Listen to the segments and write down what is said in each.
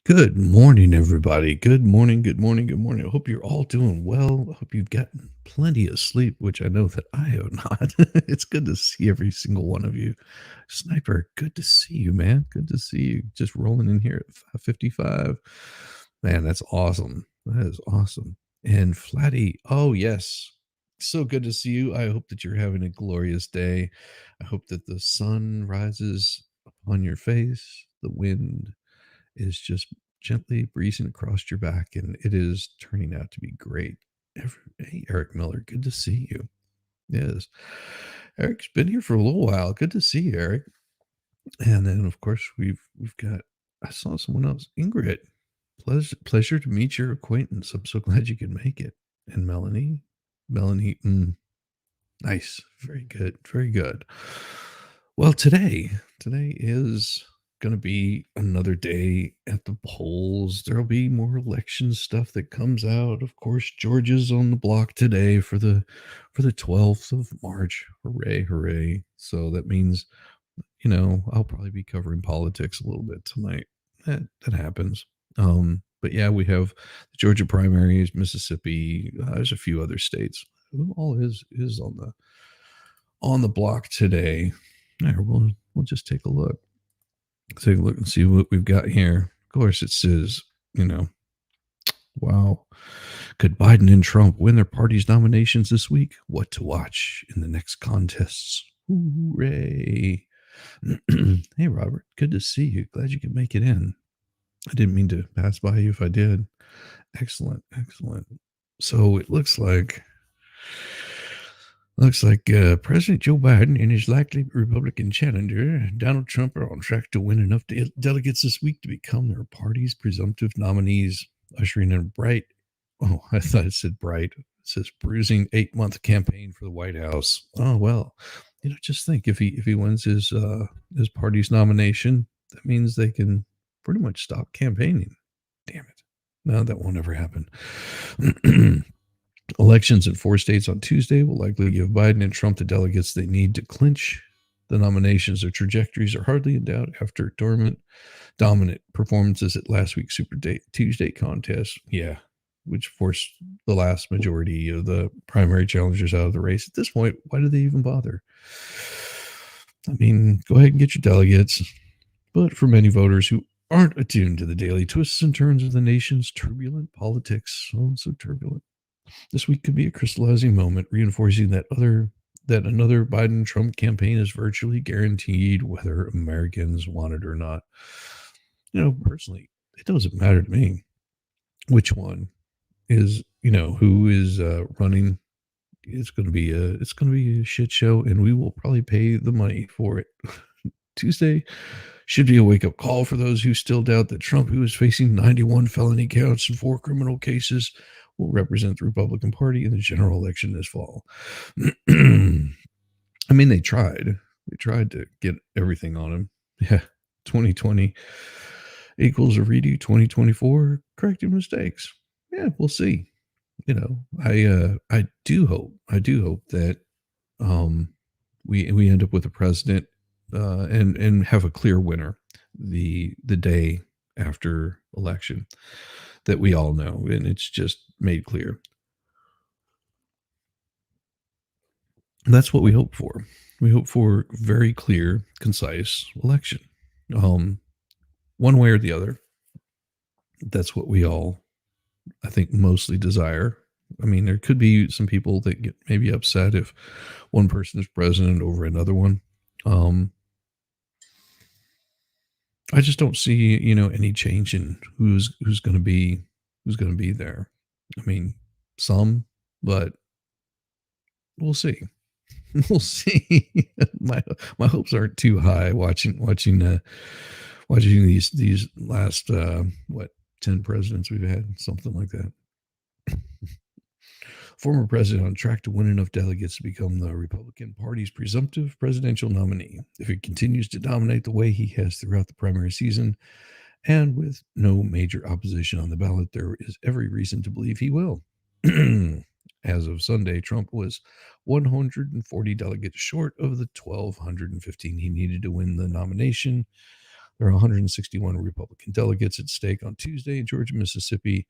Good morning, everybody. Good morning, good morning, good morning. I hope you're all doing well. I hope you've gotten plenty of sleep, which I know that I have not. It's good to see every single one of you. Sniper, good to see you, man. Good to see you. Just rolling in here at 5:55. Man, that's awesome. That is awesome. And Flatty, oh yes. So good to see you. I hope that you're having a glorious day. I hope that the sun rises upon your face, the wind is just gently breezing across your back, and it is turning out to be great. Hey, Eric Miller, good to see you. Yes, Eric's been here for a little while. Good to see you, Eric. And then, of course, we've got. I saw someone else, Ingrid. Pleasure to meet your acquaintance. I'm so glad you could make it. And Melanie, nice, very good, very good. Well, today is going to be another day at the polls. There'll be more election stuff that comes out. Of course, Georgia's on the block today for the 12th of March. Hooray, hooray. So that means, I'll probably be covering politics a little bit tonight. That happens. But yeah, we have the Georgia primaries, Mississippi. There's a few other states. Who all is on the block today? There, we'll just take a look. Take a look and see what we've got here. Of course, it says, you know, wow. Could Biden and Trump win their party's nominations this week? What to watch in the next contests? Hooray. Hey, Robert. Good to see you. Glad you could make it in. I didn't mean to pass by you if I did. Excellent. Excellent. So it looks like President Joe Biden and his likely Republican challenger, Donald Trump, are on track to win enough delegates this week to become their party's presumptive nominees, ushering in a bright, oh, I thought it said bright. It says bruising 8-month campaign for the White House. Oh, well, just think if he wins his party's nomination, that means they can pretty much stop campaigning. Damn it. No, that won't ever happen. Elections in 4 states on Tuesday will likely give Biden and Trump the delegates they need to clinch the nominations. Their trajectories are hardly in doubt after dominant performances at last week's Tuesday contest. Yeah, which forced the last majority of the primary challengers out of the race. At this point, why do they even bother? I mean, go ahead and get your delegates. But for many voters who aren't attuned to the daily twists and turns of the nation's turbulent politics, oh, so turbulent, this week could be a crystallizing moment, reinforcing that another Biden-Trump campaign is virtually guaranteed, whether Americans want it or not. Personally, it doesn't matter to me which one is, who is running. It's going to be a shit show, and we will probably pay the money for it. Tuesday should be a wake-up call for those who still doubt that Trump, who is facing 91 felony counts and 4 criminal cases, will represent the Republican Party in the general election this fall. I mean, they tried. They tried to get everything on him. Yeah, 2020 equals a redo 2024, correcting mistakes. Yeah, we'll see. I do hope that we end up with a president and have a clear winner the day after election that we all know, and it's just made clear. That's what we hope for. We hope for very clear, concise election, um, one way or the other. That's what we all, I think, mostly desire. I mean, there could be some people that get maybe upset if one person is president over another one. I just don't see, any change in who's going to be there. I mean, some, but we'll see. We'll see. My hopes aren't too high watching these last 10 presidents we've had, something like that. Former president on track to win enough delegates to become the Republican Party's presumptive presidential nominee. If he continues to dominate the way he has throughout the primary season, and with no major opposition on the ballot, there is every reason to believe he will. As of Sunday, Trump was 140 delegates short of the 1,215 he needed to win the nomination. There are 161 Republican delegates at stake on Tuesday in Georgia, Mississippi,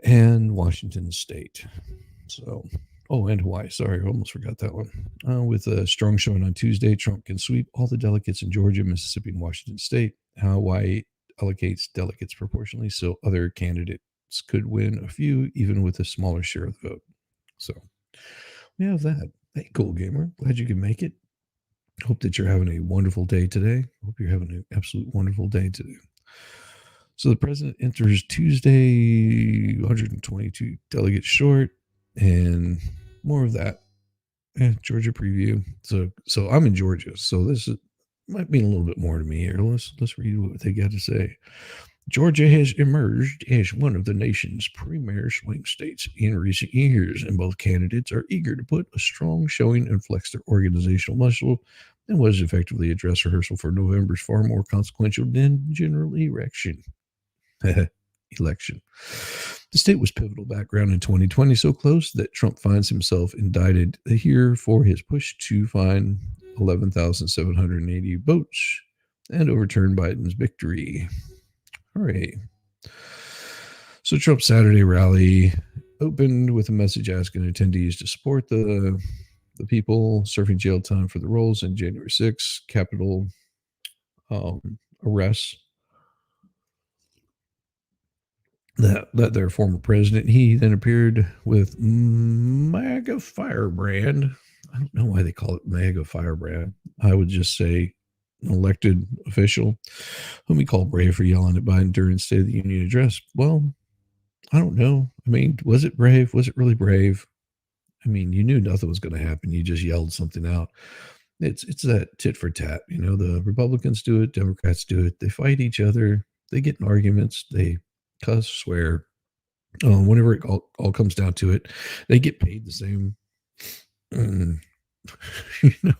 and Washington State. So, oh, and Hawaii. Sorry, I almost forgot that one. With a strong showing on Tuesday, Trump can sweep all the delegates in Georgia, Mississippi, and Washington State. Hawaii allocates delegates proportionally, so other candidates could win a few, even with a smaller share of the vote. So, we have that. Hey, cool gamer. Glad you can make it. Hope that you're having a wonderful day today. Hope you're having an absolute wonderful day today. So the president enters Tuesday, 122 delegates short, and more of that. Georgia preview. So I'm in Georgia, so this might mean a little bit more to me here. Let's read what they got to say. Georgia has emerged as one of the nation's premier swing states in recent years, and both candidates are eager to put a strong showing and flex their organizational muscle in what is effectively a dress rehearsal for November's far more consequential than general election. Election. The state was pivotal background in 2020, so close that Trump finds himself indicted here for his push to find 11,780 votes and overturn Biden's victory. Hooray. So Trump's Saturday rally opened with a message asking attendees to support the people serving jail time for the roles in January 6th Capitol arrests that their former president. He then appeared with MAGA Firebrand. I don't know why they call it MAGA Firebrand. I would just say an elected official whom he called brave for yelling at Biden during State of the Union address. Well, I don't know. I mean, was it brave? Was it really brave? I mean, you knew nothing was going to happen. You just yelled something out. It's that tit for tat. You know, the Republicans do it, Democrats do it. They fight each other. They get in arguments. They cuss, swear. Whenever it all comes down to it, they get paid the same. You know,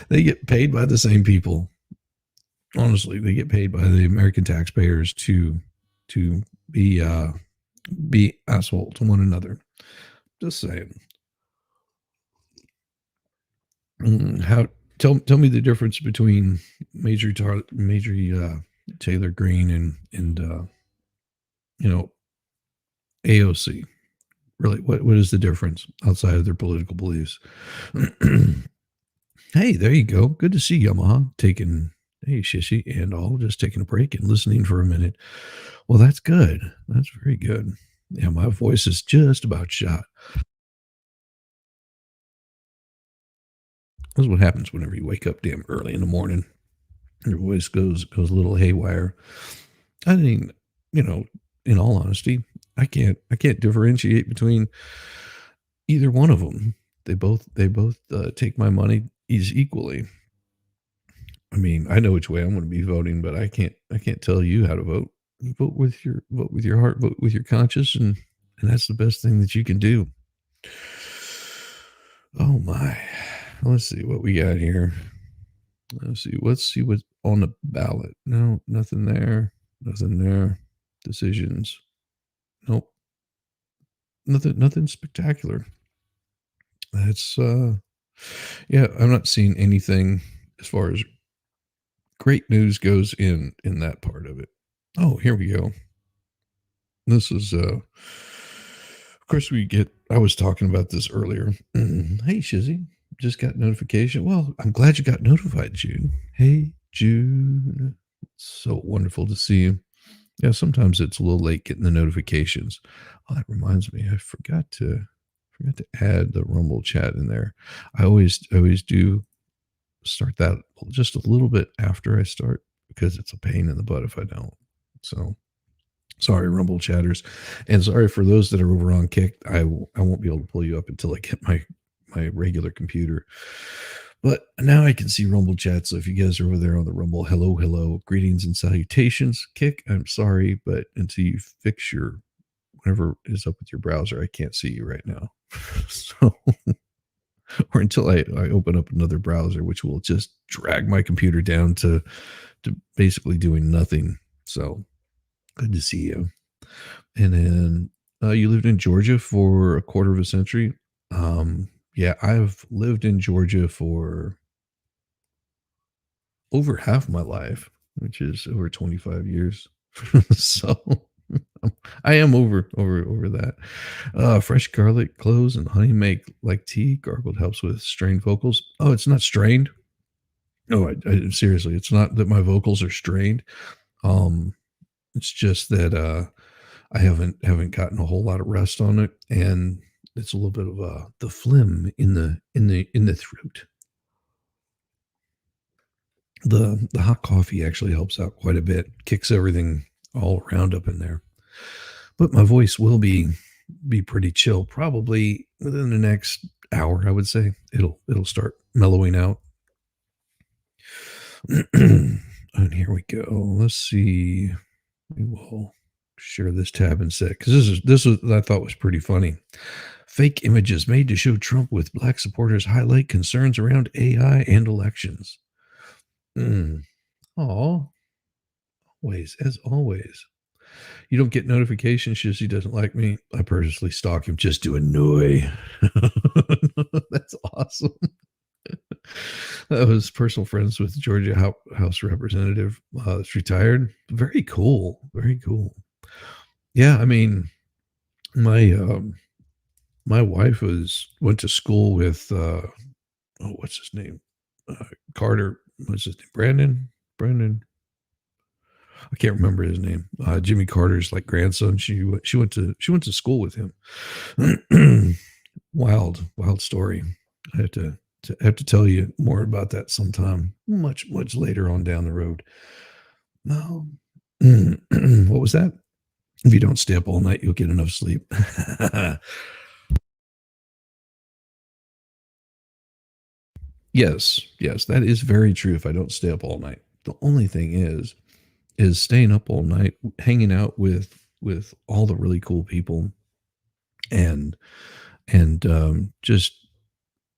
they get paid by the same people. Honestly, they get paid by the American taxpayers to be assholes to one another. Just saying. How tell me the difference between Major Taylor Greene and AOC. Really, what is the difference outside of their political beliefs? Hey, there you go. Good to see Yamaha taking, hey, Shishi and all, just taking a break and listening for a minute. Well, that's good. That's very good. Yeah, my voice is just about shot. That's what happens whenever you wake up damn early in the morning. Your voice goes a little haywire. I mean, in all honesty, I can't differentiate between either one of them. They both take my money equally. I mean, I know which way I'm going to be voting, but I can't tell you how to vote. You vote with your heart, vote with your conscience, and that's the best thing that you can do. Oh my. Let's see what we got here. Let's see what's on the ballot. No, nothing there. Nothing there. Decisions. Nope. Nothing spectacular. That's yeah, I'm not seeing anything as far as great news goes in that part of it. Oh, here we go. This is of course I was talking about this earlier. Hey Shizzy, just got notification. Well, I'm glad you got notified, June. Hey June. So wonderful to see you. Yeah, sometimes it's a little late getting the notifications. Oh, that reminds me, I forgot to add the Rumble chat in there. I always do start that just a little bit after I start because it's a pain in the butt if I don't. So sorry, Rumble chatters, and sorry for those that are over on Kick. I won't be able to pull you up until I get my regular computer. But now I can see Rumble chat. So if you guys are over there on the Rumble, hello, greetings and salutations. Kick, I'm sorry, but until you fix your whatever is up with your browser, I can't see you right now. So, or until I open up another browser, which will just drag my computer down to basically doing nothing. So good to see you. And then you lived in Georgia for a quarter of a century. Yeah, I've lived in Georgia for over half my life, which is over 25 years. So I am over that. Fresh garlic cloves and honey make like tea. Gargled helps with strained vocals. Oh, it's not strained. No, I seriously, it's not that my vocals are strained. Um, it's just that I haven't gotten a whole lot of rest on it, and it's a little bit of the phlegm in the throat. The hot coffee actually helps out quite a bit, kicks everything all around up in there. But my voice will be pretty chill probably within the next hour, I would say. It'll start mellowing out. And here we go. Let's see. We will share this tab instead because this was I thought was pretty funny. Fake images made to show Trump with black supporters highlight concerns around AI and elections. Mm. Aw, always, as always. You don't get notifications just he doesn't like me. I purposely stalk him just to annoy. That's awesome. I was personal friends with Georgia House Representative that's retired. Very cool. Very cool. Yeah, I mean, my my wife went to school with oh, what's his name? Carter. What's his name? Brandon. Brandon. I can't remember his name. Jimmy Carter's like grandson. She went to school with him. Wild story. I have to tell you more about that sometime, much later on down the road. No, what was that? If you don't stay up all night, you'll get enough sleep. Yes, that is very true. If I don't stay up all night, the only thing is staying up all night, hanging out with all the really cool people, and just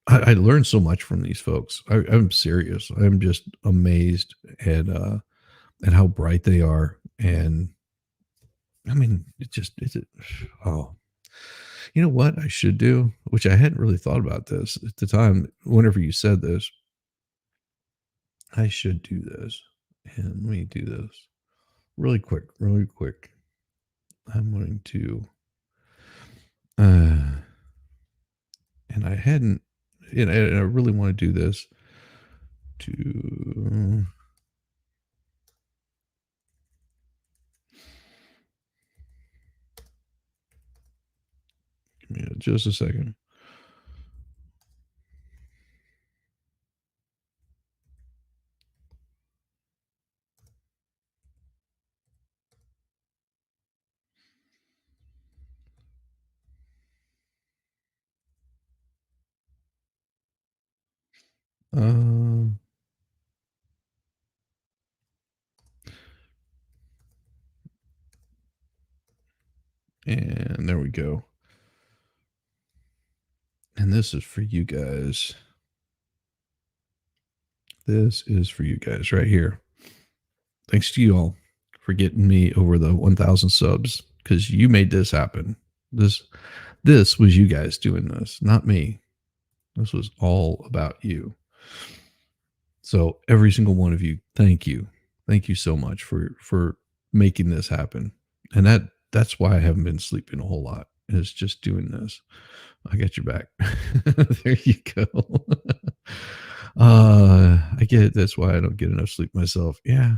I learned so much from these folks. I'm serious. I'm just amazed at how bright they are, and I mean, oh, you know what I should do, which I hadn't really thought about this at the time. Whenever you said this, I should do this, and let me do this really quick, really quick. I'm going to, uh, and I hadn't, and I really want to do this to. Give me just a second. Uh, and there we go. And this is for you guys. This is for you guys right here. Thanks to you all for getting me over the 1,000 subs because you made this happen. This was you guys doing this, not me. This was all about you. So every single one of you, thank you so much for making this happen. And that's why I haven't been sleeping a whole lot. Is just doing this. I got your back. There you go. I get it. That's why I don't get enough sleep myself. Yeah.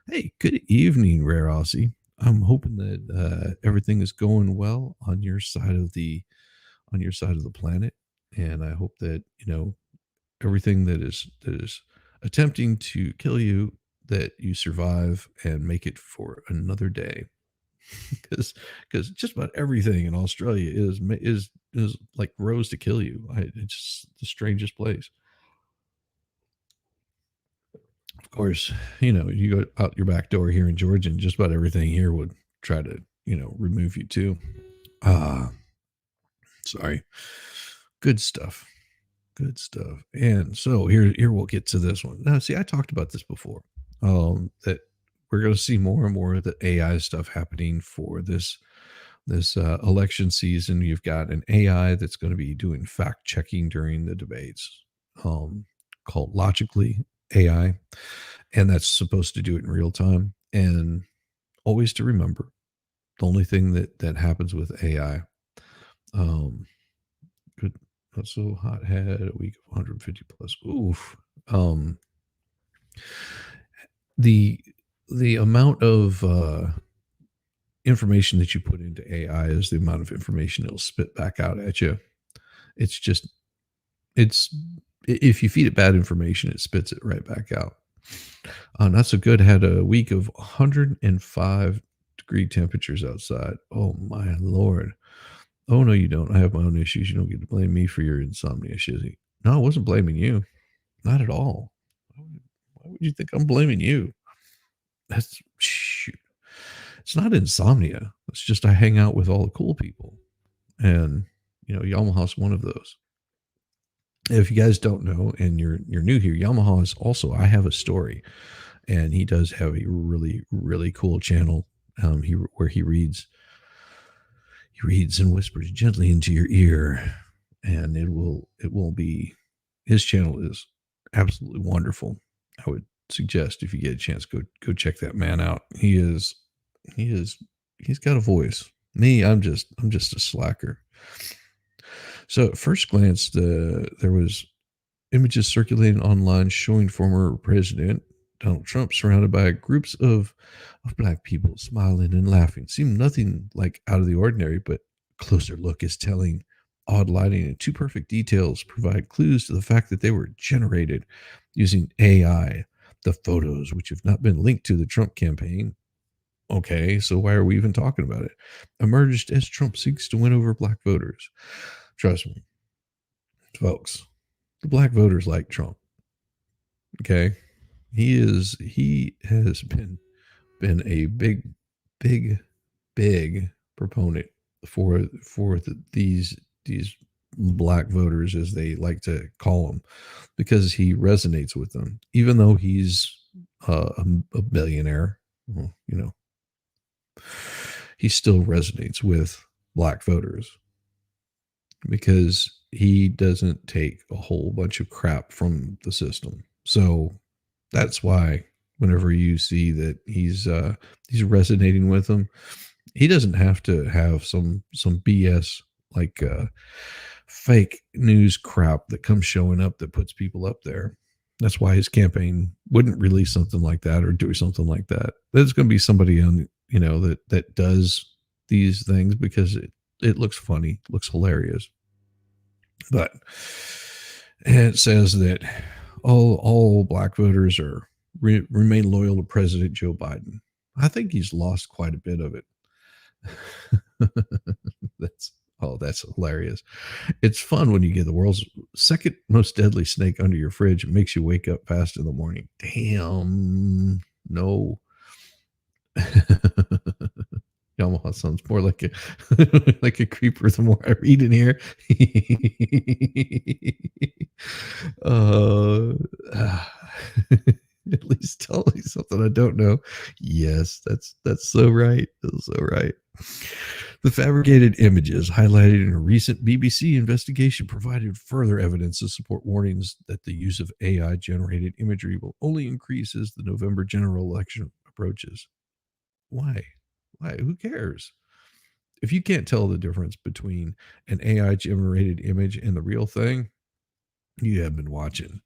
Hey, good evening, Rare Aussie. I'm hoping that everything is going well on your side of the planet, and I hope that everything that is attempting to kill you, that you survive and make it for another day. Because just about everything in Australia is like rose to kill you. It's just the strangest place. Of course, you go out your back door here in Georgia, and just about everything here would try to remove you too. Ah, sorry. Good stuff. Good stuff. And so here we'll get to this one. Now, see, I talked about this before. That we're going to see more and more of the AI stuff happening for this election season. You've got an AI that's going to be doing fact checking during the debates, called Logically. AI, and that's supposed to do it in real time. And always to remember, the only thing that happens with AI, um, good, not so hot, had a week of 150 plus. Oof. Um, the the amount of information that you put into AI is the amount of information it'll spit back out at you. It's just it's if you feed it bad information, it spits it right back out. Not so good. Had a week of 105-degree temperatures outside. Oh my lord. Oh no, you don't. I have my own issues. You don't get to blame me for your insomnia, Shizzy. No, I wasn't blaming you. Not at all. Why would you think I'm blaming you? That's shoot. It's not insomnia. It's just I hang out with all the cool people. And Yamaha's one of those. If you guys don't know and you're new here, Yamaha is also I have a story, and he does have a really really cool channel. He where he reads and whispers gently into your ear, and it will be his channel is absolutely wonderful. I would suggest if you get a chance, go check that man out. He's got a voice. Me, I'm just a slacker. So at first glance, there was images circulating online showing former President Donald Trump surrounded by groups of black people smiling and laughing. Seemed nothing like out of the ordinary, but closer look is telling. Odd lighting and too perfect details provide clues to the fact that they were generated using AI. The photos, which have not been linked to the Trump campaign, okay, so why are we even talking about it? Emerged as Trump seeks to win over black voters. Trust me, folks, the black voters like Trump. Okay, he has been a big big proponent for these black voters, as they like to call them, because he resonates with them, even though he's a billionaire. Well, he still resonates with black voters because he doesn't take a whole bunch of crap from the system. So that's why whenever you see that he's resonating with them, he doesn't have to have some BS like fake news crap that comes showing up that puts people up there. That's why his campaign wouldn't release something like that or do something like that. There's going to be somebody on that does these things because it looks funny, looks hilarious. But it says that all black voters remain loyal to President Joe Biden. I think he's lost quite a bit of it. that's hilarious. It's fun when you get the world's second most deadly snake under your fridge. It makes you wake up fast in the morning. Damn, no. Yamaha sounds more like a like a creeper the more I read in here. uh, at least tell me something I don't know. Yes, that's so right. That's so right. The fabricated images highlighted in a recent BBC investigation provided further evidence to support warnings that the use of AI generated imagery will only increase as the November general election approaches. Why? Why? Who cares? If you can't tell the difference between an AI generated image and the real thing, you have been watching.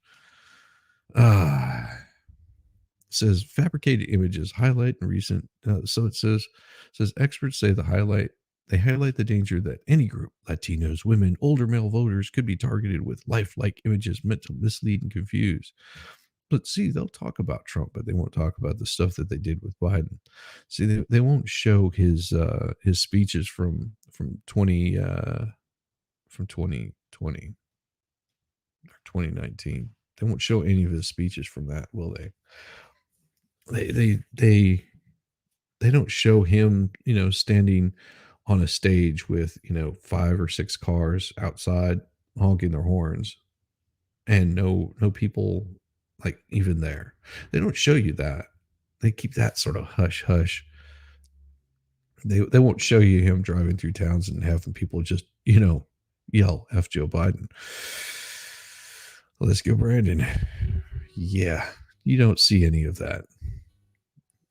Says fabricated images highlight in recent. So it says experts say they highlight the danger that any group, Latinos, women, older male voters, could be targeted with lifelike images meant to mislead and confuse. But see, they'll talk about Trump, but they won't talk about the stuff that they did with Biden. See, they won't show his speeches from 2020 or 2019. They won't show any of his speeches from that, will they? They don't show him, standing on a stage with, 5 or 6 cars outside honking their horns, and no people like even there. They don't show you that. They keep that sort of hush hush. They won't show you him driving through towns and having people just, yell F Joe Biden. Let's go, Brandon. Yeah, you don't see any of that.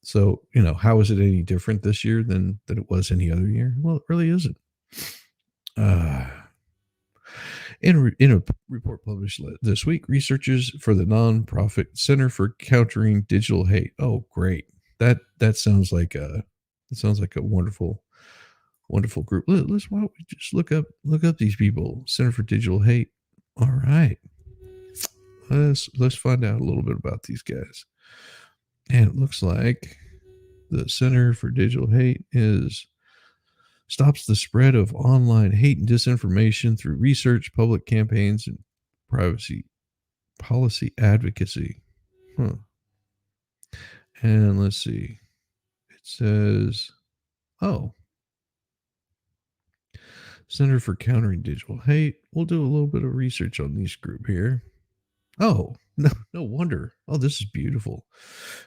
So, how is it any different this year than it was any other year? Well, it really isn't. Uh, in a report published this week, researchers for the nonprofit Center for Countering Digital Hate. Oh, great! That sounds like a wonderful group. Let's Why don't we just look up these people? Center for Digital Hate. All right, let's find out a little bit about these guys. And it looks like the Center for Digital Hate is stops the spread of online hate and disinformation through research, public campaigns, and privacy policy advocacy. Huh. And let's see. It says, oh, Center for Countering Digital Hate. We'll do a little bit of research on this group here. Oh, no wonder. Oh, this is beautiful.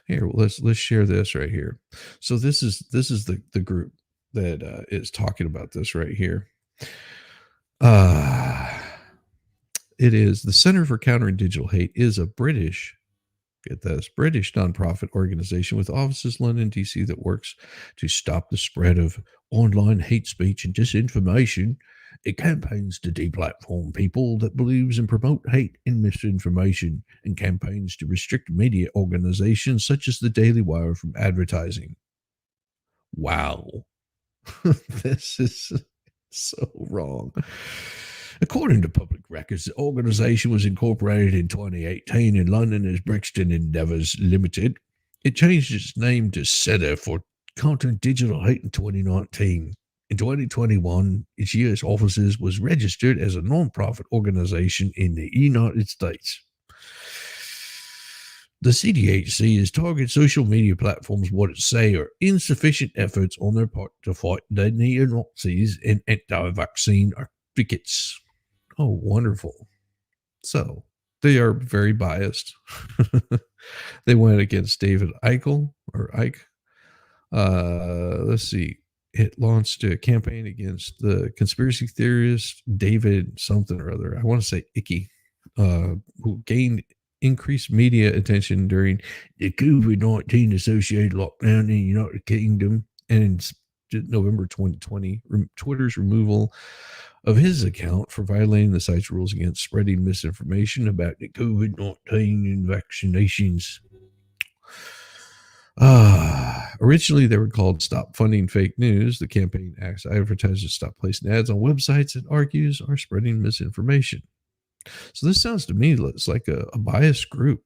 Here, let's share this right here. So this is the group that is talking about this right here. Uh it is the Center for Countering Digital Hate is a British nonprofit organization with offices in London, DC that works to stop the spread of online hate speech and disinformation. It campaigns to deplatform people that believes and promote hate and misinformation, and campaigns to restrict media organizations such as the Daily Wire from advertising. Wow. This is so wrong. According to public records, the organization was incorporated in 2018 in London as Brixton Endeavours Limited. It changed its name to Centre for Content Digital Hate in 2019. In 2021, its US offices was registered as a non-profit organization in the United States. The CDHC has targeted social media platforms what it say are insufficient efforts on their part to fight the neo-Nazis and anti-vaccine advocates. Oh, wonderful. So they are very biased. They went against David Eichel or Ike. Let's see. It launched a campaign against the conspiracy theorist David something or other. I want to say Icky, who gained increased media attention during the COVID-19 associated lockdown in the United Kingdom and in November 2020. Twitter's removal of his account for violating the site's rules against spreading misinformation about the COVID-19 and vaccinations. Originally, they were called Stop Funding Fake News. The campaign asks advertisers to stop placing ads on websites it argues are spreading misinformation. So this sounds to me like a biased group.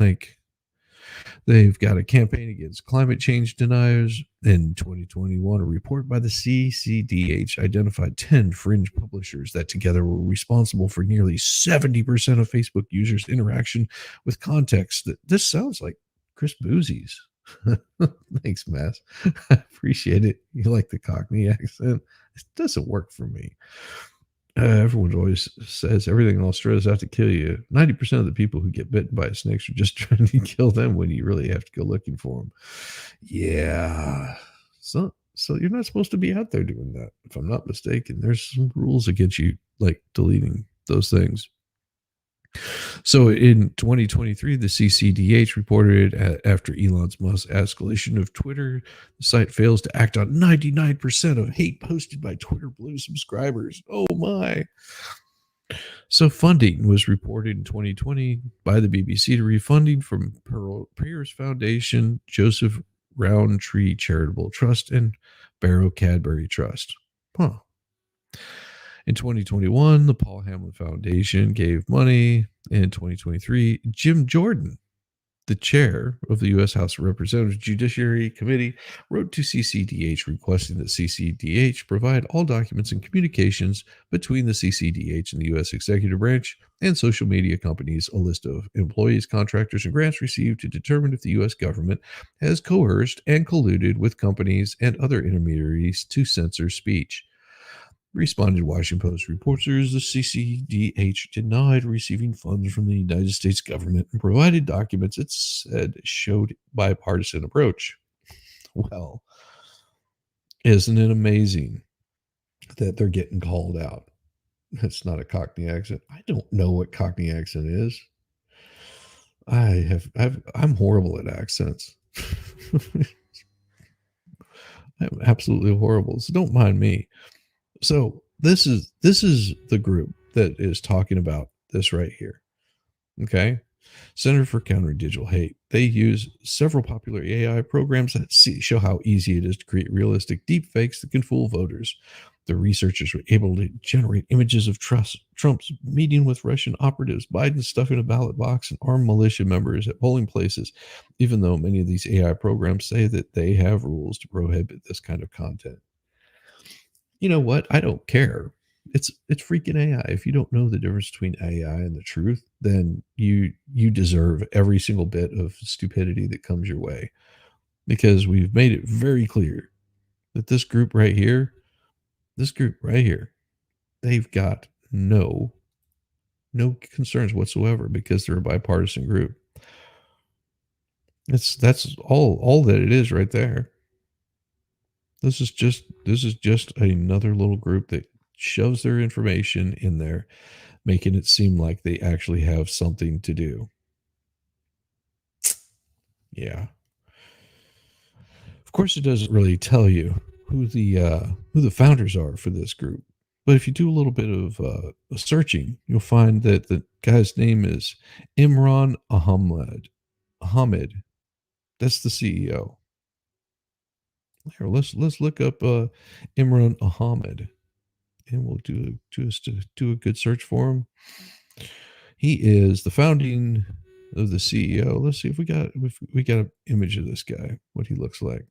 Like they've got a campaign against climate change deniers. In 2021, a report by the CCDH identified 10 fringe publishers that together were responsible for nearly 70% of Facebook users' interaction with context. This sounds like Chris Boozy's. Thanks, Mass. I appreciate it. You like the Cockney accent. It doesn't work for me. Everyone always says everything in Australia is out to kill you. 90% of the people who get bitten by snakes are just trying to kill them when you really have to go looking for them. Yeah. So you're not supposed to be out there doing that. If I'm not mistaken, there's some rules against you like deleting those things. So in 2023, the CCDH reported after Elon Musk's escalation of Twitter, the site fails to act on 99% of hate posted by Twitter Blue subscribers. Oh my. So funding was reported in 2020 by the BBC to refunding from Pierce Foundation, Joseph Rowntree Charitable Trust, and Barrow Cadbury Trust. Huh. In 2021, the Paul Hamlin Foundation gave money. In 2023, Jim Jordan, the chair of the U.S. House of Representatives Judiciary Committee, wrote to CCDH requesting that CCDH provide all documents and communications between the CCDH and the U.S. executive branch and social media companies, a list of employees, contractors, and grants received to determine if the U.S. government has coerced and colluded with companies and other intermediaries to censor speech. Responded Washington Post reporters, the CCDH denied receiving funds from the United States government and provided documents it said showed bipartisan approach. Well, isn't it amazing that they're getting called out? That's not a Cockney accent. I don't know what Cockney accent is. I'm horrible at accents. I'm absolutely horrible. So don't mind me. So this is the group that is talking about this right here. Okay. Center for Countering Digital Hate. They use several popular AI programs that show how easy it is to create realistic deepfakes that can fool voters. The researchers were able to generate images of Trump's meeting with Russian operatives, Biden stuffing a ballot box, and armed militia members at polling places, even though many of these AI programs say that they have rules to prohibit this kind of content. You know what? I don't care. It's freaking AI. If you don't know the difference between AI and the truth, then you deserve every single bit of stupidity that comes your way. Because we've made it very clear that this group right here, they've got no concerns whatsoever because they're a bipartisan group. That's all that it is right there. This is just another little group that shoves their information in there, making it seem like they actually have something to do. Yeah. Of course, it doesn't really tell you who the founders are for this group. But if you do a little bit of searching, you'll find that the guy's name is Imran Ahmed. Ahmed. That's the CEO. Here, let's look up Imran Ahmed, and we'll do a good search for him. He is the founding of the CEO. Let's see if we got an image of this guy, what he looks like.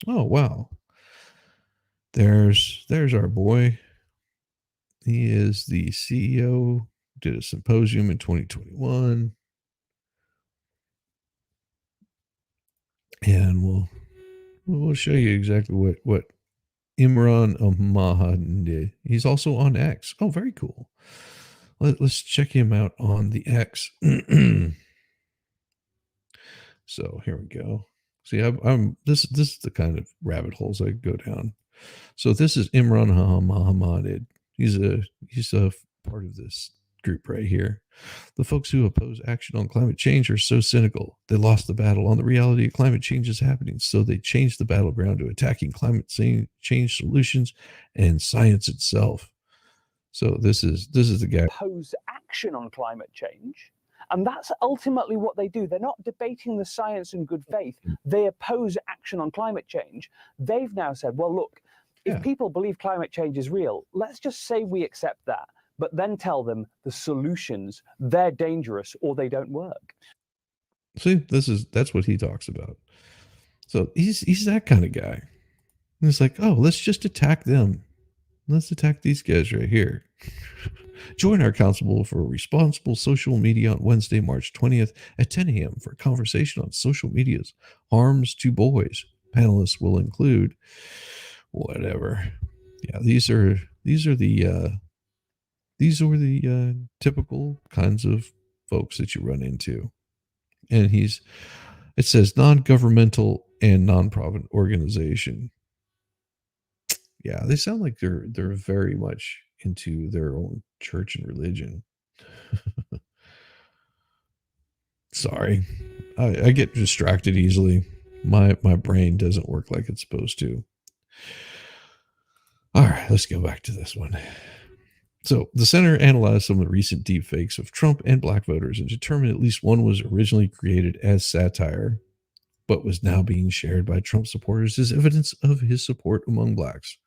Oh wow. There's our boy. He is the CEO. Did a symposium in 2021. And we'll show you exactly what Imran Ahmad did. He's also on X. Oh, very cool. Let's check him out on the X. So here we go. See, I'm this is the kind of rabbit holes I go down. So this is Imran Muhammad. He's a part of this group right here. The folks who oppose action on climate change are so cynical. They lost the battle on the reality of climate change is happening, so they changed the battleground to attacking climate change solutions and science itself. So this is the guy. Oppose action on climate change. And that's ultimately what they do. They're not debating the science in good faith. They oppose action on climate change. They've now said, well, look, if people believe climate change is real, let's just say we accept that, but then tell them the solutions, they're dangerous or they don't work. See, that's what he talks about. So he's that kind of guy. And it's like, oh, let's just attack them. Let's attack these guys right here. Join our Constable for Responsible Social Media on Wednesday, March 20th at 10 a.m. for a conversation on social media's harms to boys. Panelists will include whatever. Yeah, these are the typical kinds of folks that you run into. And it says non-governmental and non-profit organization. Yeah, they sound like they're very much into their own church and religion. Sorry, I get distracted easily. My brain doesn't work like it's supposed to. All right, let's go back to this one. So the center analyzed some of the recent deepfakes of Trump and black voters and determined at least one was originally created as satire, but was now being shared by Trump supporters as evidence of his support among blacks.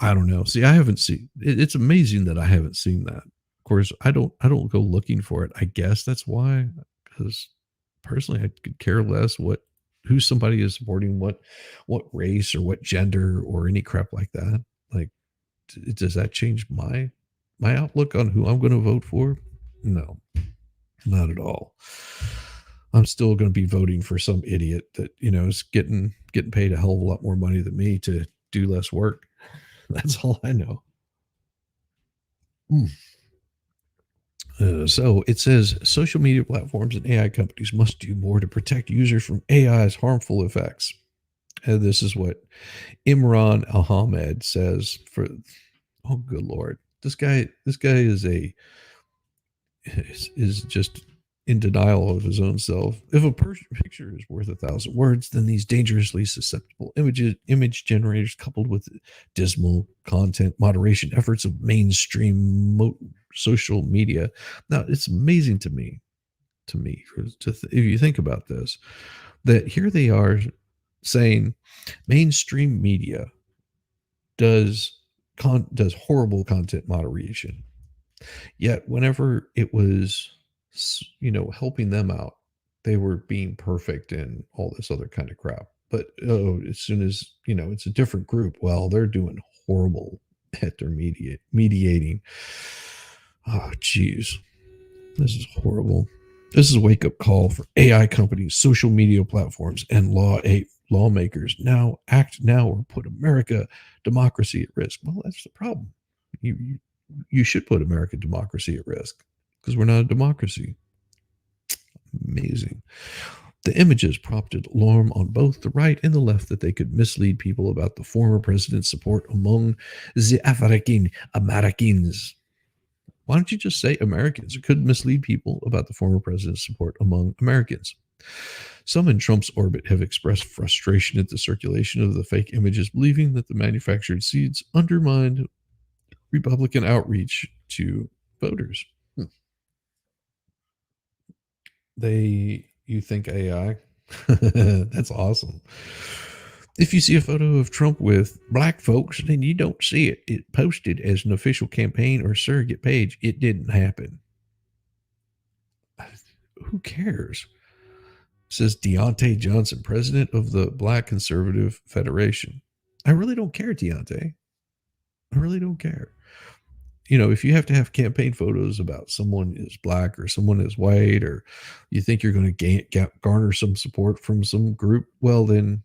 I don't know. See, I haven't seen. It's amazing that I haven't seen that. Of course, I don't go looking for it. I guess that's why, because personally, I could care less who somebody is supporting, what race or what gender or any crap like that. Like, does that change my outlook on who I'm going to vote for? No, not at all. I'm still going to be voting for some idiot that is getting paid a hell of a lot more money than me to do less work. That's all I know. So it says social media platforms and AI companies must do more to protect users from AI's harmful effects. And this is what Imran Ahmed says. Oh, good lord, this guy is is just in denial of his own self. If a picture is worth 1,000 words, then these dangerously susceptible image generators, coupled with dismal content moderation efforts of mainstream social media. Now, it's amazing to me, if you think about this, that here they are saying mainstream media does does horrible content moderation. Yet whenever it was, helping them out, they were being perfect and all this other kind of crap. But as soon as it's a different group, well, they're doing horrible at their mediating. Oh, geez, this is horrible. This is a wake up call for AI companies, social media platforms, and lawmakers. Now act now or put America democracy at risk. Well, that's the problem. You should put American democracy at risk because we're not a democracy. Amazing. The images prompted alarm on both the right and the left that they could mislead people about the former president's support among the African Americans. Why don't you just say Americans? It could mislead people about the former president's support among Americans. Some in Trump's orbit have expressed frustration at the circulation of the fake images, believing that the manufactured seeds undermined Republican outreach to voters. You think AI? That's awesome. If you see a photo of Trump with black folks, then you don't see it. It posted as an official campaign or surrogate page. It didn't happen. Who cares? Says Deontay Johnson, president of the Black Conservative Federation. I really don't care, Deontay. I really don't care. If you have to have campaign photos about someone is black or someone is white, or you think you're going to garner some support from some group, well, then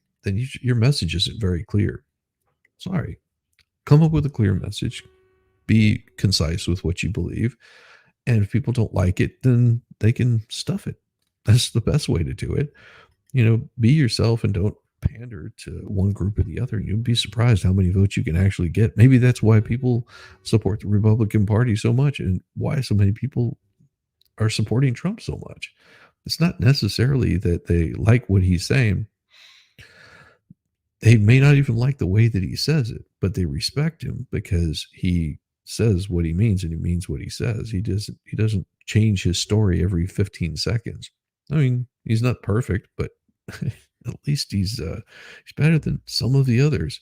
your message isn't very clear. Sorry. Come up with a clear message. Be concise with what you believe. And if people don't like it, then they can stuff it. That's the best way to do it. Be yourself and don't pander to one group or the other. You'd be surprised how many votes you can actually get. Maybe that's why people support the Republican Party so much and why so many people are supporting Trump so much. It's not necessarily that they like what he's saying. They may not even like the way that he says it, but they respect him because he says what he means and he means what he says. He doesn't change his story every 15 seconds. I mean, he's not perfect, but at least he's better than some of the others.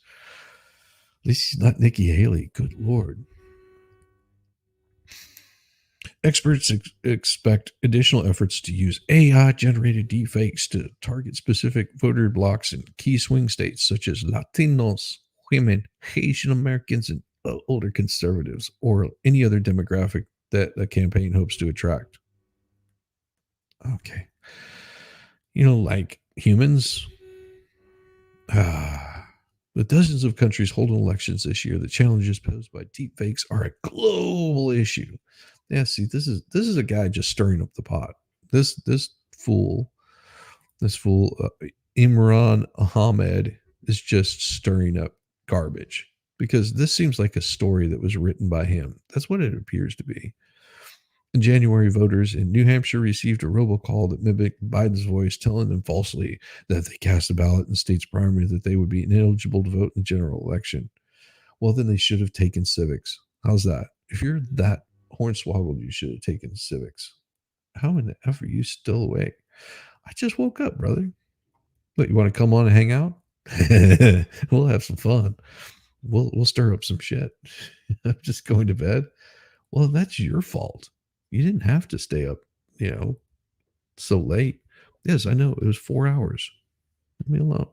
At least he's not Nikki Haley. Good Lord. Experts expect additional efforts to use AI-generated deepfakes to target specific voter blocks in key swing states such as Latinos, women, Asian Americans, and older conservatives, or any other demographic that the campaign hopes to attract. Okay. Like humans. With dozens of countries holding elections this year, the challenges posed by deepfakes are a global issue. Yeah, see, this is a guy just stirring up the pot. This fool, Imran Ahmed is just stirring up garbage because this seems like a story that was written by him. That's what it appears to be. In January, voters in New Hampshire received a robocall that mimicked Biden's voice, telling them falsely that if they cast a ballot in the state's primary, that they would be ineligible to vote in the general election. Well, then they should have taken civics. How's that? If you're that hornswoggled, you should have taken civics. How in the F are you still awake? I just woke up, brother. What, you want to come on and hang out? We'll have some fun. We'll stir up some shit. I'm just going to bed. Well, that's your fault. You didn't have to stay up, so late. Yes, I know. It was 4 hours. Leave me alone.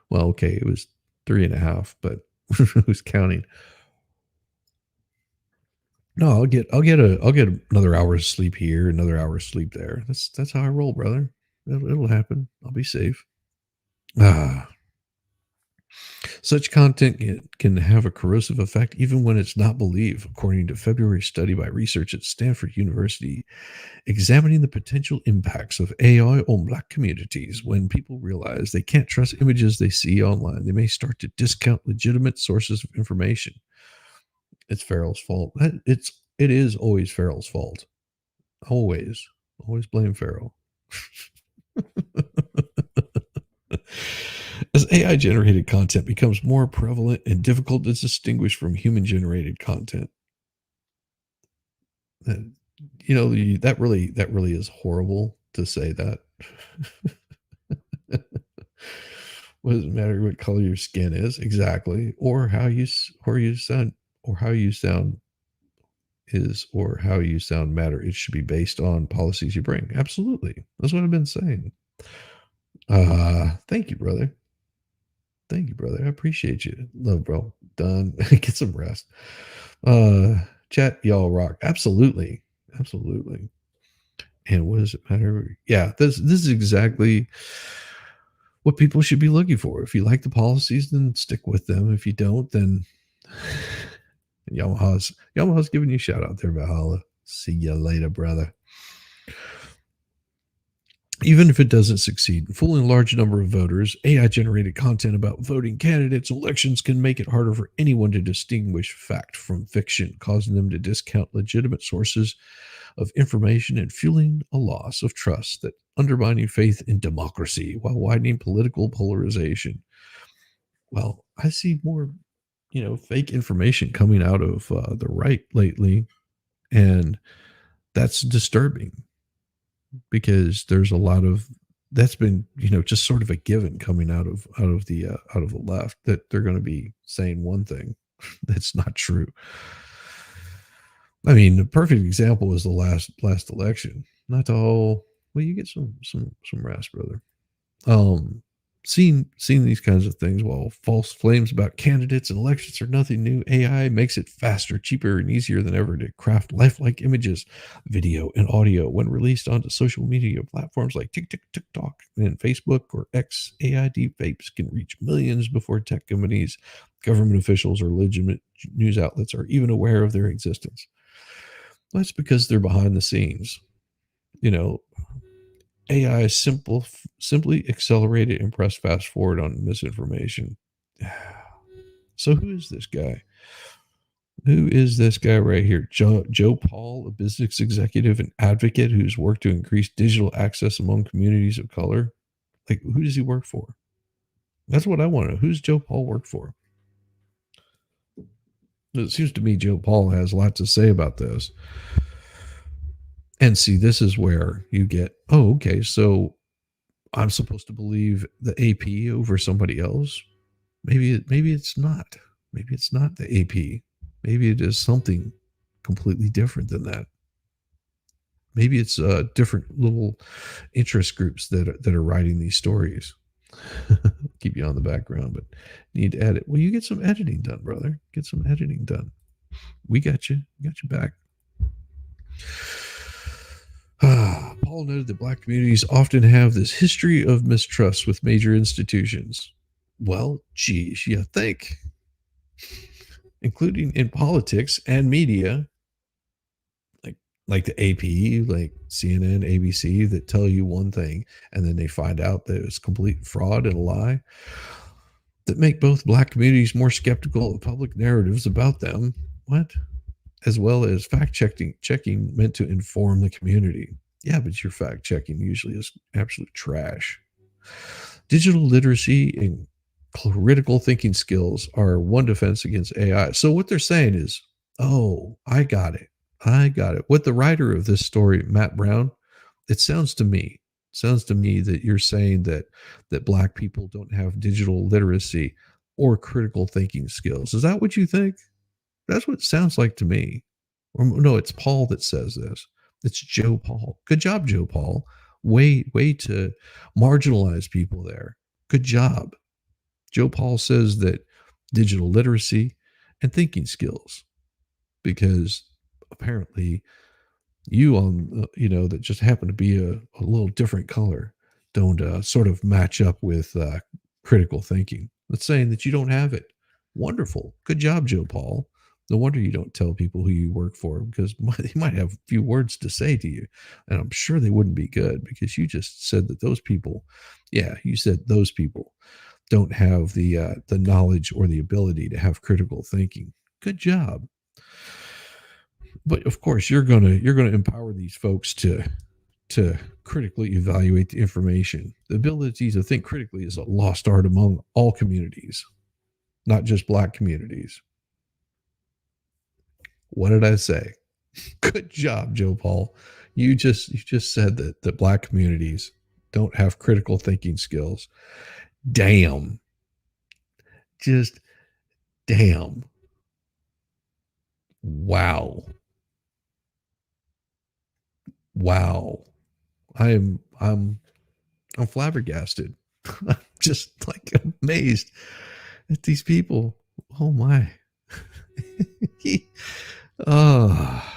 Well, okay, it was 3.5, but who's counting? No, I'll get another hour of sleep here, another hour of sleep there. That's how I roll, brother. It'll happen. I'll be safe. Such content can have a corrosive effect even when it's not believed, according to February study by research at Stanford University examining the potential impacts of AI on Black communities. When people realize they can't trust images they see online, they may start to discount legitimate sources of information. It's Farrell's fault. It is always Farrell's fault. Always blame Pharaoh. As AI generated content becomes more prevalent and difficult to distinguish from human generated content, that, that really is horrible to say that. What does it matter what color your skin is exactly, or or you sound, or how you sound is, or how you sound matter. It should be based on policies you bring. Absolutely, that's what I've been saying. Thank you, brother. Thank you, brother. I appreciate you. Love, bro. Done. Get some rest. Chat, y'all rock. Absolutely. Absolutely. And what does it matter? Yeah, this is exactly what people should be looking for. If you like the policies, then stick with them. If you don't, then Yamaha's giving you a shout out there, Valhalla. See ya later, brother. Even if it doesn't succeed, fooling a large number of voters, AI generated content about voting candidates, elections can make it harder for anyone to distinguish fact from fiction, causing them to discount legitimate sources of information and fueling a loss of trust that undermining faith in democracy while widening political polarization. Well, I see more, fake information coming out of the right lately, and that's disturbing because there's a lot of that's been just sort of a given coming out of the left that they're going to be saying one thing that's not true. I mean, the perfect example is the last election. Not the whole. Well, you get some rest, brother. Seeing these kinds of things, while false claims about candidates and elections are nothing new, AI makes it faster, cheaper, and easier than ever to craft lifelike images, video, and audio. When released onto social media platforms like TikTok, and Facebook or X, AI deepfakes can reach millions before tech companies, government officials, or legitimate news outlets are even aware of their existence. That's because they're behind the scenes. AI simply accelerated and press fast forward on misinformation. So who is this guy? Who is this guy right here? Joe Paul, a business executive and advocate who's worked to increase digital access among communities of color. Like, who does he work for? That's what I want to know. Who's Joe Paul work for? It seems to me Joe Paul has a lot to say about this. And see, this is where you get, oh, okay, so I'm supposed to believe the AP over somebody else. Maybe it's not. Maybe it's not the AP. Maybe it is something completely different than that. Maybe it's different little interest groups that are writing these stories. Keep you on the background, but need to edit. Well, you get some editing done, brother. Get some editing done. We got you. We got you back. Paul noted that Black communities often have this history of mistrust with major institutions. Well, geez, you think, including in politics and media, like the AP, like CNN, ABC, that tell you one thing and then they find out that it's complete fraud and a lie, that make both Black communities more skeptical of public narratives about them. What? As well as fact checking meant to inform the community. Yeah, but your fact checking usually is absolute trash. Digital literacy and critical thinking skills are one defense against AI. So what they're saying is, oh, I got it. I got it. What the writer of this story, Matt Brown, it sounds to me that you're saying that Black people don't have digital literacy or critical thinking skills. Is that what you think? That's what it sounds like to me. Or no, it's Paul that says this. It's Joe Paul. Good job, Joe Paul. Way to marginalize people there. Good job. Joe Paul says that digital literacy and thinking skills, because apparently you that just happen to be a little different color don't sort of match up with critical thinking. That's saying that you don't have it. Wonderful. Good job, Joe Paul. No wonder you don't tell people who you work for, because they might have a few words to say to you. And I'm sure they wouldn't be good, because you just said that those people, you said those people don't have the knowledge or the ability to have critical thinking. Good job. But of course, you're gonna empower these folks to critically evaluate the information. The ability to think critically is a lost art among all communities, not just Black communities. What did I say? Good job, Joe Paul. You just said that Black communities don't have critical thinking skills. Damn. Just damn. Wow. Wow. I'm flabbergasted. I'm just like amazed at these people. Oh my. Oh.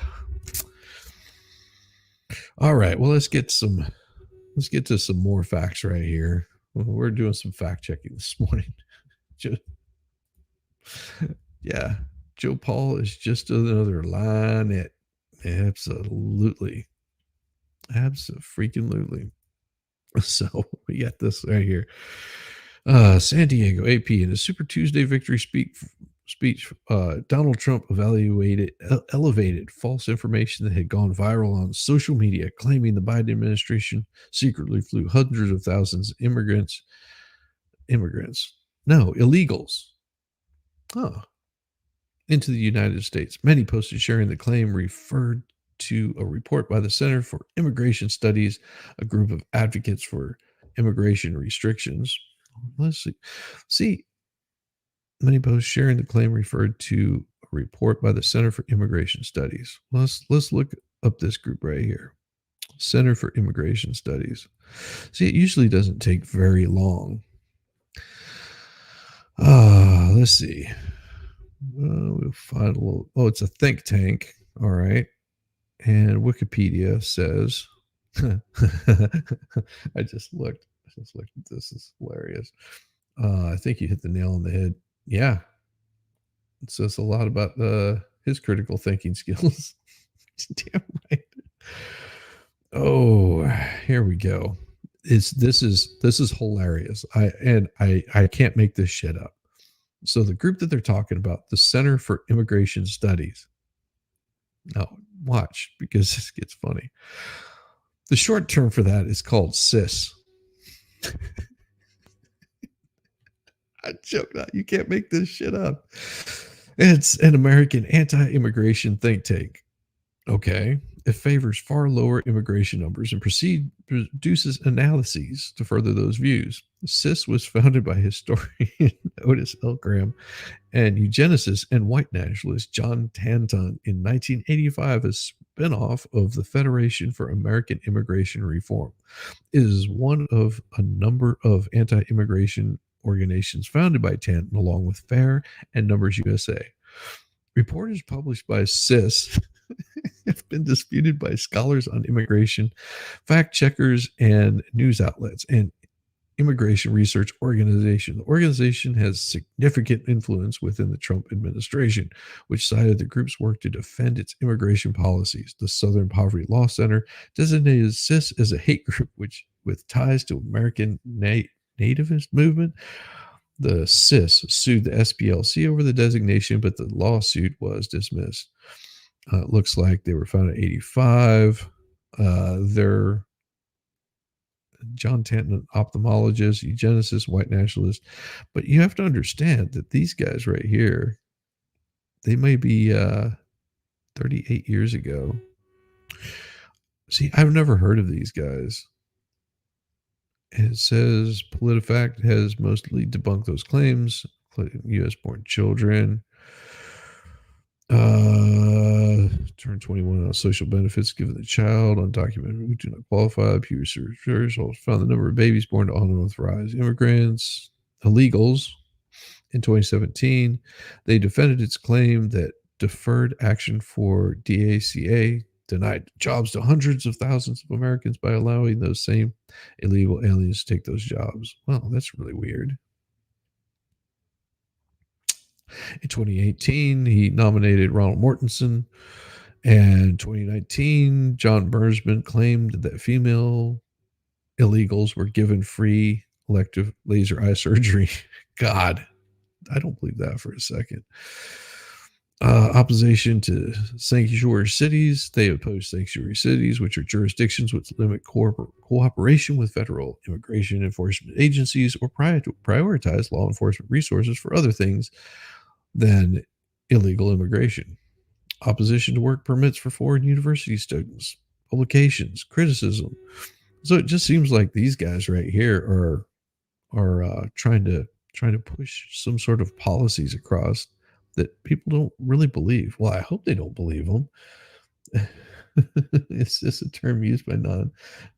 All right. Well, let's get to some more facts right here. We're doing some fact checking this morning. Just, yeah. Joe Paul is just another line at absolutely. Absolutely. So we got this right here. San Diego AP in a Super Tuesday victory speech, Donald Trump elevated false information that had gone viral on social media, claiming the Biden administration secretly flew hundreds of thousands of illegals, into the United States. Many posted sharing the claim referred to a report by the Center for Immigration Studies, a group of advocates for immigration restrictions. Let's see. Many posts sharing the claim referred to a report by the Center for Immigration Studies. Let's look up this group right here. Center for Immigration Studies. See, it usually doesn't take very long. Let's see. We'll find a little. Oh, it's a think tank. All right. And Wikipedia says, I just looked. This is hilarious. I think you hit the nail on the head. Yeah. It says a lot about his critical thinking skills. Damn right. Oh, here we go. This is hilarious. I can't make this shit up. So the group that they're talking about, the Center for Immigration Studies. Now, watch, because this gets funny. The short term for that is called CIS. I joke not. You can't make this shit up. It's an American anti-immigration think tank. Okay. It favors far lower immigration numbers and produces analyses to further those views. CIS was founded by historian Otis L. Graham and eugenicist and white nationalist John Tanton in 1985 as spinoff of the Federation for American Immigration Reform. It is one of a number of anti-immigration organizations founded by Tanton, along with FAIR and Numbers USA. Reports published by CIS have been disputed by scholars on immigration, fact checkers, and news outlets, and immigration research organization. The organization has significant influence within the Trump administration, which cited the group's work to defend its immigration policies. The Southern Poverty Law Center designated CIS as a hate group, which with ties to American nativist movement. The CIS sued the SPLC over the designation, but the lawsuit was dismissed. It looks like they were founded in 85. They're John Tanton, ophthalmologist, eugenicist, white nationalist. But you have to understand that these guys right here, they may be 38 years ago. See, I've never heard of these guys. And it says PolitiFact has mostly debunked those claims, including U.S. born children. Turn 21 on social benefits given the child, undocumented who do not qualify. Pew Research also found the number of babies born to unauthorized immigrants, illegals, in 2017. They defended its claim that deferred action for DACA denied jobs to hundreds of thousands of Americans by allowing those same illegal aliens to take those jobs. Well, that's really weird. In 2018, he nominated Ronald Mortensen. And 2019, John Bernsman claimed that female illegals were given free elective laser eye surgery. God, I don't believe that for a second. opposition to sanctuary cities. They oppose sanctuary cities, which are jurisdictions which limit cooperation with federal immigration enforcement agencies or prioritize law enforcement resources for other things than illegal immigration. Opposition to work permits for foreign university students, publications, criticism. So it just seems like these guys right here are trying to push some sort of policies across that people don't really believe. Well, I hope they don't believe them. It's just a term used by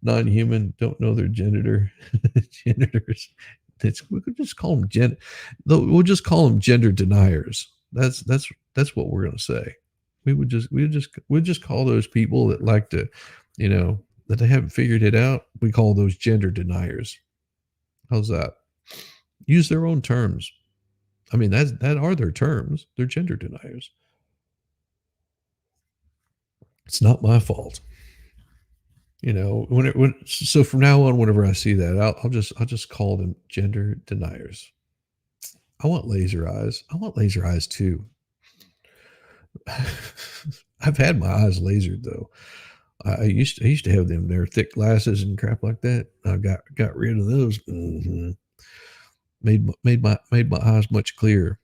non-human, don't know their gender genders. We could just call them we'll just call them gender deniers. That's what we're gonna say. We'd just call those people that like to, that they haven't figured it out. We call those gender deniers. How's that? Use their own terms. I mean, that are their terms. They're gender deniers. It's not my fault. So from now on, whenever I see that, I'll just call them gender deniers. I want laser eyes. I want laser eyes too. I've had my eyes lasered though. I used to have them. They're thick glasses and crap like that. I got rid of those. Mm-hmm. Made my eyes much clearer.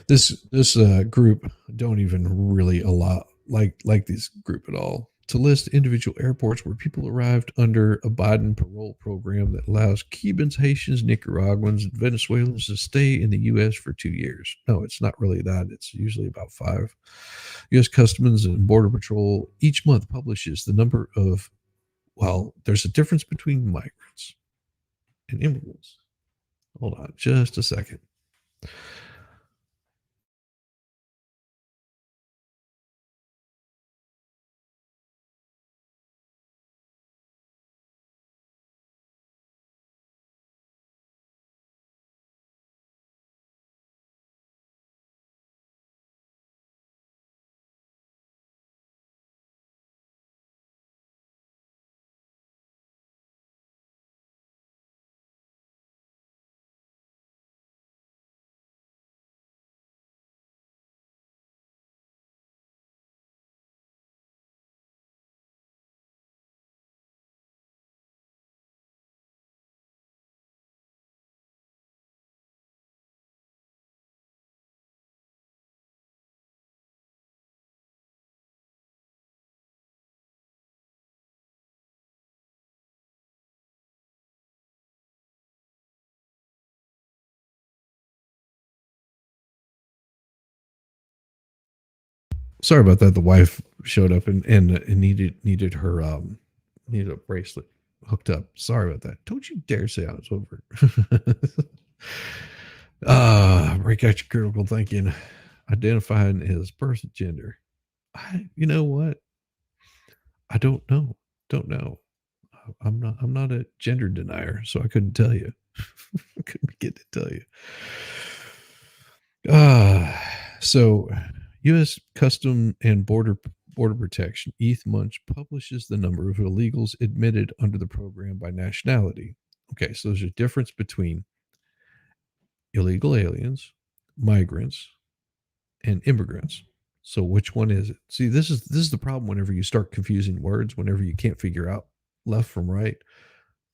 This group don't even really allow like this group at all to list individual airports where people arrived under a Biden parole program that allows Cubans, Haitians, Nicaraguans, and Venezuelans to stay in the U.S. for 2 years. No, it's not really that. It's usually about 5. U.S. Customs and Border Patrol each month publishes the number of, there's a difference between migrants and immigrants. Hold on just a second. Sorry about that. The wife showed up and needed her needed a bracelet hooked up. Sorry about that. Don't you dare say I was over. Break out your critical thinking. Identifying his birth gender. You know what? I don't know. Don't know. I'm not a gender denier, so I couldn't tell you. I couldn't get to tell you. So U.S. Custom and Border Protection, ETH Munch, publishes the number of illegals admitted under the program by nationality. Okay, so there's a difference between illegal aliens, migrants, and immigrants. So which one is it? See, this is the problem whenever you start confusing words, whenever you can't figure out left from right.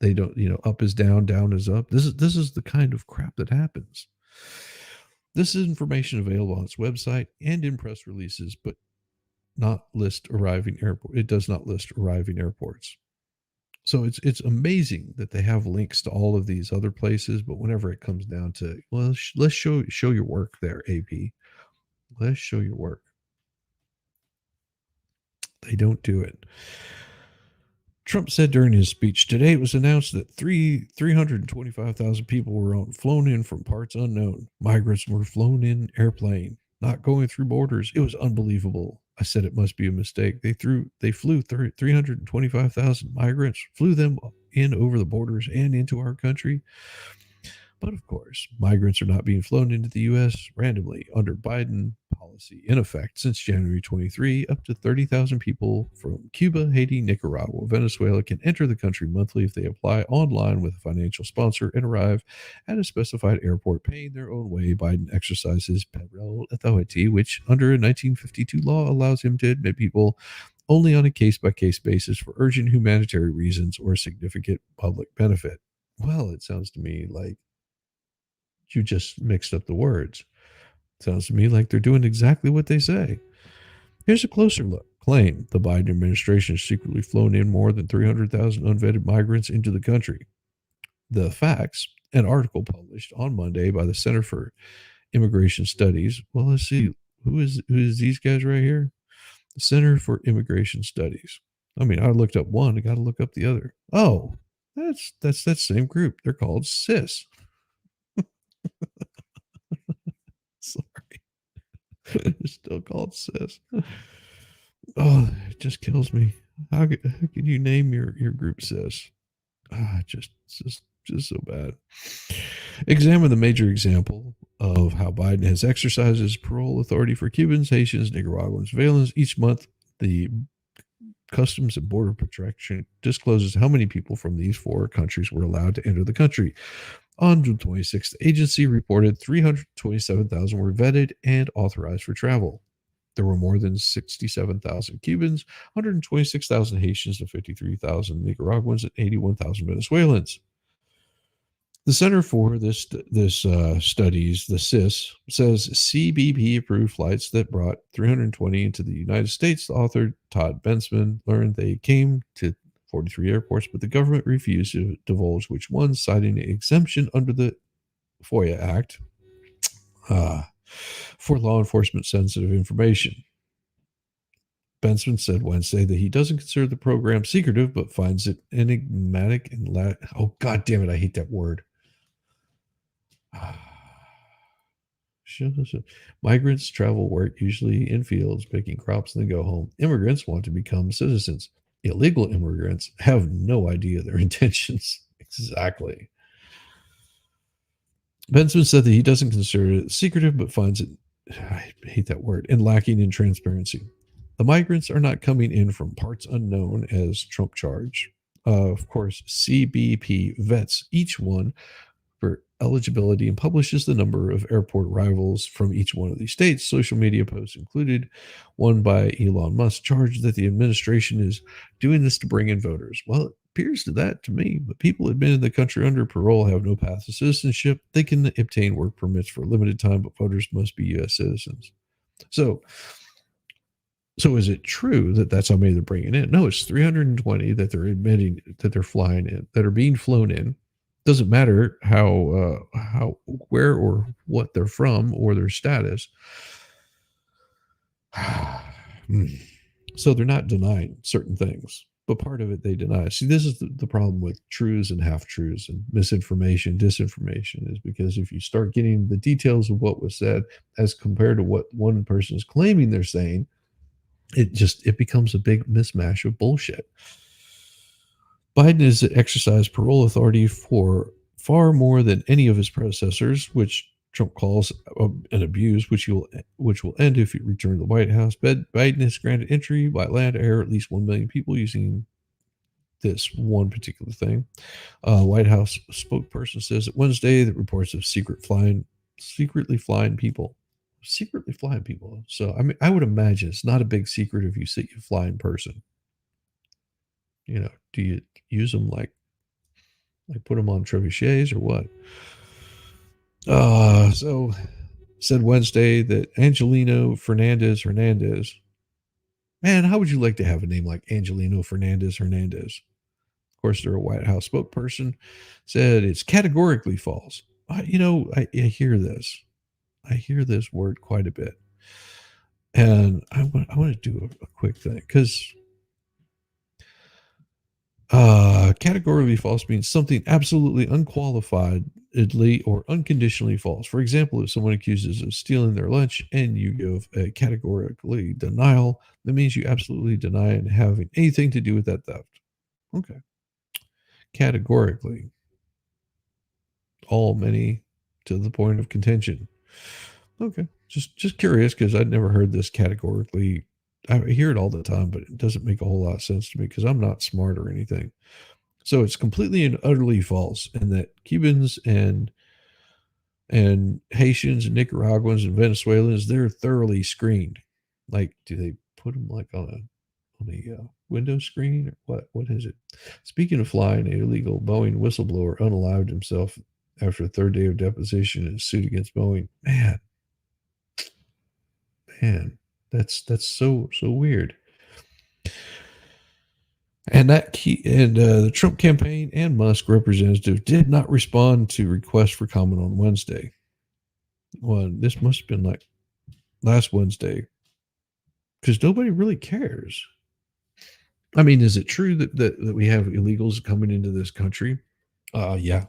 They don't, up is down, down is up. This is the kind of crap that happens. This is information available on its website and in press releases, but not list arriving airport. It does not list arriving airports. So it's amazing that they have links to all of these other places, but whenever it comes down to, well, let's show your work there, AP. Let's show your work. They don't do it. Trump said during his speech today, it was announced that 325,000 people were flown in from parts unknown. Migrants were flown in airplane, not going through borders. It was unbelievable. I said it must be a mistake. They flew 325,000 migrants, flew them in over the borders and into our country. But of course, migrants are not being flown into the U.S. randomly under Biden policy. policy in effect since January 23, up to 30,000 people from Cuba, Haiti, Nicaragua, Venezuela can enter the country monthly if they apply online with a financial sponsor and arrive at a specified airport paying their own way. Biden exercises parole authority, which under a 1952 law allows him to admit people only on a case by case basis for urgent humanitarian reasons or significant public benefit. Well, it sounds to me like you just mixed up the words. Sounds to me like they're doing exactly what they say. Here's a closer look. Claim the Biden administration has secretly flown in more than 300,000 unvetted migrants into the country. The facts, an article published on Monday by the Center for Immigration Studies. Well, let's see. Who is these guys right here? The Center for Immigration Studies. I mean, I looked up one, I got to look up the other. Oh, that's that same group. They're called CIS. Sorry. They're still called CIS. Oh, it just kills me. How can you name your group CIS? Just so bad. Examine the major example of how Biden has exercised his parole authority for Cubans, Haitians, Nicaraguans, Valens. Each month, the Customs and Border Protection discloses how many people from these four countries were allowed to enter the country. On June 26th, the agency reported 327,000 were vetted and authorized for travel. There were more than 67,000 Cubans, 126,000 Haitians, and 53,000 Nicaraguans, and 81,000 Venezuelans. The Center for this Studies, the CIS, says CBP approved flights that brought 320 into the United States. The author, Todd Bensman, learned they came to 43 airports, but the government refused to divulge which ones, citing an exemption under the FOIA Act for law enforcement sensitive information. Bensman said Wednesday that he doesn't consider the program secretive, but finds it enigmatic and oh, God damn it, I hate that word. Migrants travel work usually in fields, picking crops, and then go home. Immigrants want to become citizens. Illegal immigrants have no idea their intentions. Exactly. Benson said that he doesn't consider it secretive, but finds it, I hate that word, and lacking in transparency. The migrants are not coming in from parts unknown, as Trump charged. Of course, CBP vets each one for eligibility and publishes the number of airport arrivals from each one of these states. Social media posts included one by Elon Musk charged that the administration is doing this to bring in voters. Well, it appears to that to me, but people admitted in the country under parole have no path to citizenship. They can obtain work permits for a limited time, but voters must be U.S. citizens. So is it true that that's how many they're bringing in? No, it's 320 that they're admitting that they're flying in, that are being flown in. Doesn't matter how, where, or what they're from or their status. So they're not denying certain things, but part of it they deny. See, this is the problem with truths and half truths and misinformation, disinformation, is because if you start getting the details of what was said as compared to what one person is claiming they're saying, it becomes a big mismatch of bullshit. Biden has exercised parole authority for far more than any of his predecessors, which Trump calls an abuse, which will end if he returns to the White House. Biden has granted entry by land, air, at least 1 million people using this one particular thing. White House spokesperson says that Wednesday that reports of secretly flying people. Secretly flying people. So I mean, I would imagine it's not a big secret if you see a flying person. You know, do you use them like put them on trebuchets or what? So said Wednesday that Angelino Hernandez. Man, how would you like to have a name like Angelino Hernandez? Of course, they're a White House spokesperson. Said it's categorically false. I hear this. I hear this word quite a bit. And I want to do a quick thing because categorically false means something absolutely unqualifiedly or unconditionally false. For example, if someone accuses of stealing their lunch and you give a categorically denial, that means you absolutely deny it having anything to do with that theft. Okay. Categorically. All, many, to the point of contention. Okay. Just curious because I'd never heard this categorically. I hear it all the time, but it doesn't make a whole lot of sense to me because I'm not smart or anything. So it's completely and utterly false, and that Cubans and Haitians and Nicaraguans and Venezuelans, they're thoroughly screened. Like, do they put them like on a window screen or what? What is it? Speaking of flying, an illegal Boeing whistleblower unalived himself after a third day of deposition in a suit against Boeing. Man, that's so weird. And the Trump campaign and Musk representative did not respond to requests for comment on Wednesday. Well, this must have been like last Wednesday, because nobody really cares. I mean, is it true that we have illegals coming into this country? Yeah.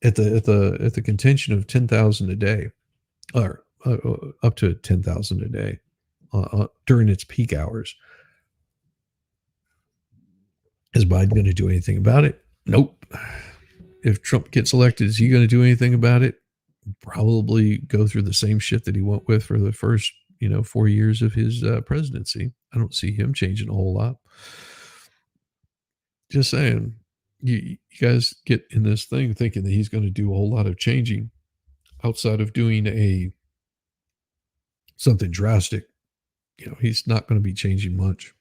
At the contention of 10,000 a day, or up to 10,000 a day during its peak hours. Is Biden going to do anything about it? Nope. If Trump gets elected, is he going to do anything about it? Probably go through the same shit that he went with for the first 4 years of his presidency. I don't see him changing a whole lot. Just saying, you guys get in this thing thinking that he's going to do a whole lot of changing outside of doing something drastic. He's not going to be changing much,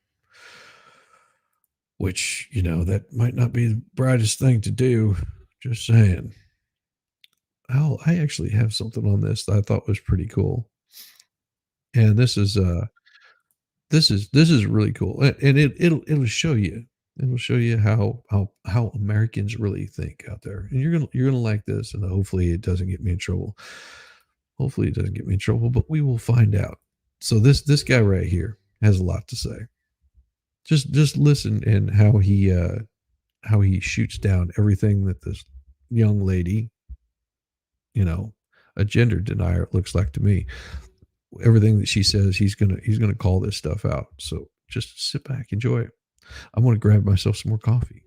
which that might not be the brightest thing to do. Just saying. I actually have something on this that I thought was pretty cool, and this is really cool, and it'll show you. It'll show you how Americans really think out there, and you're gonna like this, and hopefully it doesn't get me in trouble. Hopefully it doesn't get me in trouble, but we will find out. So this guy right here has a lot to say. Just listen and how he shoots down everything that this young lady, a gender denier, it looks like to me. Everything that she says, he's gonna call this stuff out. So just sit back, enjoy it. I want to grab myself some more coffee.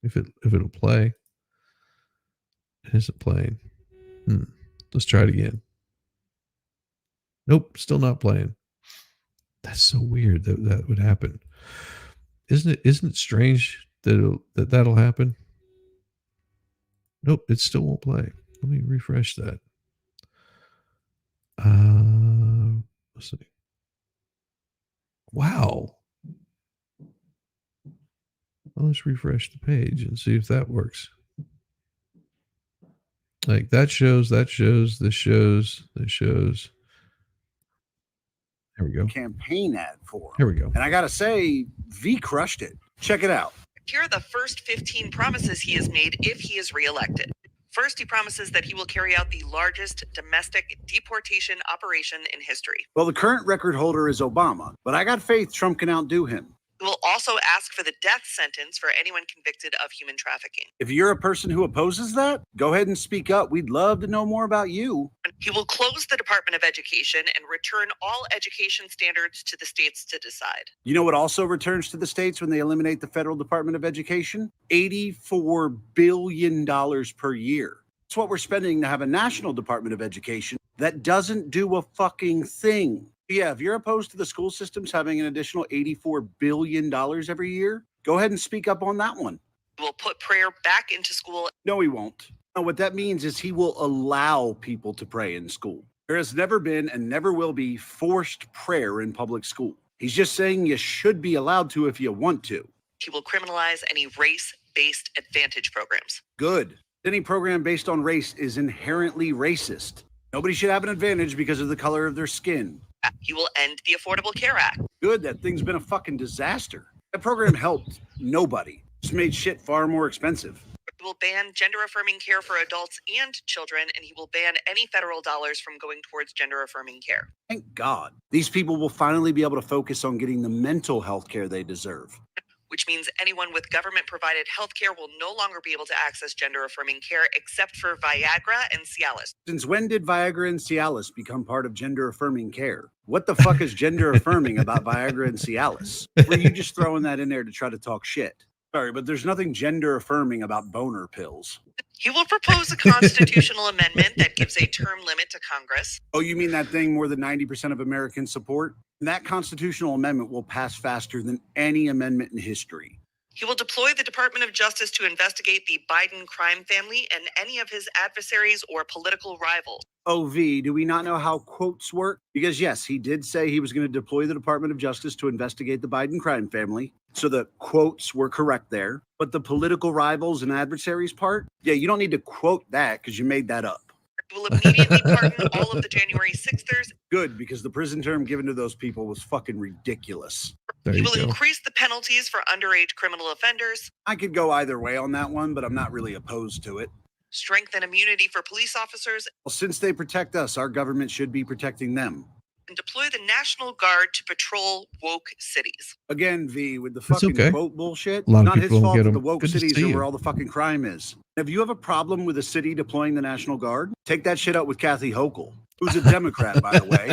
If it'll play. It isn't playing. Let's try it again. Nope, still not playing. That's so weird that would happen. Isn't it strange that'll happen? Nope, it still won't play. Let me refresh that. Let's see. Wow. Well, let's refresh the page and see if that works. Like that shows, this shows. There we go. Campaign ad for him. Here we go. And I gotta say, V crushed it. Check it out. Here are the first 15 promises he has made if he is reelected. First, he promises that he will carry out the largest domestic deportation operation in history. Well, the current record holder is Obama, but I got faith Trump can outdo him. He will also ask for the death sentence for anyone convicted of human trafficking. If you're a person who opposes that, go ahead and speak up. We'd love to know more about you. He will close the Department of Education and return all education standards to the states to decide. You know what also returns to the states when they eliminate the Federal Department of Education? $84 billion per year. It's what we're spending to have a national Department of Education that doesn't do a fucking thing. Yeah, if you're opposed to the school systems having an additional $84 billion every year, go ahead and speak up on that one. He will put prayer back into school. No, he won't. No, what that means is he will allow people to pray in school. There has never been and never will be forced prayer in public school. He's just saying you should be allowed to if you want to. He will criminalize any race-based advantage programs. Good. Any program based on race is inherently racist. Nobody should have an advantage because of the color of their skin. He will end the Affordable Care Act. Good, that thing's been a fucking disaster. That program helped nobody. Just made shit far more expensive. He will ban gender-affirming care for adults and children, and he will ban any federal dollars from going towards gender-affirming care. Thank God. These people will finally be able to focus on getting the mental health care they deserve. Which means anyone with government-provided health care will no longer be able to access gender-affirming care except for Viagra and Cialis. Since when did Viagra and Cialis become part of gender-affirming care? What the fuck is gender-affirming about Viagra and Cialis? Were you just throwing that in there to try to talk shit? Sorry, but there's nothing gender affirming about boner pills. He will propose a constitutional amendment that gives a term limit to Congress. Oh, you mean that thing more than 90% of Americans support? That constitutional amendment will pass faster than any amendment in history. He will deploy the Department of Justice to investigate the Biden crime family and any of his adversaries or political rivals. Oh, V, do we not know how quotes work? Because yes, he did say he was going to deploy the Department of Justice to investigate the Biden crime family. So the quotes were correct there. But the political rivals and adversaries part, yeah, you don't need to quote that because you made that up. He will immediately pardon all of the January 6thers. Good, because the prison term given to those people was fucking ridiculous. He will increase the penalties for underage criminal offenders. I could go either way on that one, but I'm not really opposed to it. Strengthen immunity for police officers. Well, since they protect us, our government should be protecting them. And deploy the National Guard to patrol woke cities. Again, V, with the fucking quote bullshit, not his fault that the woke cities are where all the fucking crime is. If you have a problem with a city deploying the National Guard, take that shit up with Kathy Hochul, who's a Democrat, by the way.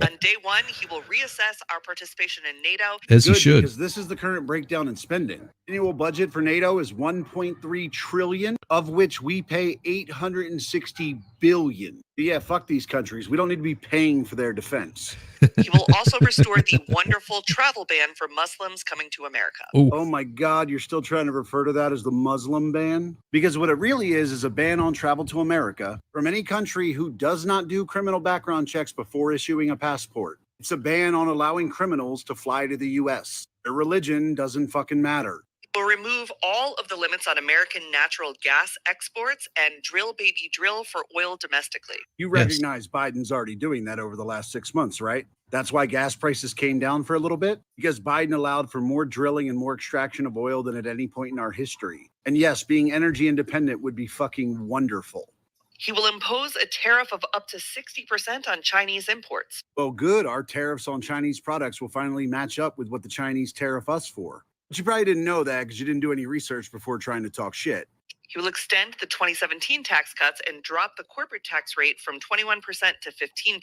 On day one, he will reassess our participation in NATO. As he should. Because this is the current breakdown in spending. Annual budget for NATO is 1.3 trillion, of which we pay 860 billion. Yeah, fuck these countries. We don't need to be paying for their defense. He will also restore the wonderful travel ban for Muslims coming to America. Ooh. Oh my God, you're still trying to refer to that as the Muslim ban? Because what it really is a ban on travel to America from any country who does not do criminal background checks before issuing a passport. It's a ban on allowing criminals to fly to the U.S. Their religion doesn't fucking matter. Will remove all of the limits on American natural gas exports and drill baby drill for oil domestically. You recognize Biden's already doing that over the last 6 months, right? That's why gas prices came down for a little bit, because Biden allowed for more drilling and more extraction of oil than at any point in our history. And yes, being energy independent would be fucking wonderful. He will impose a tariff of up to 60% on Chinese imports. Well, good. Our tariffs on Chinese products will finally match up with what the Chinese tariff us for. But you probably didn't know that because you didn't do any research before trying to talk shit. He will extend the 2017 tax cuts and drop the corporate tax rate from 21% to 15%.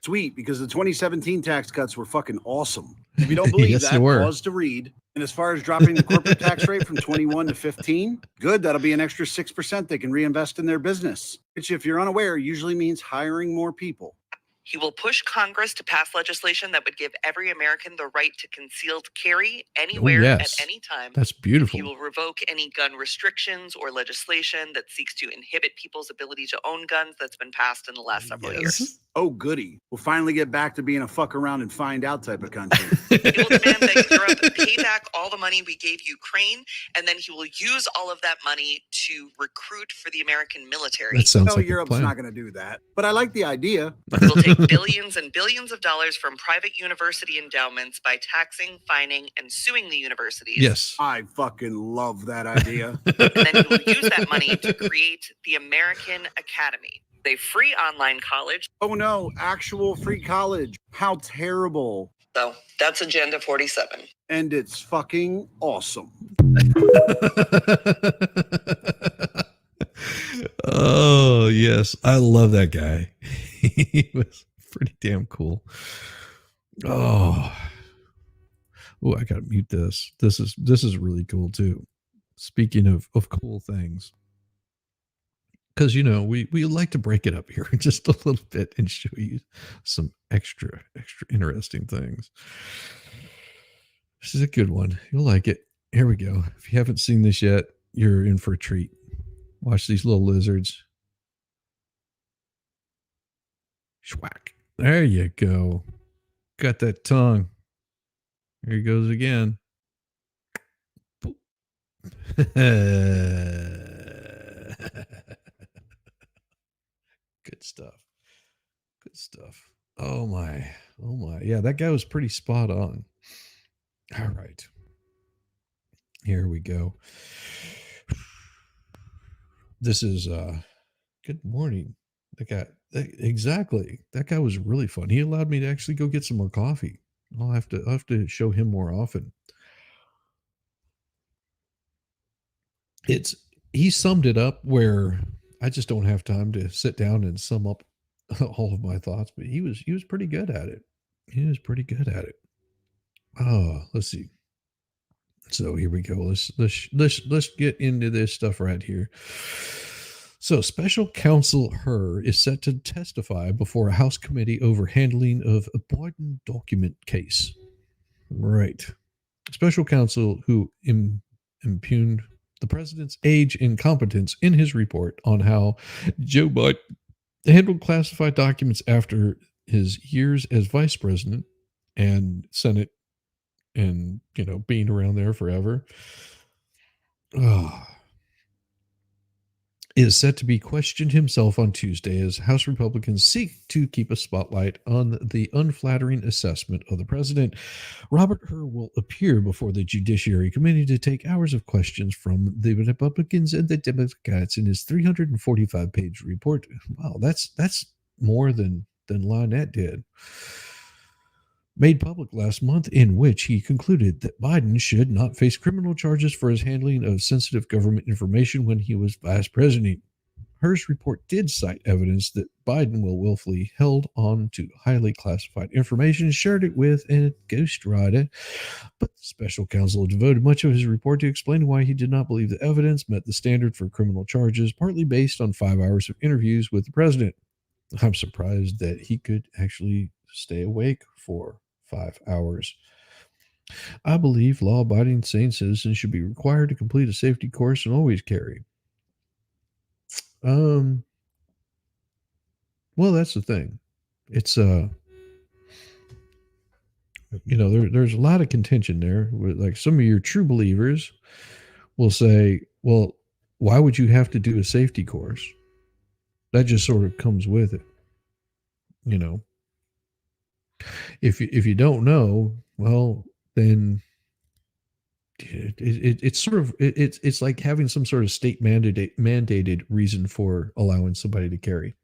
Sweet, because the 2017 tax cuts were fucking awesome. If you don't believe Yes, that, they were. pause to read. And as far as dropping the corporate tax rate from 21 to 15, good, that'll be an extra 6% they can reinvest in their business, which, if you're unaware, usually means hiring more people. He will push Congress to pass legislation that would give every American the right to concealed carry anywhere at any time. That's beautiful. He will revoke any gun restrictions or legislation that seeks to inhibit people's ability to own guns that's been passed in the last several years. Oh, goody. We'll finally get back to being a fuck around and find out type of country. He will demand that Europe pay back all the money we gave Ukraine, and then he will use all of that money to recruit for the American military. That sounds like Europe's a plan. not going to do that. But I like the idea. He will take billions and billions of dollars from private university endowments by taxing, fining, and suing the universities. Yes. I fucking love that idea. And then he will use that money to create the American Academy, a free online college. Oh no, actual free college. How terrible. So that's Agenda 47. And it's fucking awesome. Oh, yes. I love that guy. He was pretty damn cool. Oh, I gotta mute this. This is really cool too. Speaking of cool things. Because we like to break it up here just a little bit and show you some extra interesting things. This is a good one. You'll like it. Here we go. If you haven't seen this yet, you're in for a treat. Watch these little lizards. Schwack. There you go. Got that tongue. Here he goes again. Good stuff. Good stuff. Oh my. Yeah, that guy was pretty spot on. All right. Here we go. This is good morning. Exactly. That guy was really fun. He allowed me to actually go get some more coffee. I'll have to show him more often. He summed it up where I just don't have time to sit down and sum up all of my thoughts, but he was pretty good at it. He was pretty good at it. Oh, let's see. So here we go. Let's get into this stuff right here. So special counsel Herr is set to testify before a House committee over handling of a Biden document case. Right. Special counsel who impugned the president's age incompetence in his report on how Joe Biden handled classified documents after his years as vice president and Senate and, being around there forever. Is set to be questioned himself on Tuesday as House Republicans seek to keep a spotlight on the unflattering assessment of the president. Robert Hur will appear before the Judiciary Committee to take hours of questions from the Republicans and the Democrats in his 345-page report. Wow, that's more than Lynette did. Made public last month, in which he concluded that Biden should not face criminal charges for his handling of sensitive government information when he was vice president. Hur's report did cite evidence that Biden will willfully held on to highly classified information and shared it with a ghostwriter. But the special counsel devoted much of his report to explaining why he did not believe the evidence met the standard for criminal charges, partly based on 5 hours of interviews with the president. I'm surprised that he could actually stay awake for 5 hours. I believe law-abiding sane citizens should be required to complete a safety course and always carry. Well, that's the thing. It's there's a lot of contention there. Like some of your true believers will say, well, why would you have to do a safety course? That just sort of comes with it. If you don't know, well, then it's like having some sort of state mandated reason for allowing somebody to carry.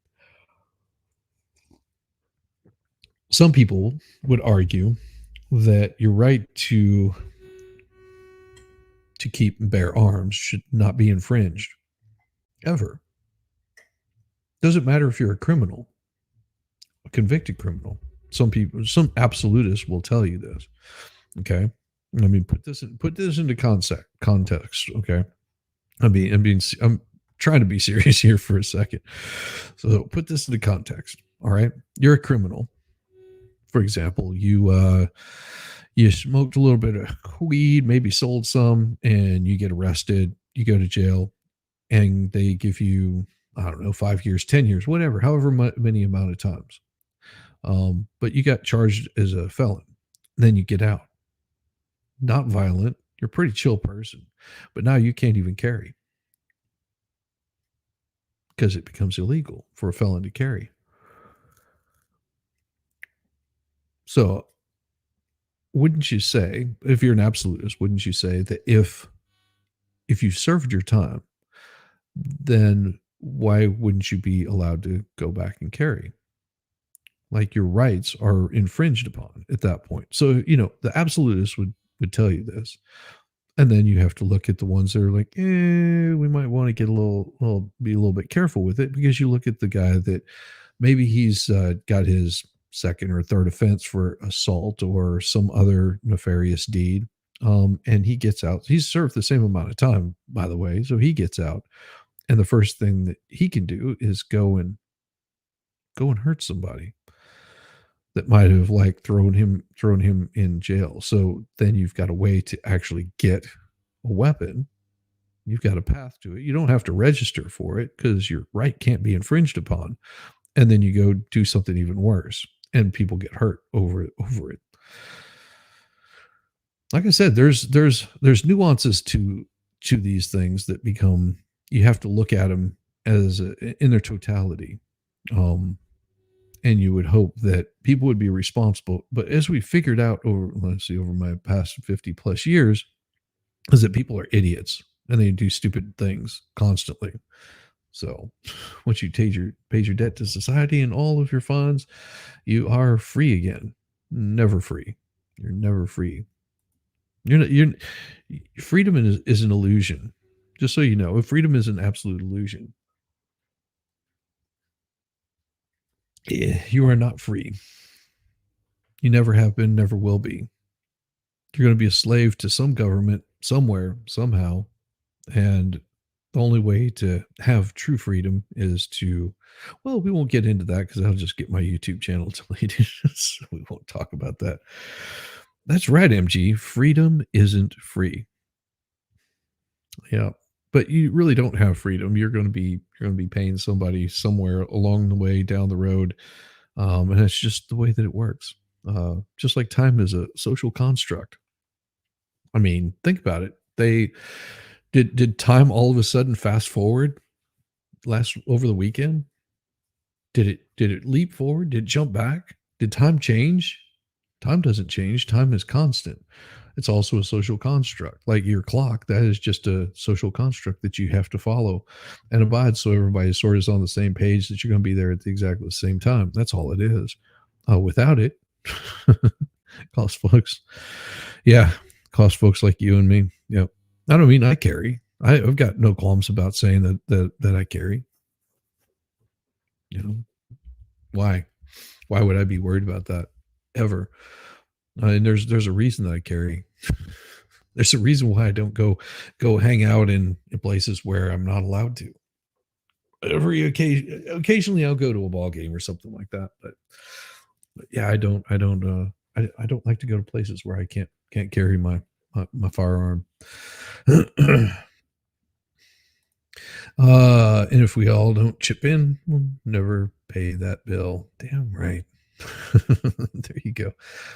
Some people would argue that your right to keep and bear arms should not be infringed ever. Doesn't matter if you're a criminal, a convicted criminal. Some absolutists will tell you this. Okay, I mean, put this into context. Okay, I'm trying to be serious here for a second. So put this into context. All right, you're a criminal. For example, you smoked a little bit of weed, maybe sold some, and you get arrested. You go to jail, and they give you, I don't know, 5 years, 10 years, whatever, however many amount of times. But you got charged as a felon. Then you get out. Not violent. You're a pretty chill person. But now you can't even carry because it becomes illegal for a felon to carry. So wouldn't you say, if you're an absolutist, wouldn't you say that if you served your time, then why wouldn't you be allowed to go back and carry? Like your rights are infringed upon at that point. So, the absolutists would tell you this. And then you have to look at the ones that are like, we might want to get be a little bit careful with it, because you look at the guy that maybe he's got his second or third offense for assault or some other nefarious deed. And he gets out. He's served the same amount of time, by the way. So he gets out. And the first thing that he can do is go and hurt somebody that might have like thrown him in jail. So then you've got a way to actually get a weapon. You've got a path to it. You don't have to register for it because your right can't be infringed upon. And then you go do something even worse, and people get hurt over it. Like I said, there's nuances to these things that become, you have to look at them as in their totality. And you would hope that people would be responsible. But as we figured out over my past 50 plus years, is that people are idiots and they do stupid things constantly. So once you pay your debt to society and all of your funds, you are free again. Never free. You're never free. Freedom is an illusion. Just so you know, freedom is an absolute illusion. You are not free. You never have been, never will be. You're going to be a slave to some government somewhere, somehow. And the only way to have true freedom is to, well, we won't get into that because I'll just get my YouTube channel deleted. So we won't talk about that. That's right, MG. Freedom isn't free. Yeah. But you really don't have freedom. You're going to be paying somebody somewhere along the way down the road. And it's just the way that it works. Just like time is a social construct. I mean, think about it. They did time all of a sudden fast forward last over the weekend? Did it leap forward? Did it jump back? Did time change? Time doesn't change. Time is constant. It's also a social construct. Like your clock, that is just a social construct that you have to follow and abide so everybody sort of is on the same page that you're going to be there at exactly the same time. That's all it is. Without it, cost folks. Yeah, cost folks like you and me. Yep. I don't mean I carry. I've got no qualms about saying that I carry. You know, why? Why would I be worried about that ever? And there's a reason that I carry. There's a reason why I don't go hang out in places where I'm not allowed to. Occasionally I'll go to a ball game or something like that, but yeah, I don't like to go to places where I can't carry my firearm. And if we all don't chip in, we'll never pay that bill. Damn right. There you go.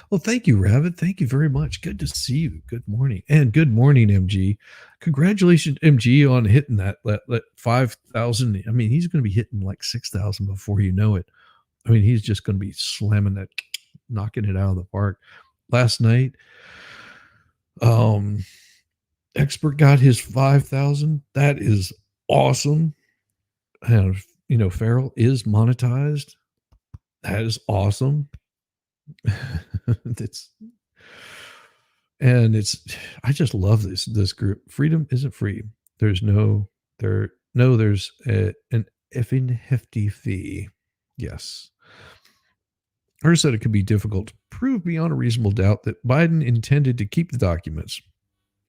Well, thank you, Rabbit. Thank you very much. Good to see you. Good morning. And good morning, MG. Congratulations, MG, on hitting that 5,000. I mean, he's going to be hitting like 6,000 before you know it. I mean, he's just going to be slamming that, knocking it out of the park. Last night, Expert got his 5,000. That is awesome. And, Farrell is monetized. That is awesome. I just love this group. Freedom isn't free. There's an effing hefty fee. Yes. Her said it could be difficult to prove beyond a reasonable doubt that Biden intended to keep the documents,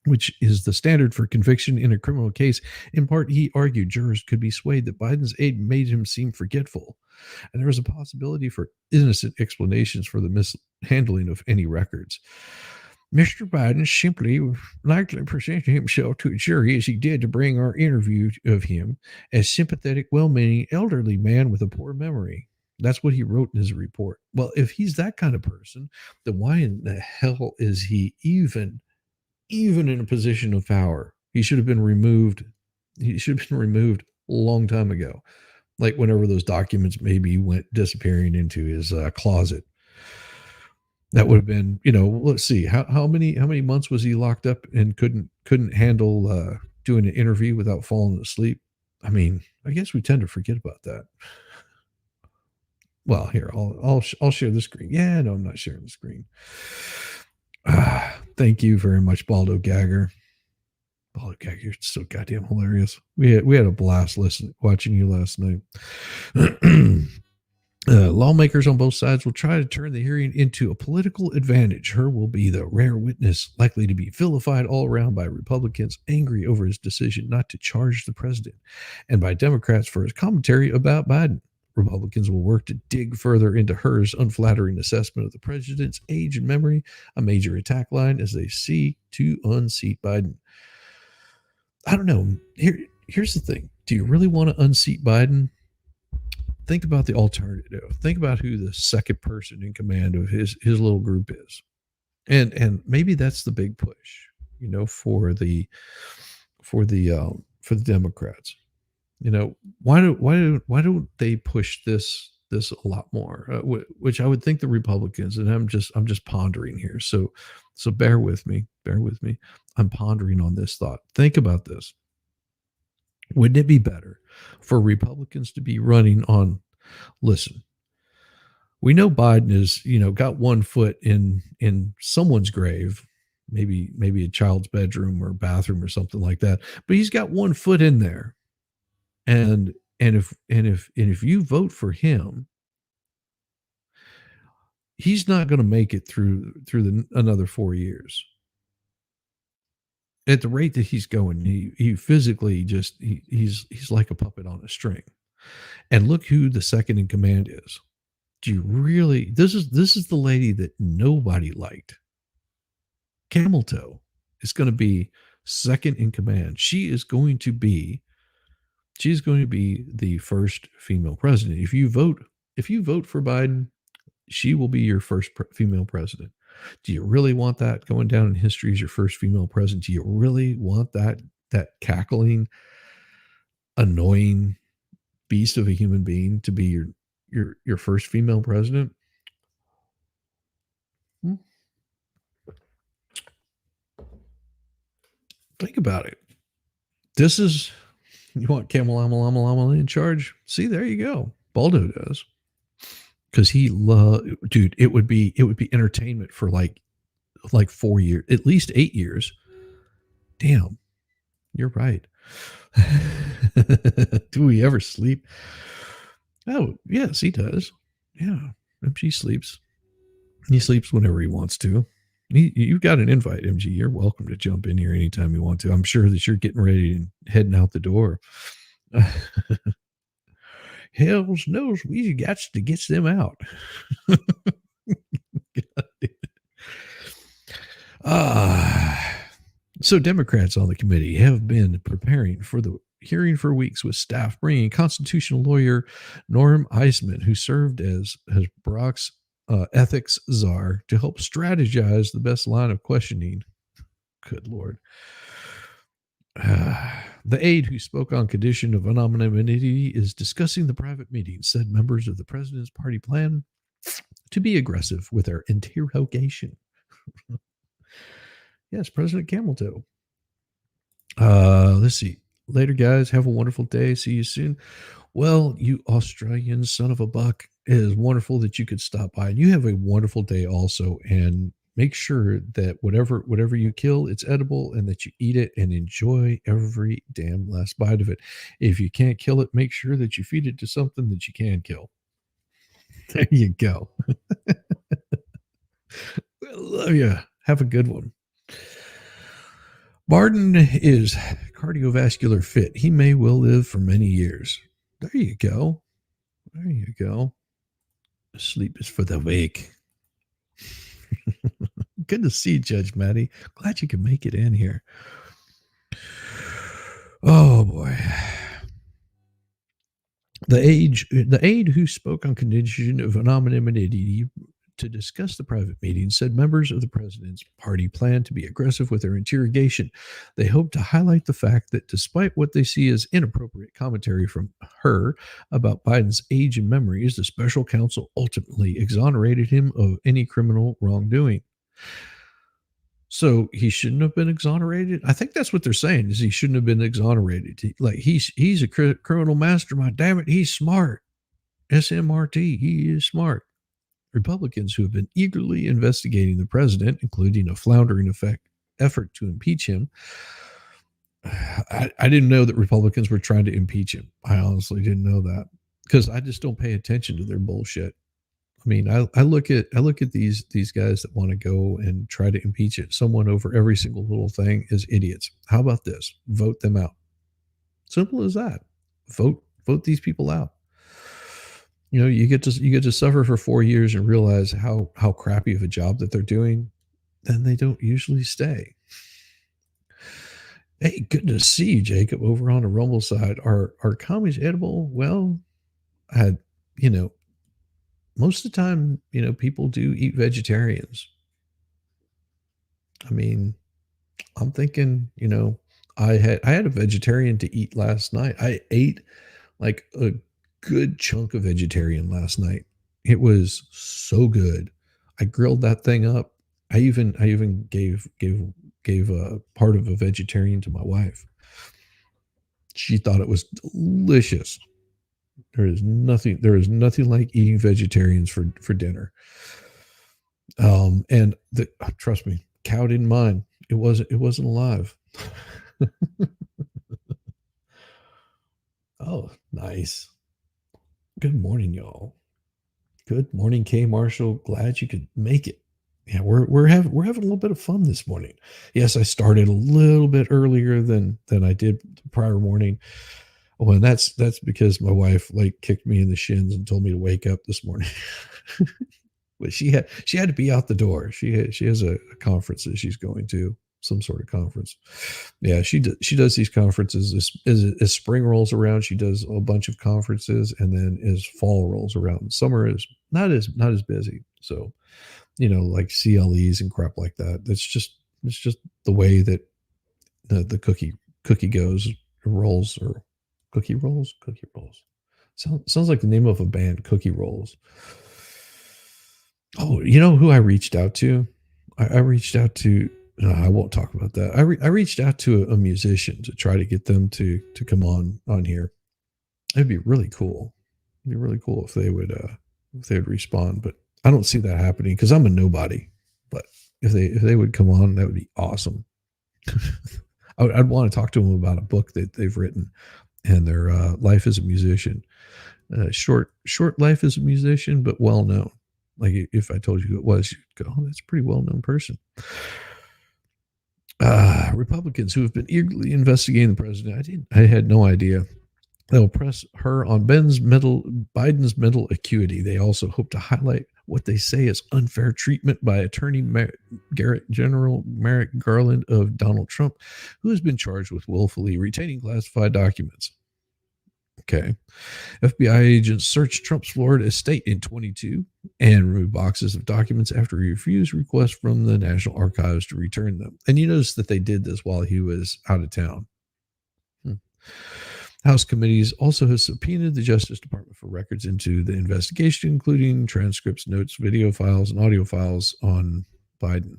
which is the standard for conviction in a criminal case. In part, he argued jurors could be swayed that Biden's aid made him seem forgetful, and there was a possibility for innocent explanations for the mishandling of any records. Mr. Biden simply likely presented himself to a jury as he did to bring our interview of him as sympathetic, well-meaning, elderly man with a poor memory. That's what he wrote in his report. Well, if he's that kind of person, then why in the hell is he even in a position of power? He should have been removed. He should have been removed a long time ago. Like whenever those documents maybe went disappearing into his closet. That would have been, let's see, how many months was he locked up and couldn't handle doing an interview without falling asleep? I mean, I guess we tend to forget about that. Well, here, I'll share the screen. Yeah, no, I'm not sharing the screen. Thank you very much, Baldo Gagger. Baldo Gagger, you're so goddamn hilarious. We had a blast watching you last night. Lawmakers on both sides will try to turn the hearing into a political advantage. Her will be the rare witness likely to be vilified all around by Republicans angry over his decision not to charge the president, and by Democrats for his commentary about Biden. Republicans will work to dig further into Her's unflattering assessment of the president's age and memory, a major attack line as they seek to unseat Biden. I don't know. Here's the thing. Do you really want to unseat Biden? Think about the alternative. Think about who the second person in command of his little group is. And maybe that's the big push, for the Democrats. Why don't they push this a lot more? Which I would think the Republicans, and I'm just pondering here. So bear with me. I'm pondering on this thought. Think about this. Wouldn't it be better for Republicans to be running on, listen, we know Biden is, got one foot in someone's grave, maybe a child's bedroom or bathroom or something like that, but he's got one foot in there. And if you vote for him, he's not going to make it through another 4 years. at the rate that he's going, he physically just he's like a puppet on a string. And look who the second in command is. Do you really? This is the lady that nobody liked. Camel Toe is going to be second in command. She's going to be the first female president. If you vote for Biden, she will be your first female president. Do you really want that going down in history as your first female president? Do you really want that cackling, annoying beast of a human being to be your first female president? Think about it. This is, you want Kamala in charge? See, there you go. Baldo does. Because dude, it would be entertainment for like 4 years, at least 8 years. Damn, you're right. Do we ever sleep? Oh, yes, he does. Yeah, MG sleeps. He sleeps whenever he wants to. You've got an invite, MG. You're welcome to jump in here anytime you want to. I'm sure that you're getting ready and heading out the door. Hells knows we got to get them out. So Democrats on the committee have been preparing for the hearing for weeks with staff, bringing constitutional lawyer Norm Eisman, who served as Barack's ethics czar, to help strategize the best line of questioning. Good Lord. The aide who spoke on condition of anonymity is discussing the private meeting, said members of the president's party plan to be aggressive with their interrogation. Yes, President Camel Toe. Let's see. Later, guys. Have a wonderful day. See you soon. Well, you Australian son of a buck, it is wonderful that you could stop by. And you have a wonderful day also. And make sure that whatever you kill, it's edible, and that you eat it and enjoy every damn last bite of it. If you can't kill it, make sure that you feed it to something that you can kill. There you go. Love you. Have a good one. Barden is cardiovascular fit. He may well live for many years. There you go. There you go. Sleep is for the weak. Good to see you, Judge Maddie. Glad you could make it in here. Oh, boy. The aide who spoke on condition of anonymity to discuss the private meeting said members of the president's party plan to be aggressive with their interrogation. They hope to highlight the fact that despite what they see as inappropriate commentary from her about Biden's age and memories, the special counsel ultimately exonerated him of any criminal wrongdoing. So he shouldn't have been exonerated. I think that's what they're saying, is he shouldn't have been exonerated. He's a criminal mastermind. Damn it, he's smart. SMRT, he is smart. Republicans who have been eagerly investigating the president, including a floundering effort to impeach him. I didn't know that Republicans were trying to impeach him. I honestly didn't know that, because I just don't pay attention to their bullshit. I mean, I look at these guys that want to go and try to impeach someone over every single little thing as idiots. How about this? Vote them out. Simple as that. Vote these people out. You know, you get to suffer for 4 years and realize how crappy of a job that they're doing. Then they don't usually stay. Hey, good to see you, Jacob, over on the Rumble side. Are commies edible? Well, most of the time, people do eat vegetarians. I mean, I'm thinking, I had a vegetarian to eat last night. I ate like a good chunk of vegetarian last night. It was so good. I grilled that thing up. I even gave a part of a vegetarian to my wife. She thought it was delicious. There is nothing like eating vegetarians for dinner. And trust me, cow didn't mind. It wasn't alive. Oh, nice. Good morning, y'all. Good morning, K. Marshall. Glad you could make it. Yeah, we're having a little bit of fun this morning. Yes, I started a little bit earlier than I did the prior morning. Well, and that's because my wife like kicked me in the shins and told me to wake up this morning. But she had to be out the door. She has a conference that she's going to, some sort of conference. Yeah, she does these conferences as spring rolls around. She does a bunch of conferences, and then as fall rolls around, summer is not as busy. So, like CLEs and crap like that. It's just the way that the cookie goes, rolls, or cookie rolls. Sounds like the name of a band, Cookie Rolls. Oh, you know who I reached out to? I reached out to. No, I won't talk about that. I reached out to a musician to try to get them to come on here. It'd be really cool. It'd be really cool if they would respond. But I don't see that happening because I'm a nobody. But if they would come on, that would be awesome. I'd want to talk to them about a book that they've written and their life as a musician. Short life as a musician, but well known. Like if I told you who it was, you'd go, "Oh, that's a pretty well known person." Republicans who have been eagerly investigating the president. I had no idea. They'll press her on Biden's mental acuity. They also hope to highlight what they say is unfair treatment by Attorney General Merrick Garland of Donald Trump, who has been charged with willfully retaining classified documents. Okay. FBI agents searched Trump's Florida estate in 22 and removed boxes of documents after he refused requests from the National Archives to return them. And you notice that they did this while he was out of town. House committees also have subpoenaed the Justice Department for records into the investigation, including transcripts, notes, video files, and audio files on Biden.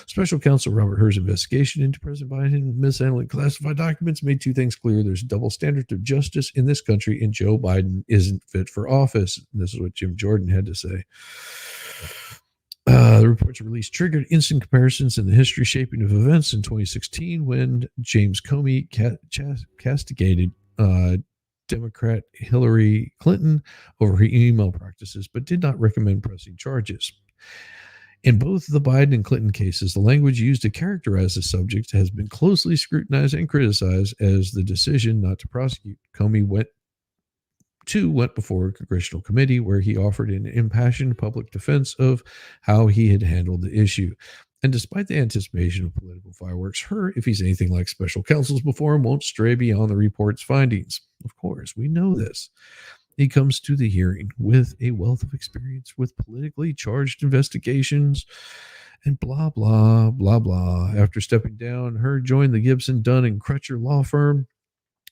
Special counsel Robert Hur's investigation into President Biden mishandling classified documents made two things clear. There's a double standard of justice in this country, and Joe Biden isn't fit for office. And this is what Jim Jordan had to say. The reports released triggered instant comparisons in the history shaping of events in 2016 when James Comey castigated Democrat Hillary Clinton over her email practices, but did not recommend pressing charges. In both the Biden and Clinton cases, the language used to characterize the subject has been closely scrutinized and criticized, as the decision not to prosecute Comey went before a congressional committee where he offered an impassioned public defense of how he had handled the issue. And despite the anticipation of political fireworks, Hur, if he's anything like special counsels before him, won't stray beyond the report's findings. Of course, we know this. He comes to the hearing with a wealth of experience with politically charged investigations and blah, blah, blah, blah. After stepping down, Hur joined the Gibson, Dunn, and Crutcher law firm.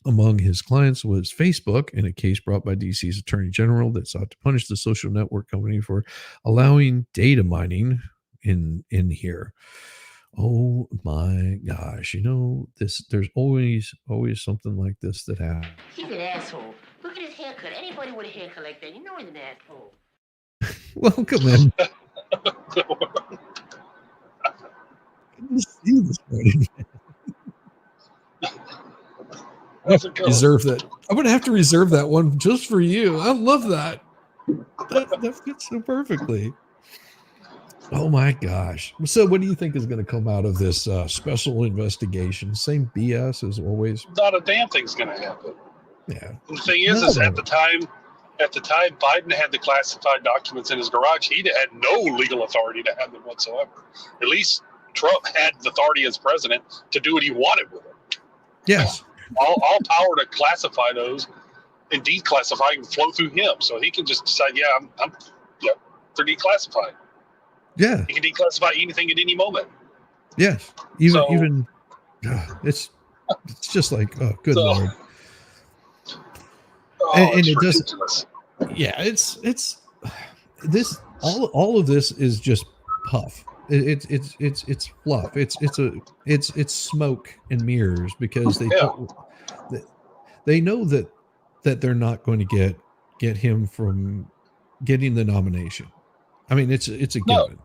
Among his clients was Facebook, in a case brought by DC's Attorney General that sought to punish the social network company for allowing data mining in here. Oh my gosh. There's always something like this that happens. He's an asshole. Look at his haircut. Anybody with a haircut like that, he's an asshole. Welcome in. Good to see you this morning. Reserve that. I'm going to have to reserve that one just for you. I love that. That fits so perfectly. Oh my gosh. So what do you think is going to come out of this special investigation? Same BS as always? Not a damn thing's going to happen. Yeah. And the thing is at the time Biden had the classified documents in his garage, he had no legal authority to have them whatsoever. At least Trump had the authority as president to do what he wanted with them. Yes. All power to classify those and declassify and flow through him. So he can just decide, they're declassified. Yeah. He can declassify anything at any moment. Yes. Even it's just like, oh, good Lord. And it doesn't. Yeah, it's this. All of this is just puff. It's fluff. It's smoke and mirrors because they know that they're not going to get him from getting the nomination. I mean, it's a given.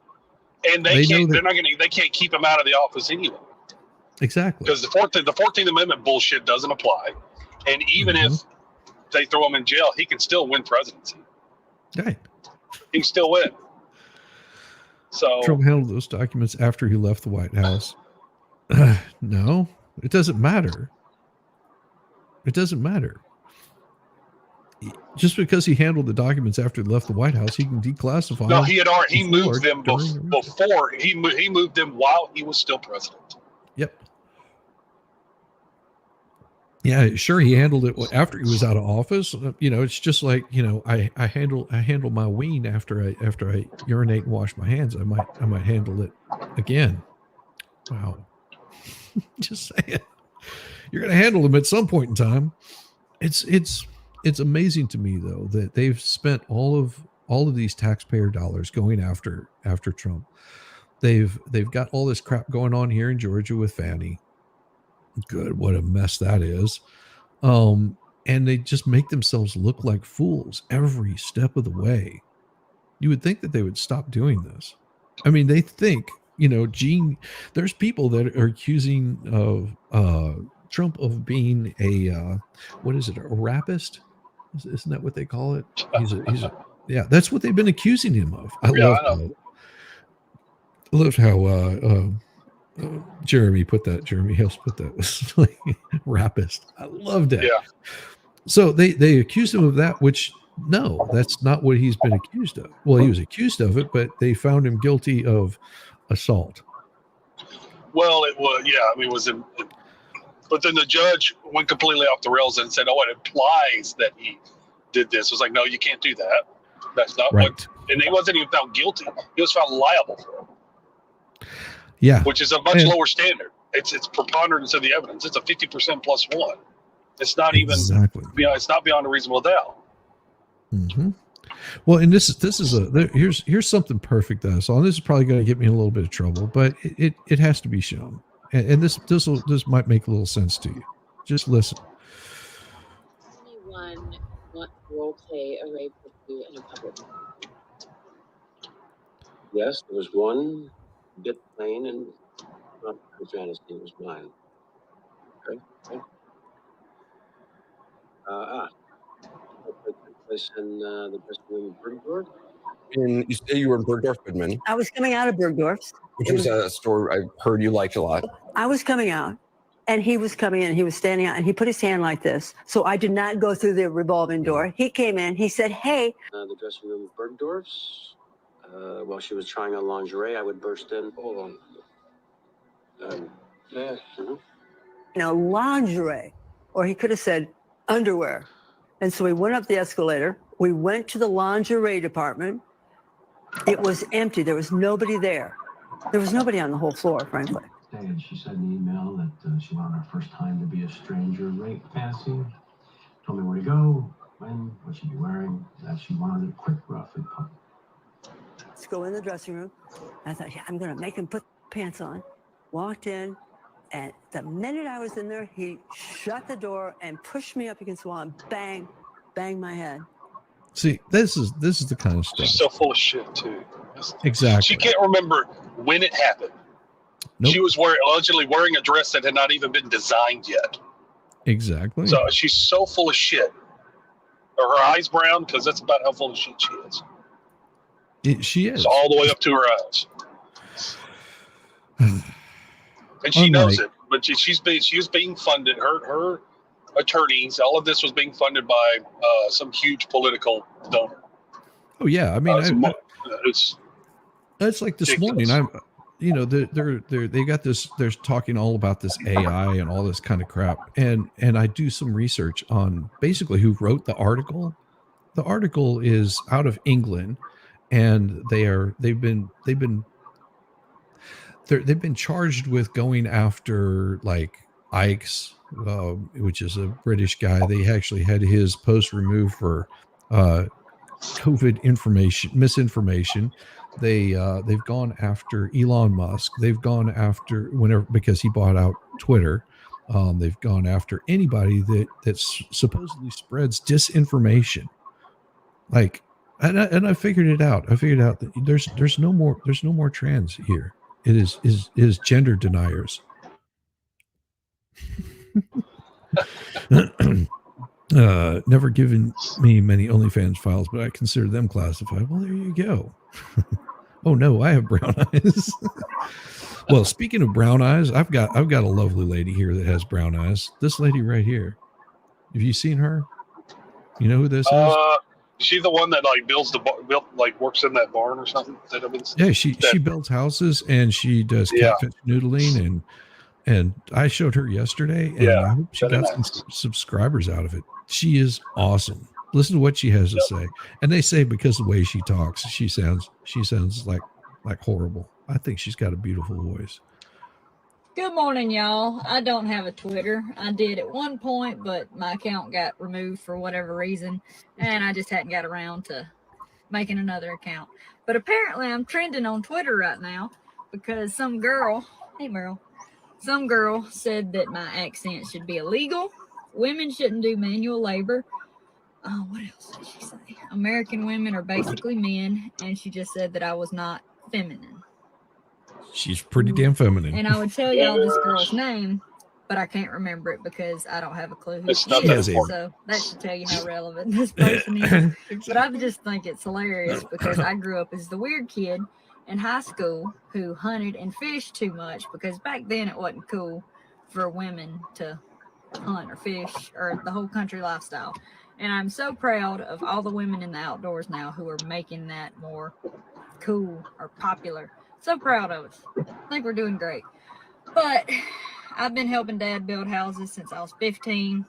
And they can't keep him out of the office anyway. Exactly. Because the 14th Amendment bullshit doesn't apply. And even if they throw him in jail, he can still win presidency. Right. He can still win. So Trump handled those documents after he left the White House. No, it doesn't matter. It doesn't matter. Just because he handled the documents after he left the White House, he can declassify. no, them he had already moved them during, before he moved them while he was still president. Yep. Yeah, sure. He handled it after he was out of office. It's just like, I handle my ween after I urinate and wash my hands. I might handle it again. Wow. Just saying. You're going to handle them at some point in time. It's amazing to me though that they've spent all of these taxpayer dollars going after Trump. They've got all this crap going on here in Georgia with Fannie. Good, what a mess that is. And they just make themselves look like fools every step of the way. You would think that they would stop doing this. I mean, they think, there's people that are accusing of Trump of being a rapist? Isn't that what they call it? Yeah, that's what they've been accusing him of. I love how Jeremy put that. Jeremy Hales put that. Was like rapist. I loved it. Yeah. So they accused him of that, which no, that's not what he's been accused of. Well, he was accused of it, but they found him guilty of assault. Well, it was, yeah. I mean, but then the judge went completely off the rails and said, "Oh, it implies that he did this." It was like, no, you can't do that. That's not right. what. And he wasn't even found guilty. He was found liable for it. Yeah, which is a much lower standard. It's preponderance of the evidence. It's a 50% plus one. It's not even. It's not beyond a reasonable doubt. Mm-hmm. Well, and this is here's something perfect that I saw. And this is probably going to get me in a little bit of trouble, but it has to be shown. And this might make a little sense to you. Just listen. Anyone want to role play a rape with you in a public? Yes, there was one bit plain and not her fantasy, it was mine. Okay. Took place in the dressing room of Bergdorf. And you say you were in Bergdorf, Goodman. I was coming out of Bergdorf's. Which was a store I heard you liked a lot. I was coming out, and he was coming in. He was standing out, and he put his hand like this. So I did not go through the revolving door. He came in. He said, "Hey." The dressing room of Bergdorf's. While she was trying on lingerie, I would burst in. Hold on. Yeah. Lingerie. Or he could have said underwear. And so we went up the escalator. We went to the lingerie department. It was empty. There was nobody there. There was nobody on the whole floor, frankly. And she said in the email that she wanted her first time to be a stranger rape fantasy. Told me where to go, when, what she'd be wearing, that she wanted it quick, rough, and public. Let's go in the dressing room. I thought, yeah, I'm going to make him put pants on. Walked in, and the minute I was in there, he shut the door and pushed me up against the wall and bang my head. See, this is the kind of stuff. She's so full of shit too. Exactly. She can't remember when it happened. Nope. She was allegedly wearing a dress that had not even been designed yet. Exactly. So she's so full of shit. Are her eyes brown? Because that's about how full of shit she is. She is. It's all the way up to her eyes. And she knows it. But she was being funded. Her attorneys, all of this was being funded by some huge political donor. Oh yeah, I mean, it's like this ridiculous. morning. They got this. They're talking all about this AI and all this kind of crap, and I do some research on basically who wrote the article. The article is out of England, and they've been charged with going after like Ike's, which is a British guy. They actually had his post removed for COVID misinformation. They've gone after Elon Musk. They've gone after because he bought out Twitter. They've gone after anybody that supposedly spreads disinformation. Like, and I figured it out. I figured out that there's no more trans here. It is gender deniers. Never given me many OnlyFans files, but I consider them classified. Well, there you go. Oh no, I have brown eyes. Well, speaking of brown eyes, I've got a lovely lady here that has brown eyes. This lady right here. Have you seen her? You know who this is? She's the one that like works in that barn or something. Yeah, she builds houses and she does catfish noodling and I showed her yesterday and I hope she got some subscribers out of it. She is awesome. Listen to what she has to say. And they say because the way she talks, she sounds like horrible. I think she's got a beautiful voice. Good morning, y'all. I don't have a Twitter. I did at one point, but my account got removed for whatever reason, and I just hadn't got around to making another account. But apparently I'm trending on Twitter right now because some girl, hey Meryl, some girl said that my accent should be illegal. Women shouldn't do manual labor. What else did she say? American women are basically men, and she just said that I was not feminine. She's pretty damn feminine. And I would tell y'all this girl's name, but I can't remember it because I don't have a clue who she is. So that should tell you how relevant this person is. But I just think it's hilarious because I grew up as the weird kid in high school who hunted and fished too much because back then it wasn't cool for women to hunt or fish or the whole country lifestyle. And I'm so proud of all the women in the outdoors now who are making that more cool or popular. So proud of us. I think we're doing great. But I've been helping Dad build houses since I was 15.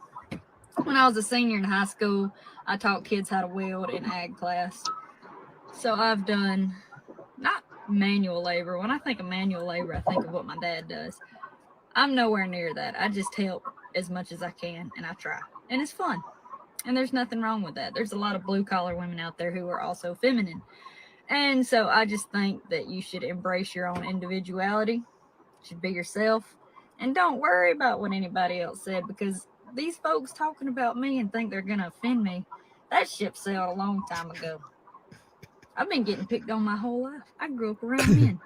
When I was a senior in high school, I taught kids how to weld in ag class. So I've done not manual labor. When I think of manual labor, I think of what my dad does. I'm nowhere near that. I just help as much as I can, and I try. And it's fun. And there's nothing wrong with that. There's a lot of blue-collar women out there who are also feminine. And so I just think that you should embrace your own individuality. You should be yourself. And don't worry about what anybody else said because these folks talking about me and think they're going to offend me, that ship sailed a long time ago. I've been getting picked on my whole life. I grew up around men.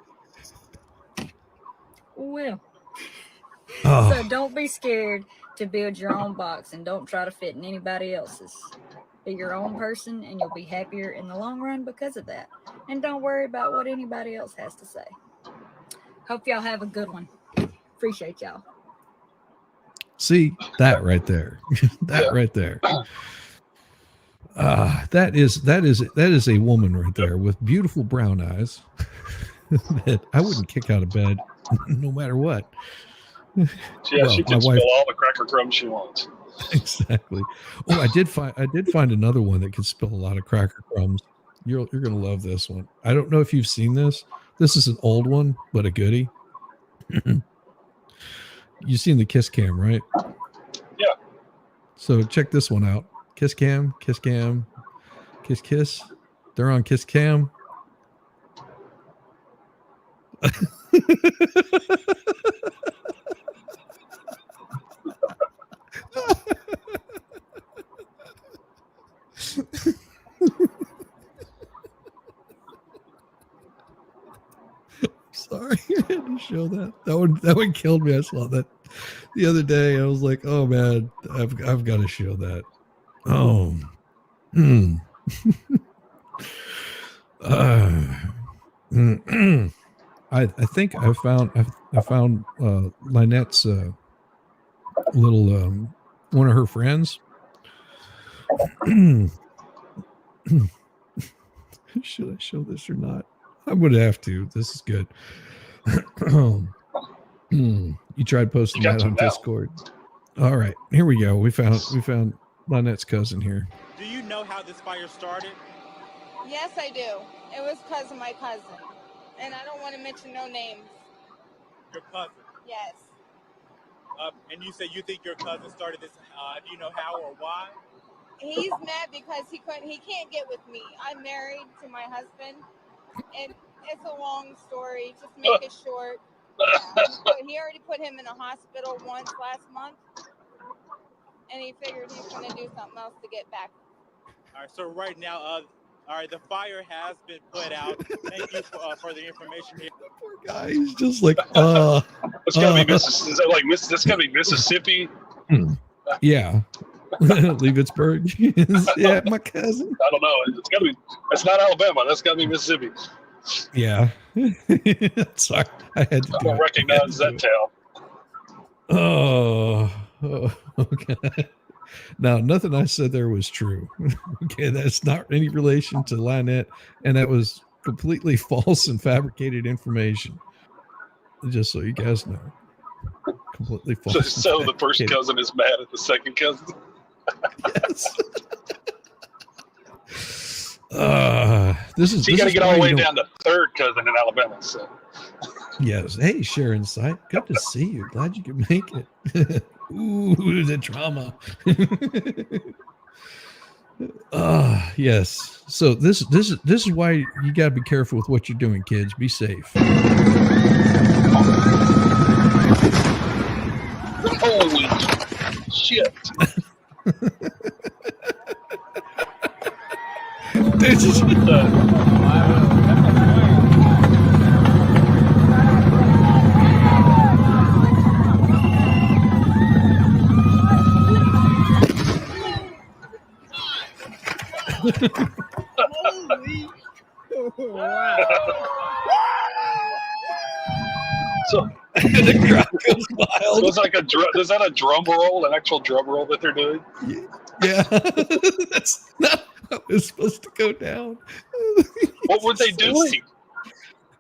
Well. So don't be scared to build your own box and don't try to fit in anybody else's. Be your own person and you'll be happier in the long run because of that. And don't worry about what anybody else has to say. Hope y'all have a good one. Appreciate y'all. See that right there. Right there. That is a woman right there with beautiful brown eyes that I wouldn't kick out of bed no matter what. Yeah, well, she can spill all the cracker crumbs she wants. Exactly. Oh, I did find another one that could spill a lot of cracker crumbs. You're gonna love this one. I don't know if you've seen this. This is an old one, but a goodie. You've seen the Kiss Cam, right? Yeah. So check this one out. Kiss Cam, Kiss Cam, Kiss Kiss. They're on Kiss Cam. Sorry, I had to show that. That one killed me. I saw that the other day. I was like, oh man, I've got to show that. Oh. I think I found Lynette's little one of her friends. Should I show this or not? I'm going to have to. This is good. You tried posting that on Discord. All right, here we go. We found Lynette's cousin here. Do you know how this fire started? Yes, I do. It was because of my cousin. And I don't want to mention no names. Your cousin? Yes. And you say you think your cousin started this. Do you know how or why? He's mad because he can't get with me. I'm married to my husband. And it's a long story. Just make it short. Yeah. But he already put him in a hospital once last month. And he figured he's going to do something else to get back. All right, so right now, all right, the fire has been put out. Thank you for the information here. Poor guy, he's just like, It's gotta be Mississippi. Is that like this gotta be Mississippi? Yeah. Leavittsburg. Yeah, my cousin. I don't know. It's not Alabama. That's gotta be Mississippi. Yeah. Sorry, I had to I do don't it. recognize that town. Oh, okay. Now, nothing I said there was true. Okay, that's not any relation to Lynette, and that was completely false and fabricated information. Just so you guys know, completely false. So the first cousin is mad at the second cousin. Yes. This is. So you got to get all the way down to third cousin in Alabama. So. Yes. Hey, Sharon Sight. Good to see you. Glad you could make it. Ooh, the drama. Yes. So this is why you got to be careful with what you're doing, kids. Be safe. Holy shit. This is Wow. So the crowd goes wild. So it's like is that a drum roll, an actual drum roll that they're doing? Yeah. That's not how it's supposed to go down. What were they doing?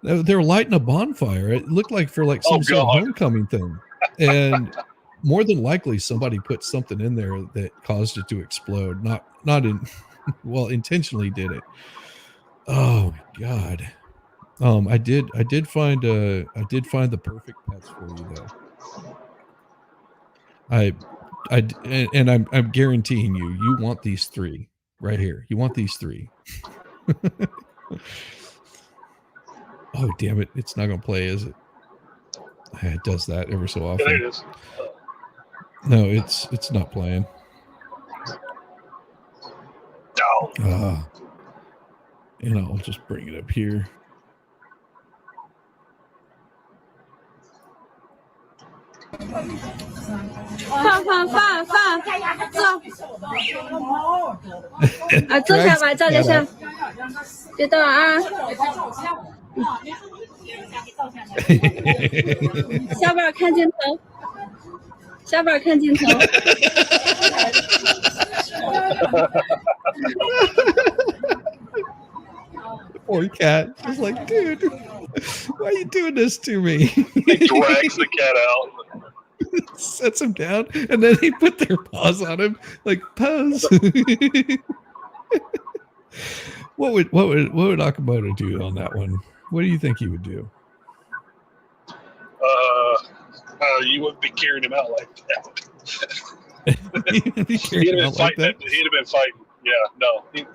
They were lighting a bonfire. It looked like for like some sort of homecoming thing. And more than likely somebody put something in there that caused it to explode. Not intentionally did it. Oh my God. I did find the perfect pets for you though. I'm guaranteeing you want these three right here. You want these three. Oh damn it! It's not gonna play, is it? It does that ever so often. Yeah, there it is. No, it's not playing. No. And I'll just bring it up here.放，坐。坐下吧，照着相，别动啊。小宝看镜头，小宝看镜头。Poor cat. It's like, dude, why are you doing this to me? He drags the cat out. Sets him down, and then he put their paws on him, like pose. What would Akamoto do on that one? What do you think he would do? You wouldn't be carrying him out like that. He'd have been fighting. He'd have been fighting. Yeah, no. He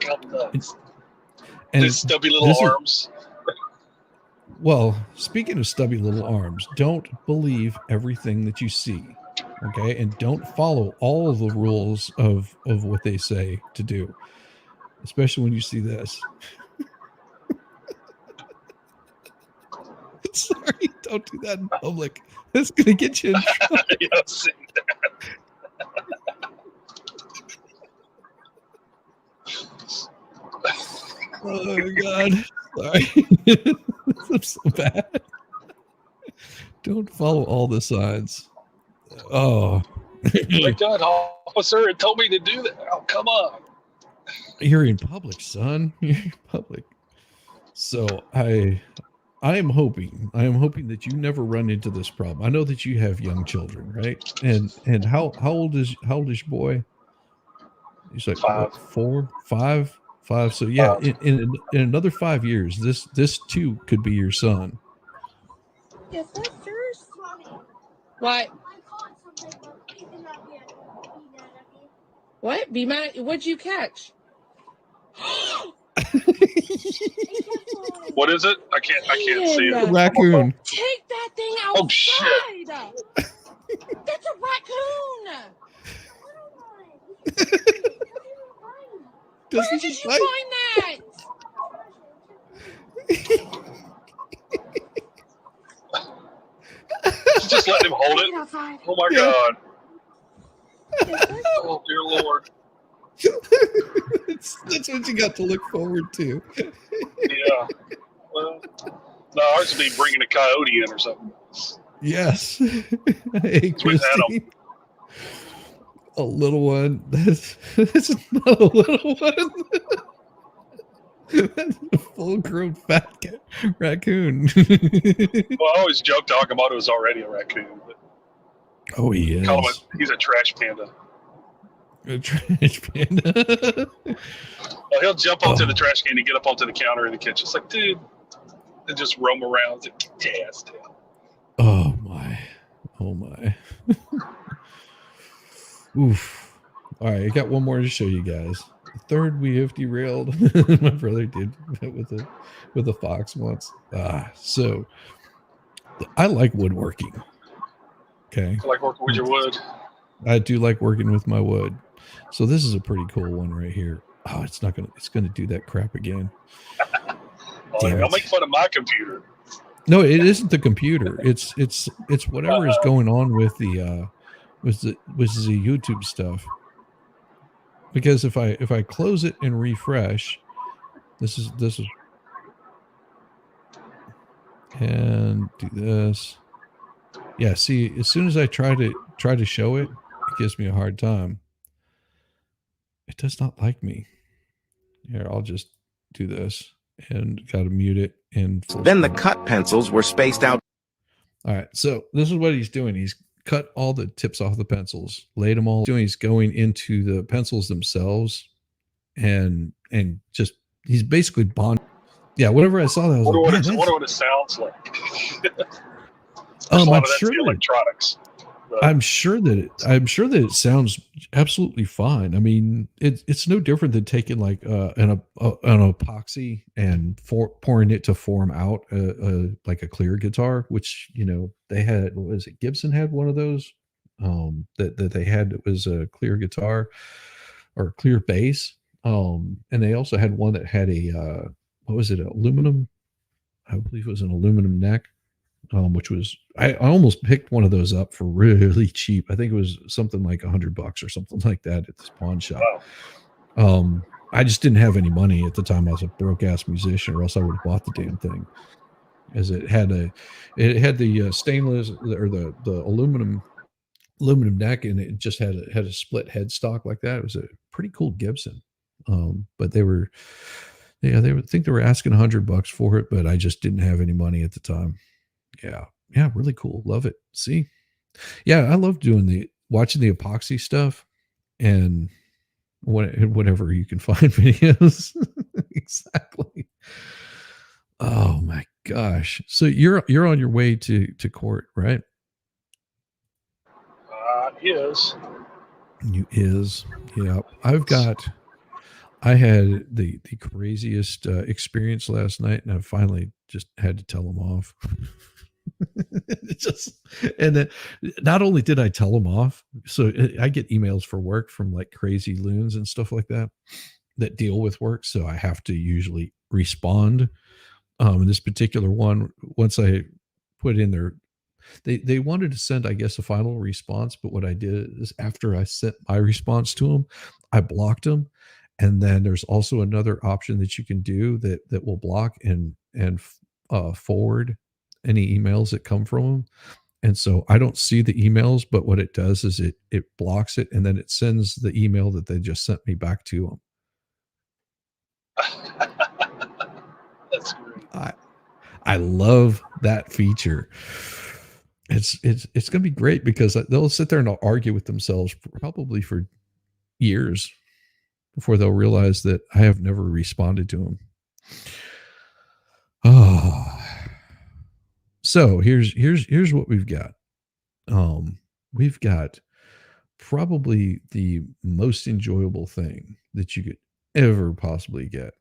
got nuts. And his stubby little arms. Well, speaking of stubby little arms, don't believe everything that you see, okay? And don't follow all of the rules of what they say to do, especially when you see this. Sorry, don't do that in public. That's going to get you in trouble. You don't see that. Oh, my God. Sorry. I'm so bad. Don't follow all the signs. Oh. My God, officer, it told me to do that. Oh, come on. You're in public, son. You're in public. So I am hoping that you never run into this problem. I know that you have young children, right? And how old is your boy? He's like 5. What, 4, 5. So yeah, in another 5 years, this too could be your son. Yes, that's yours. What? What? Be mad? What'd you catch? What is it? I can't see it. A raccoon. Take that thing outside. Oh shit! That's a raccoon. Where did you find that? Just let him hold it. Oh my God! Oh dear Lord! That's what you got to look forward to. Yeah. Well, no, ours would be bringing a coyote in or something. Yes. Hey, Christine. A little one. That's not a little one. That's a full-grown fat raccoon. Well, I always joke talking about it was already a raccoon. But oh, he is. Call him he's a trash panda. A trash panda. Well, he'll jump onto the trash can and get up onto the counter in the kitchen. It's like, dude, and just roam around. It's like, get your ass down. Oh my. Oh my. Oof. All right, I got one more to show you guys. The third we have derailed. My brother did with a fox once. So I like woodworking. Okay. I like working with your wood. I do like working with my wood. So this is a pretty cool one right here. Oh, it's gonna do that crap again. I'll make fun of my computer. No, it isn't the computer. It's whatever is going on with the YouTube stuff. Because if I close it and refresh, this is and do this. Yeah, see, as soon as I try to show it, it gives me a hard time. It does not like me. Here, I'll just do this and got to mute it. And then the cut pencils were spaced out. All right, so this is what he's doing. He's cut all the tips off the pencils, laid them all. He's going into the pencils themselves, and just he's basically bond. Yeah, whatever I saw that. I was wonder what it sounds like. I'm sure electronics. I'm sure that it sounds absolutely fine. I mean, it's no different than taking like an epoxy and pouring it to form out like a clear guitar, which they had. What was it? Gibson had one of those that they had. It was a clear guitar or clear bass, and they also had one that had a what was it? Aluminum. I believe it was an aluminum neck. Which was I almost picked one of those up for really cheap. I think it was something like $100 or something like that at this pawn shop. Wow. I just didn't have any money at the time. I was a broke ass musician, or else I would have bought the damn thing. As it had the stainless or the aluminum neck, and it just had a split headstock like that. It was a pretty cool Gibson. But they would think they were asking $100 for it, but I just didn't have any money at the time. Yeah, really cool. Love it. See, yeah, I love watching the epoxy stuff and whatever you can find videos. Exactly. Oh my gosh. So you're on your way to court, right? Yes. You is. Yeah. I had the craziest experience last night, and I finally just had to tell them off. And then not only did I tell them off, so I get emails for work from like crazy loons and stuff like that deal with work. So I have to usually respond. This particular one, once I put in they wanted to send, I guess, a final response. But what I did is after I sent my response to them, I blocked them. And then there's also another option that you can do that will block and forward any emails that come from them. And so I don't see the emails, but what it does is it blocks it, and then it sends the email that they just sent me back to them. That's great. I love that feature. It's going to be great because they'll sit there and they'll argue with themselves probably for years before they'll realize that I have never responded to them. Oh. So here's what we've got. We've got probably the most enjoyable thing that you could ever possibly get,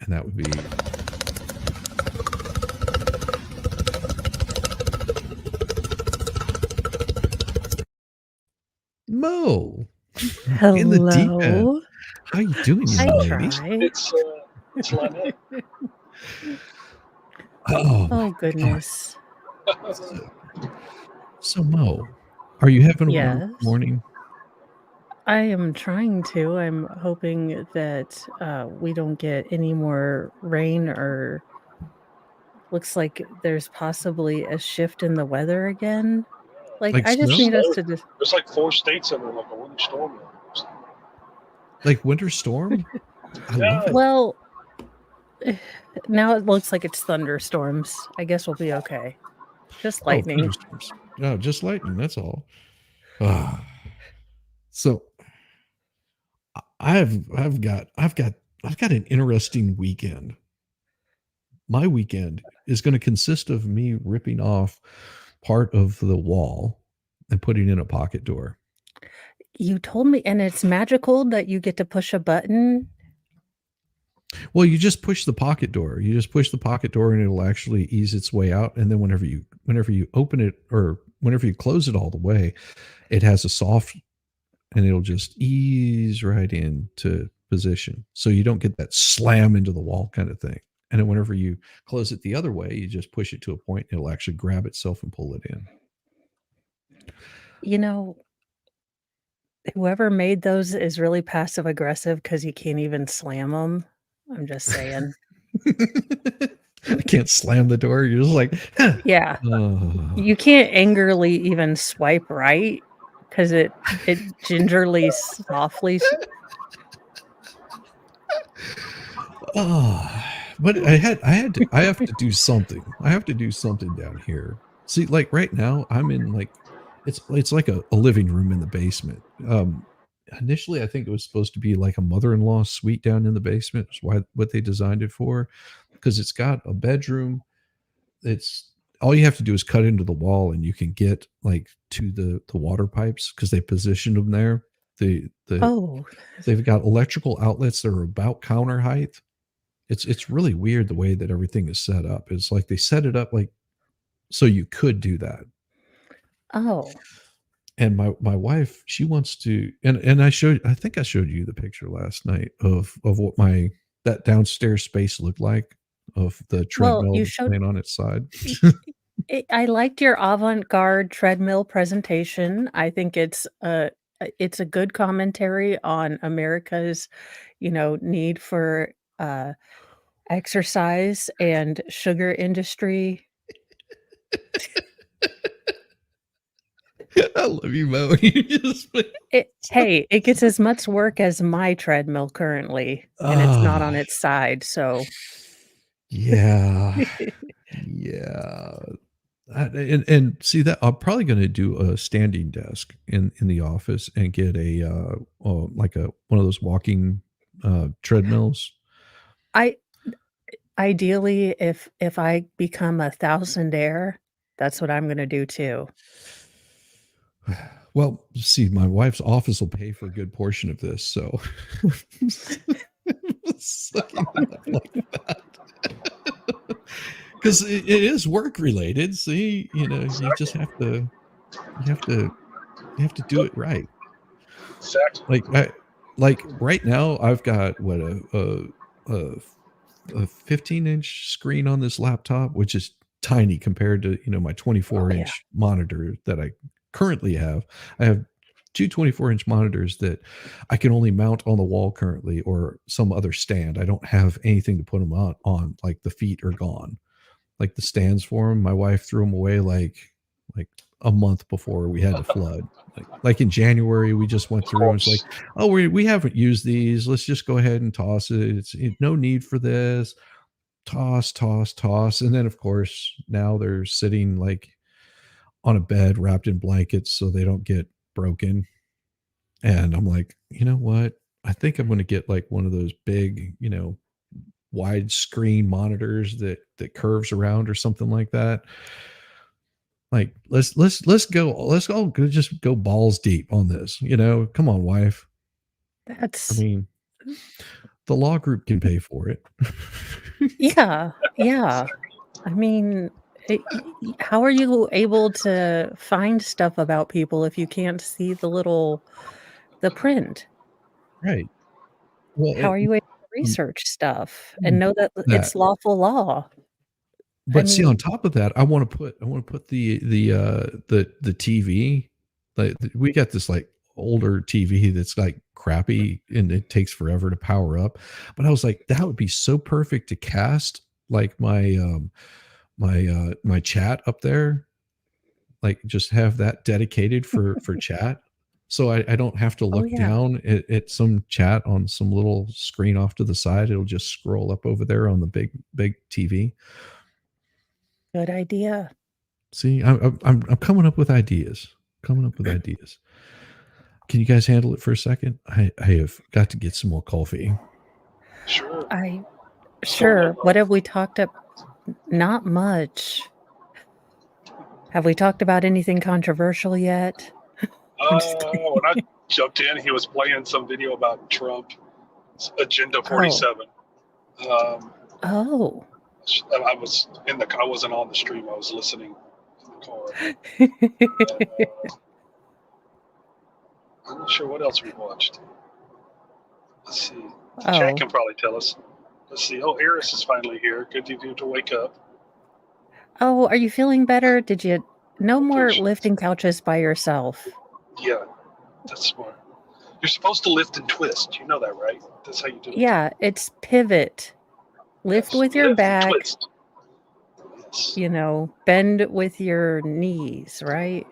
and that would be Mo. Hello. In the deep end. How you doing, lady? It's Lynette. Oh goodness. So Mo, are you having a wonderful morning? I am trying to. I'm hoping that we don't get any more rain or looks like there's possibly a shift in the weather again. Like, Like I just snow? need us to just There's like 4 states that are like a winter storm. Like winter storm? I love it. Well, now it looks like it's thunderstorms. I guess we'll be okay. Just Oh, lightning. thunderstorms. No, just lightning, that's all. Ah. So I've got an interesting weekend. My weekend is gonna consist of me ripping off part of the wall and putting in a pocket door. You told me, and it's magical that you get to push a button. Well, you just push the pocket door. You just push the pocket door and it'll actually ease its way out. And then whenever you open it or whenever you close it all the way, it has a soft and it'll just ease right into position. So you don't get that slam into the wall kind of thing. And then whenever you close it the other way, you just push it to a point and it'll actually grab itself and pull it in. You know, whoever made those is really passive aggressive because you can't even slam them. I'm just saying. I can't slam the door. You're just like, huh. Yeah. You can't angrily even swipe right because it gingerly, softly. Oh, but I have to do something. I have to do something down here. See, like right now, I'm in like it's like a living room in the basement. Initially, I think it was supposed to be like a mother-in-law suite down in the basement. Is what they designed it for, because it's got a bedroom. It's all you have to do is cut into the wall, and you can get like to the water pipes because they positioned them there. They've got electrical outlets that are about counter height. It's really weird the way that everything is set up. It's like they set it up like so you could do that. Oh. And my wife, she wants to, and I think I showed you the picture last night of what that downstairs space looked like of the treadmill you that's showed laying on its side. I liked your avant-garde treadmill presentation. I think it's a good commentary on America's, need for exercise and sugar industry. I love you, Mo. You just Hey, it gets as much work as my treadmill currently, and it's not on its side, so yeah. Yeah. And see that I'm probably going to do a standing desk in the office and get a like one of those walking treadmills. Ideally, if I become a thousandaire, that's what I'm gonna do too. Well, see, my wife's office will pay for a good portion of this, so sucking it up like that. Because it is work related. See, you just have to do it right. Exactly. Like right now, I've got what a 15-inch screen on this laptop, which is tiny compared to my 24-inch monitor that I currently have. I have two 24-inch monitors that I can only mount on the wall currently, or some other stand. I don't have anything to put them on. Like the feet are gone. Like the stands for them, my wife threw them away like a month before we had the flood. Like in January, we just went through and it's like, oh, we haven't used these. Let's just go ahead and toss it. It's no need for this. Toss. And then of course, now they're sitting like on a bed wrapped in blankets so they don't get broken. And I'm like, you know what? I think I'm going to get like one of those big, widescreen monitors that curves around or something like that. Like let's just go balls deep on this. Come on, wife. I mean, the law group can pay for it. Yeah. I mean, how are you able to find stuff about people if you can't see the print? Right. Well, How are you able to research stuff and know that it's lawful law? But see, on top of that, I want to put the TV. Like we got this like older TV that's like crappy and it takes forever to power up. But I was like, that would be so perfect to cast like my chat up there, like just have that dedicated for chat. So I don't have to look down at some chat on some little screen off to the side. It'll just scroll up over there on the big TV. Good idea. See, I'm coming up with ideas. Coming up with ideas. Can you guys handle it for a second? I have got to get some more coffee. Sure. Sure. What have we talked about? Not much. Have we talked about anything controversial yet? When I jumped in, he was playing some video about Trump, Agenda 47. Oh. I wasn't on the stream. I was listening in the car. I'm not sure what else we watched. Let's see. Chad can probably tell us. Let's see. Oh, Eris is finally here. Good of you to wake up. Oh, are you feeling better? Did you? No more lifting couches by yourself. Yeah, that's smart. You're supposed to lift and twist. You know that, right? That's how you do it. Yeah, it's pivot. Lift with your back. Twist. You know, bend with your knees, right?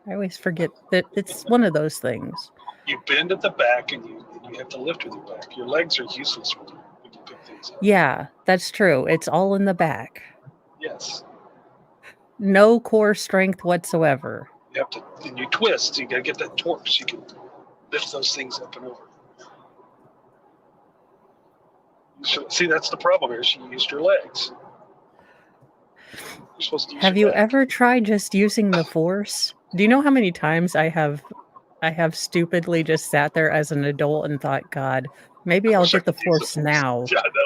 I always forget that it's one of those things. You bend at the back and you have to lift with your back. Your legs are useless when you pick things up. Yeah, that's true. It's all in the back. Yes. No core strength whatsoever. You have to, and you twist. So you got to get that torque so you can lift those things up and over. See, that's the problem here. She used her legs. You're supposed to use Have you ever tried just using the force? Do you know how many times I have stupidly just sat there as an adult and thought, God, maybe I'll get the force now. Yeah, I know.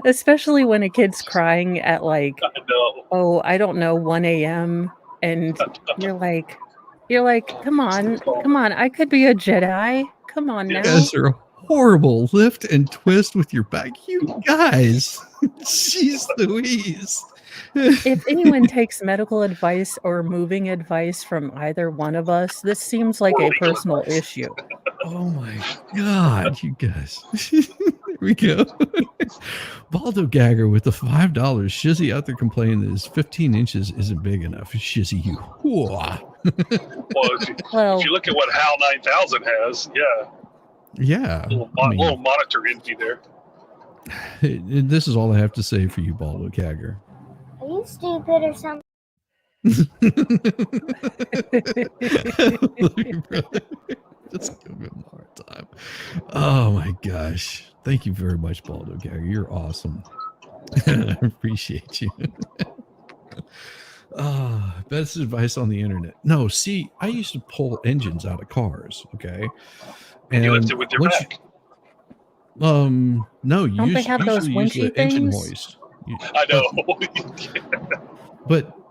Especially when a kid's crying at like, I don't know, 1 a.m. and you're like, come on, I could be a Jedi. Come on now. You guys are horrible. Lift and twist with your back. You guys. Jeez Louise. If anyone takes medical advice or moving advice from either one of us, this seems like a personal issue. Oh my God, you guys. There we go. Baldo Gagger with the $5. Shizzy out there complaining that his 15 inches isn't big enough. Shizzy, you. Well, if you look at what HAL 9000 has, yeah. Yeah. Little monitor envy there. This is all I have to say for you, Baldo Gagger. Are you stupid or something? Just give him a hard time. Oh my gosh. Thank you very much, Baldo Gagger. You're awesome. I appreciate you. Best advice on the internet. No, see, I used to pull engines out of cars, okay? And you lift it with your back. No, Don't they have those winchy engine things? hoist. I know.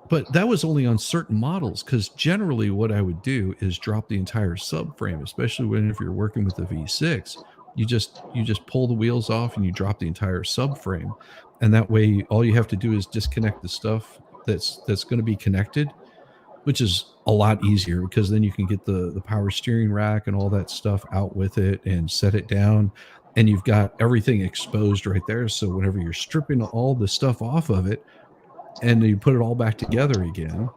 But that was only on certain models, because generally what I would do is drop the entire subframe, especially if you're working with the V6. You just pull the wheels off and you drop the entire subframe, and that way all you have to do is disconnect the stuff that's going to be connected, which is a lot easier, because then you can get the power steering rack and all that stuff out with it and set it down, and you've got everything exposed right there. So whenever you're stripping all the stuff off of it and you put it all back together again,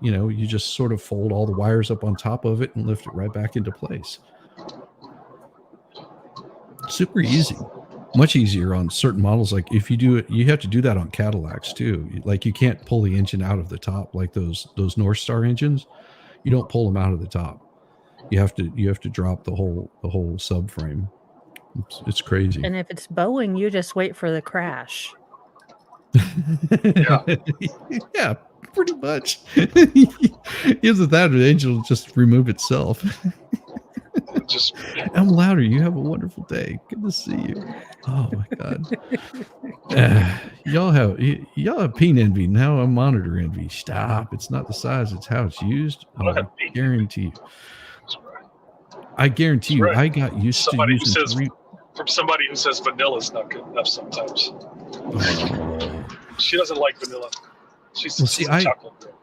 you know, you just sort of fold all the wires up on top of it and lift it right back into place. Super easy. Much easier on certain models. Like if you do it, you have to do that on Cadillacs too. Like you can't pull the engine out of the top like those North Star engines. You don't pull them out of the top. You have to drop the whole subframe. It's crazy. And if it's Boeing, you just wait for the crash. Yeah, pretty much. Either that or the engine will just remove itself. I'm louder. You have a wonderful day. Good to see you. Oh my God. Y'all have peen envy. Now I'm monitor envy. Stop. It's not the size, it's how it's used. I guarantee you. I guarantee you, I got used to using from somebody who says vanilla's not good enough sometimes. She doesn't like vanilla. She's chocolate girl.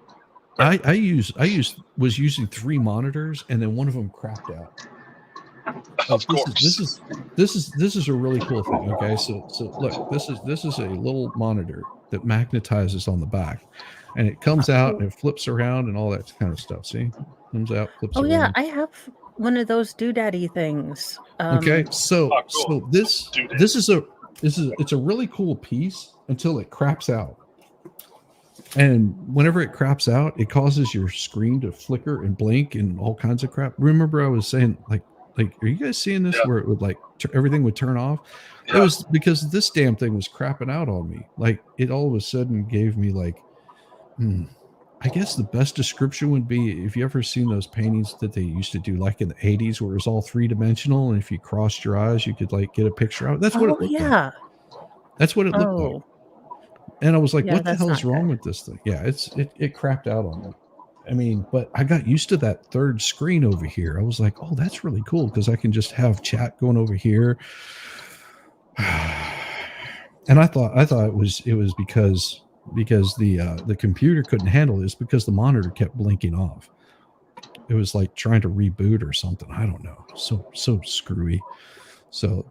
was using 3 monitors, and then one of them crapped out. Of course. This is a really cool thing. Okay, so look, this is a little monitor that magnetizes on the back, and it comes out and it flips around and all that kind of stuff. See, comes out, flips Oh around. yeah, I have one of those doodaddy things. Okay, so this is it's a really cool piece until it craps out. And whenever it craps out, it causes your screen to flicker and blink and all kinds of crap. Remember I was saying like are you guys seeing this where it would like everything would turn off? It was because this damn thing was crapping out on me. Like it all of a sudden gave me like I guess the best description would be if you ever seen those paintings that they used to do like in the 80s where it was all 3-dimensional, and if you crossed your eyes you could like get a picture out. That's what it looked like. That's what it looked like. And I was like, what the hell's wrong with this thing? Yeah, it crapped out on me. I mean, but I got used to that third screen over here. I was like, oh, that's really cool because I can just have chat going over here. And I thought it was because the computer couldn't handle it. It's because the monitor kept blinking off. It was like trying to reboot or something. I don't know. So screwy. So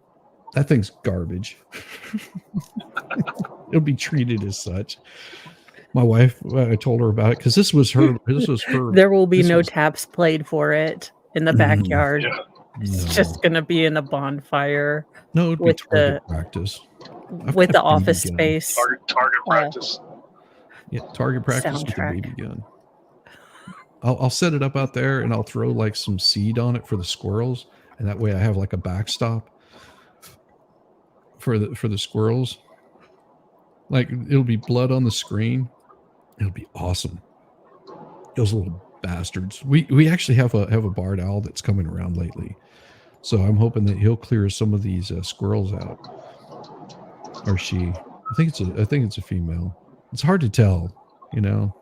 that thing's garbage. It'll be treated as such. My wife, I told her about it because this was her. There will be no taps played for it in the backyard. It's just going to be in a bonfire. No, it'd be target practice. With the office space. Target practice. Yeah, target practice with the BB gun. I'll set it up out there and I'll throw like some seed on it for the squirrels, and that way I have like a backstop for the squirrels. Like it'll be blood on the screen. It'll be awesome. Those little bastards. We actually have a barred owl that's coming around lately, so I'm hoping that he'll clear some of these squirrels out. Or she. I think it's a female. It's hard to tell, you know.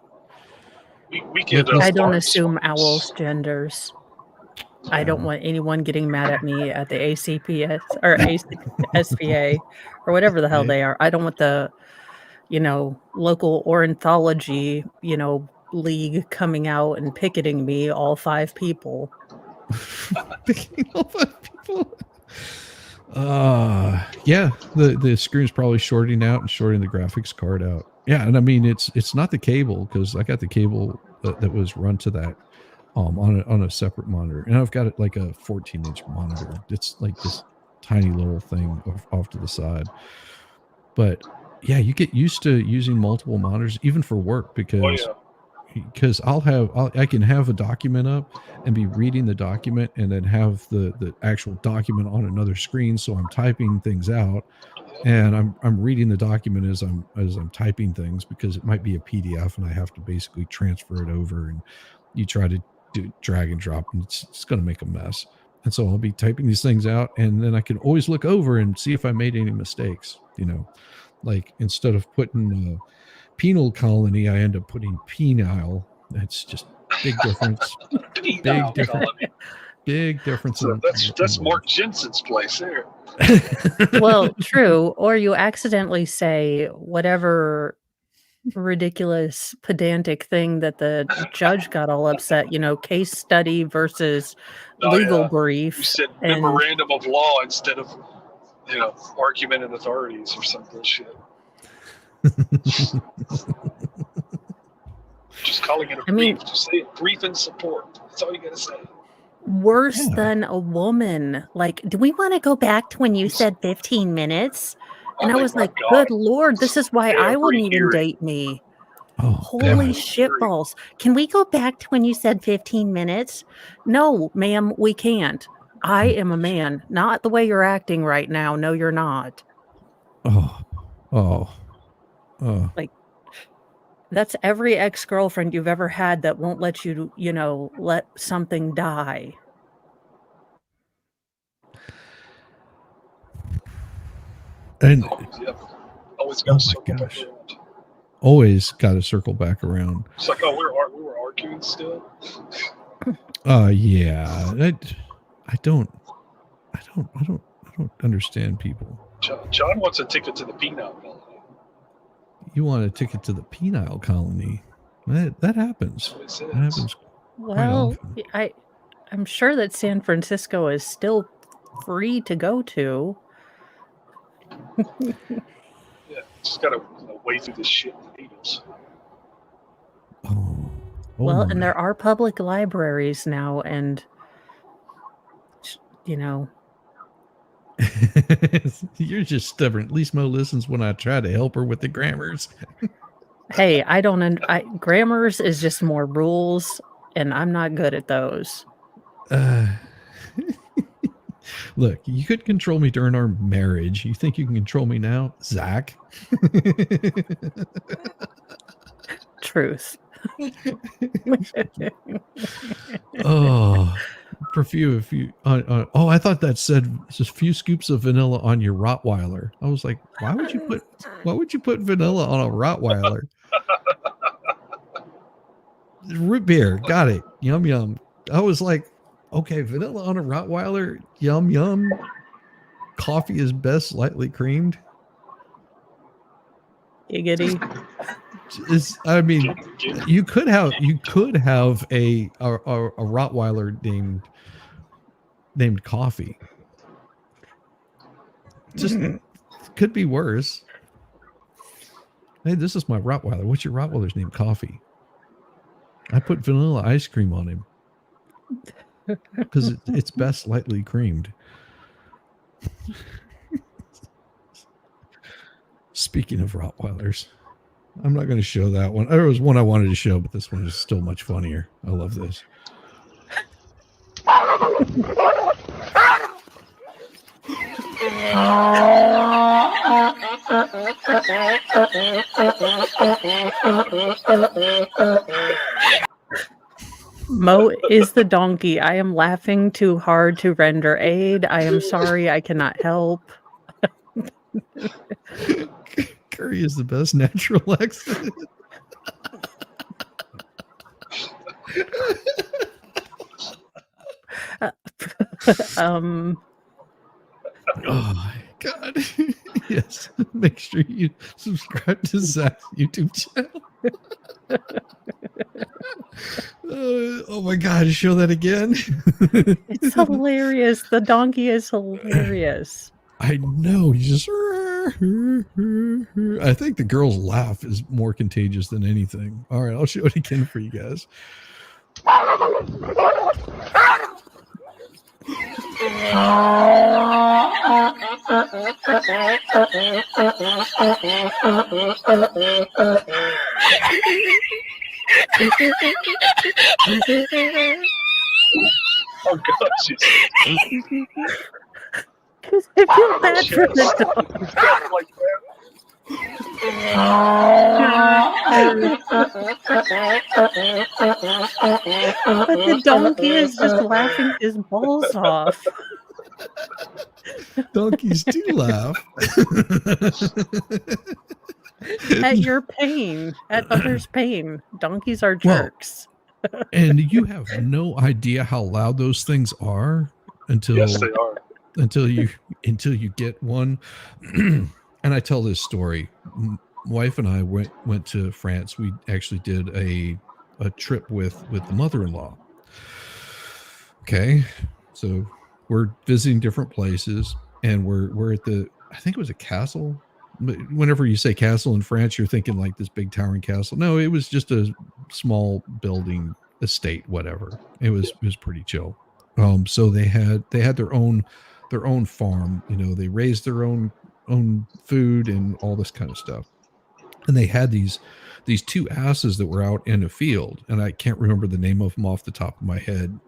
I don't assume owls' genders. I don't want anyone getting mad at me at the ACPS or SPA or whatever the hell they are. I don't want the, local ornithology, league coming out and picketing me, all 5 people. Picketing all 5 people? Yeah, the screen's probably shorting out and shorting the graphics card out. Yeah, and I mean it's not the cable because I got the cable that was run to that on a separate monitor, and I've got it like a 14-inch monitor. It's like this tiny little thing off to the side. But yeah, you get used to using multiple monitors even for work because I can have a document up and be reading the document and then have the actual document on another screen, so I'm typing things out and I'm reading the document as I'm typing things because it might be a PDF and I have to basically transfer it over, and you try to do drag and drop and it's going to make a mess. And so I'll be typing these things out and then I can always look over and see if I made any mistakes, like instead of putting penal colony, I end up putting penile. That's just big difference. Big difference. So that's Mark Jensen's place there. Well, true. Or you accidentally say whatever ridiculous pedantic thing that the judge got all upset, case study versus legal brief. You said memorandum of law instead of argument in authorities or some bullshit. Just calling it a brief. Just say it brief and support. That's all you gotta say. Worse than a woman. Like, do we want to go back to when you said 15 minutes? And I was like, good Lord, this is why I wouldn't even date me. Oh, holy shitballs. Can we go back to when you said 15 minutes? No, ma'am, we can't. I am a man, not the way you're acting right now. No, you're not. Like, that's every ex-girlfriend you've ever had that won't let you, let something die. And always got to circle back around. Always got to circle back around. It's like, we were arguing still. Yeah. I don't understand people. John wants a ticket to the penile colony. You want a ticket to the penile colony? That happens. That happens quite Well, often. I'm sure that San Francisco is still free to go to. Yeah, just gotta wade through this shit needles. Oh Well, and my. there are public libraries now, and you know, You're just stubborn. At least Mo listens when I try to help her with the grammars. hey, I don't. Grammars is just more rules, and I'm not good at those. Look, you could control me during our marriage. You think you can control me now, Zach? Truth. Oh, for few, if you. Oh, I thought that said just a few scoops of vanilla on your Rottweiler. I was like, why would you put vanilla on a Rottweiler? Root beer, got it. Yum yum. I was like, okay, vanilla on a Rottweiler, yum yum. Coffee is best lightly creamed. Giggity. I mean, you could have a Rottweiler named Coffee. Just could be worse. Hey, this is my Rottweiler. What's your Rottweiler's name? Coffee. I put vanilla ice cream on him because it's best lightly creamed. Speaking of Rottweilers, I'm not going to show that one. There was one I wanted to show, but this one is still much funnier. I love this. Mo is the donkey. I am laughing too hard to render aid. I am sorry, I cannot help. Curry is the best natural accent. Oh my god. Yes. Make sure you subscribe to Zach's YouTube channel. Oh my god, show that again. It's hilarious. The donkey is hilarious. I know. He's just I think the girl's laugh is more contagious than anything. All right, I'll show it again for you guys. Oh god, Because I feel bad for the dog. But the donkey is just laughing his balls off. Donkeys do laugh. At your pain, at others' pain. Donkeys are jerks. And you have no idea how loud those things are until yes, they are. Until you get one. And I tell this story. Wife and I went to France. We actually did a trip with the mother-in-law. Okay, so we're visiting different places, and we're at I think it was a castle. Whenever you say castle in France, you're thinking like this big towering castle. No, it was just a small building, estate, whatever. It was pretty chill. So they had their own farm. You know, they raised their own food and all this kind of stuff. And they had these two asses that were out in a field, and I can't remember the name of them off the top of my head.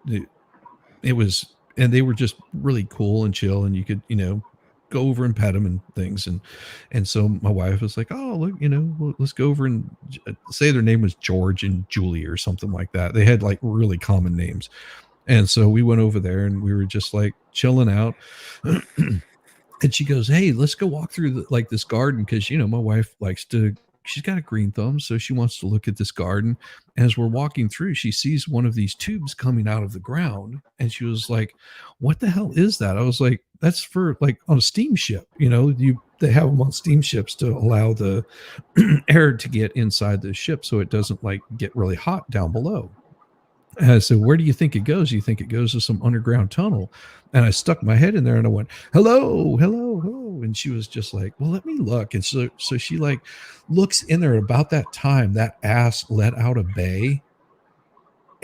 It was, and they were just really cool and chill, and you could, go over and pet them and things. And so my wife was like, oh, look, let's go over and say their name was George and Julie or something like that. They had like really common names. And so we went over there and we were just like chilling out. And she goes, hey, let's go walk through this garden. Cause my wife she's got a green thumb. So she wants to look at this garden. As we're walking through, she sees one of these tubes coming out of the ground. And she was like, what the hell is that? I was like, that's for like on a steamship, they have them on steamships to allow the air to get inside the ship so it doesn't like get really hot down below. So where do you think it goes? You think it goes to some underground tunnel? And I stuck my head in there and I went, hello, hello, hello. And she was just like, well, let me look. And so she like looks in there. About that time, that ass let out a bay.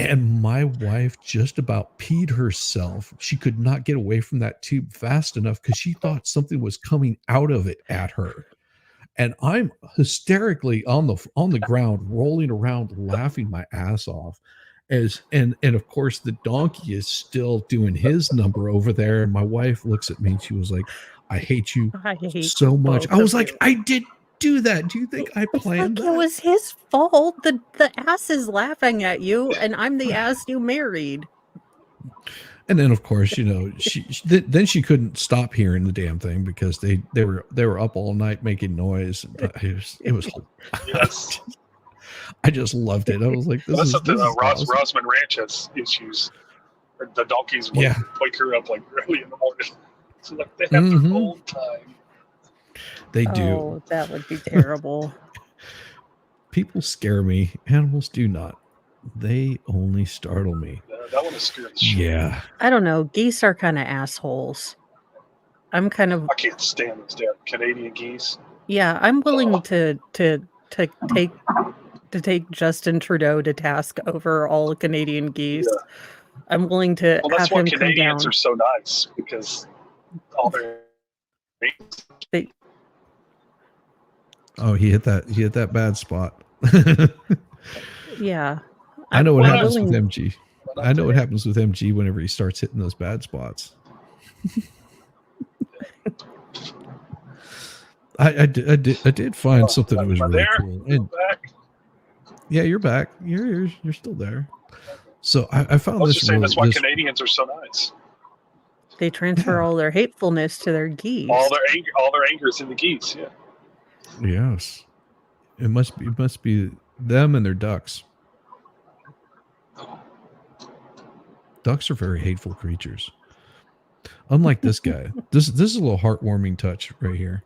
And my wife just about peed herself. She could not get away from that tube fast enough because she thought something was coming out of it at her. And I'm hysterically on the ground, rolling around, laughing my ass off. And of course the donkey is still doing his number over there. And my wife looks at me and she was like, I hate you so much. I was like, I did do that. Do you think I planned that? It was his fault. The ass is laughing at you, and I'm the ass you married. And then, of course, you know, then she couldn't stop hearing the damn thing because they were up all night making noise. It was yes. I just loved it. I was like, this is awesome. Rosman Ranch has issues. The donkeys wake her up like early in the morning. So like they have their own time. They do. Oh, that would be terrible. People scare me. Animals do not. They only startle me. That one is scary. Yeah. I don't know. Geese are kind of assholes. I can't stand those damn Canadian geese. Yeah, I'm willing to take Justin Trudeau to task over all Canadian geese. Yeah. I'm willing to that's have why him Canadians come down. are so nice because all their he hit that bad spot. Yeah. I know what happens with MG. I know what happens with MG whenever he starts hitting those bad spots. I did find something that was really cool. And, yeah, you're back. You're still there. So I found this. That's why Canadians are so nice. They transfer all their hatefulness to their geese. All their anger is in the geese. Yeah. Yes. It must be them and their ducks. Ducks are very hateful creatures. Unlike this guy. This is a little heartwarming touch right here.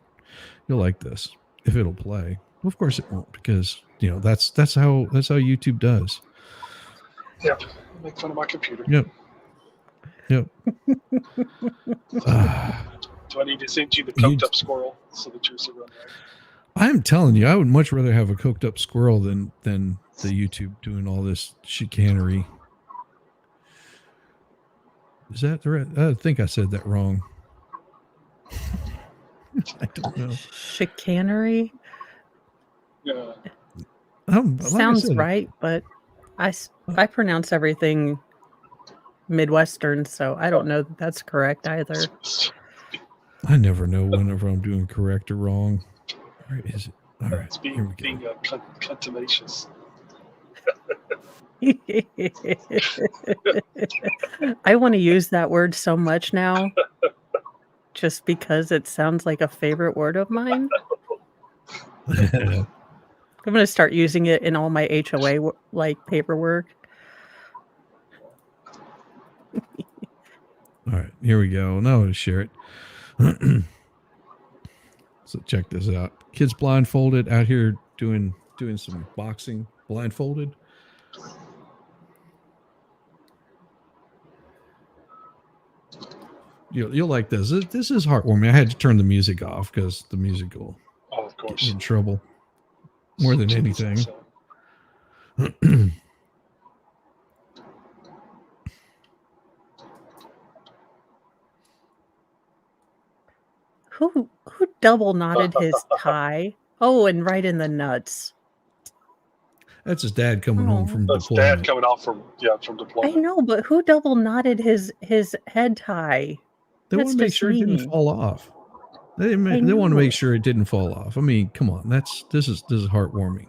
You'll like this if it'll play. Well, of course it won't, because you know that's how YouTube does. Yep. Make fun of my computer. Yep. Do I need to send you the coked up squirrel so that you're so right? I'm telling you, I would much rather have a coked up squirrel than the YouTube doing all this chicanery. Is that the right? I think I said that wrong. I don't know. Chicanery? Yeah. Sounds right, but I pronounce everything Midwestern, so I don't know that that's correct either. I never know whenever I'm doing correct or wrong. Where is it? All right, it's being contumacious. I want to use that word so much now, just because it sounds like a favorite word of mine. I'm going to start using it in all my HOA paperwork. All right, here we go. Now I'll share it. So check this out. Kids blindfolded out here doing some boxing blindfolded. You'll like this. This is heartwarming. I had to turn the music off because the music will get me in trouble more than anything. Who double knotted his tie? Oh, and right in the nuts. That's his dad coming home from That's deployment. Dad coming off from deployment. I know, but who double knotted his head tie? They want to make sure it didn't fall off. They want to make sure it didn't fall off. I mean, come on. This is heartwarming.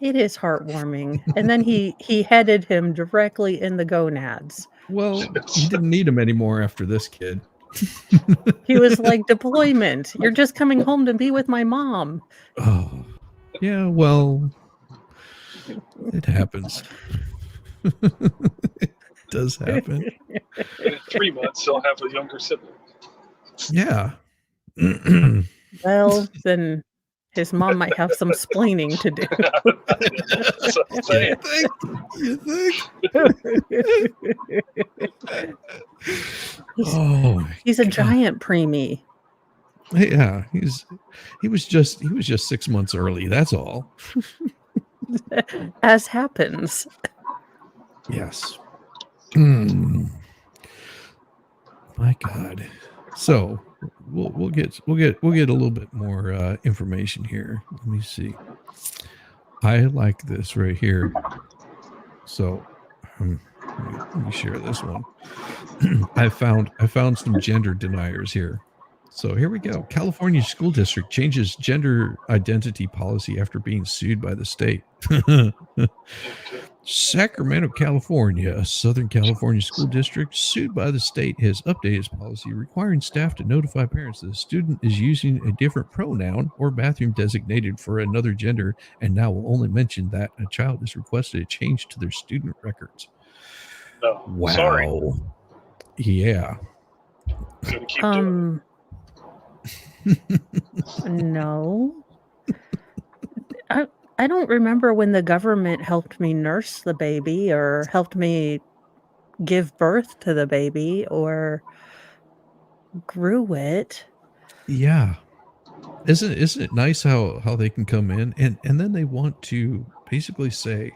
It is heartwarming. And then he headed him directly in the gonads. Well, he didn't need him anymore after this kid. He was like, deployment. You're just coming home to be with my mom. Oh, yeah, well, it happens. It does happen. And in 3 months, he'll have a younger sibling. Yeah. Well, then his mom might have some splaining to do. So I'm saying. You think? He's a giant preemie. Yeah, he was just 6 months early. That's all. As happens. Yes. My God. So we'll get a little bit more information here. Let me see. I like this right here. So let me share this one. I found some gender deniers here. So here we go. California school district changes gender identity policy after being sued by the state. Sacramento, California, a Southern California school district sued by the state, has updated its policy requiring staff to notify parents that a student is using a different pronoun or bathroom designated for another gender, and now will only mention that a child has requested a change to their student records. No, wow. Sorry. Yeah. Gonna keep doing No. I don't remember when the government helped me nurse the baby or helped me give birth to the baby or grew it. Yeah. Isn't it nice how they can come in and then they want to basically say,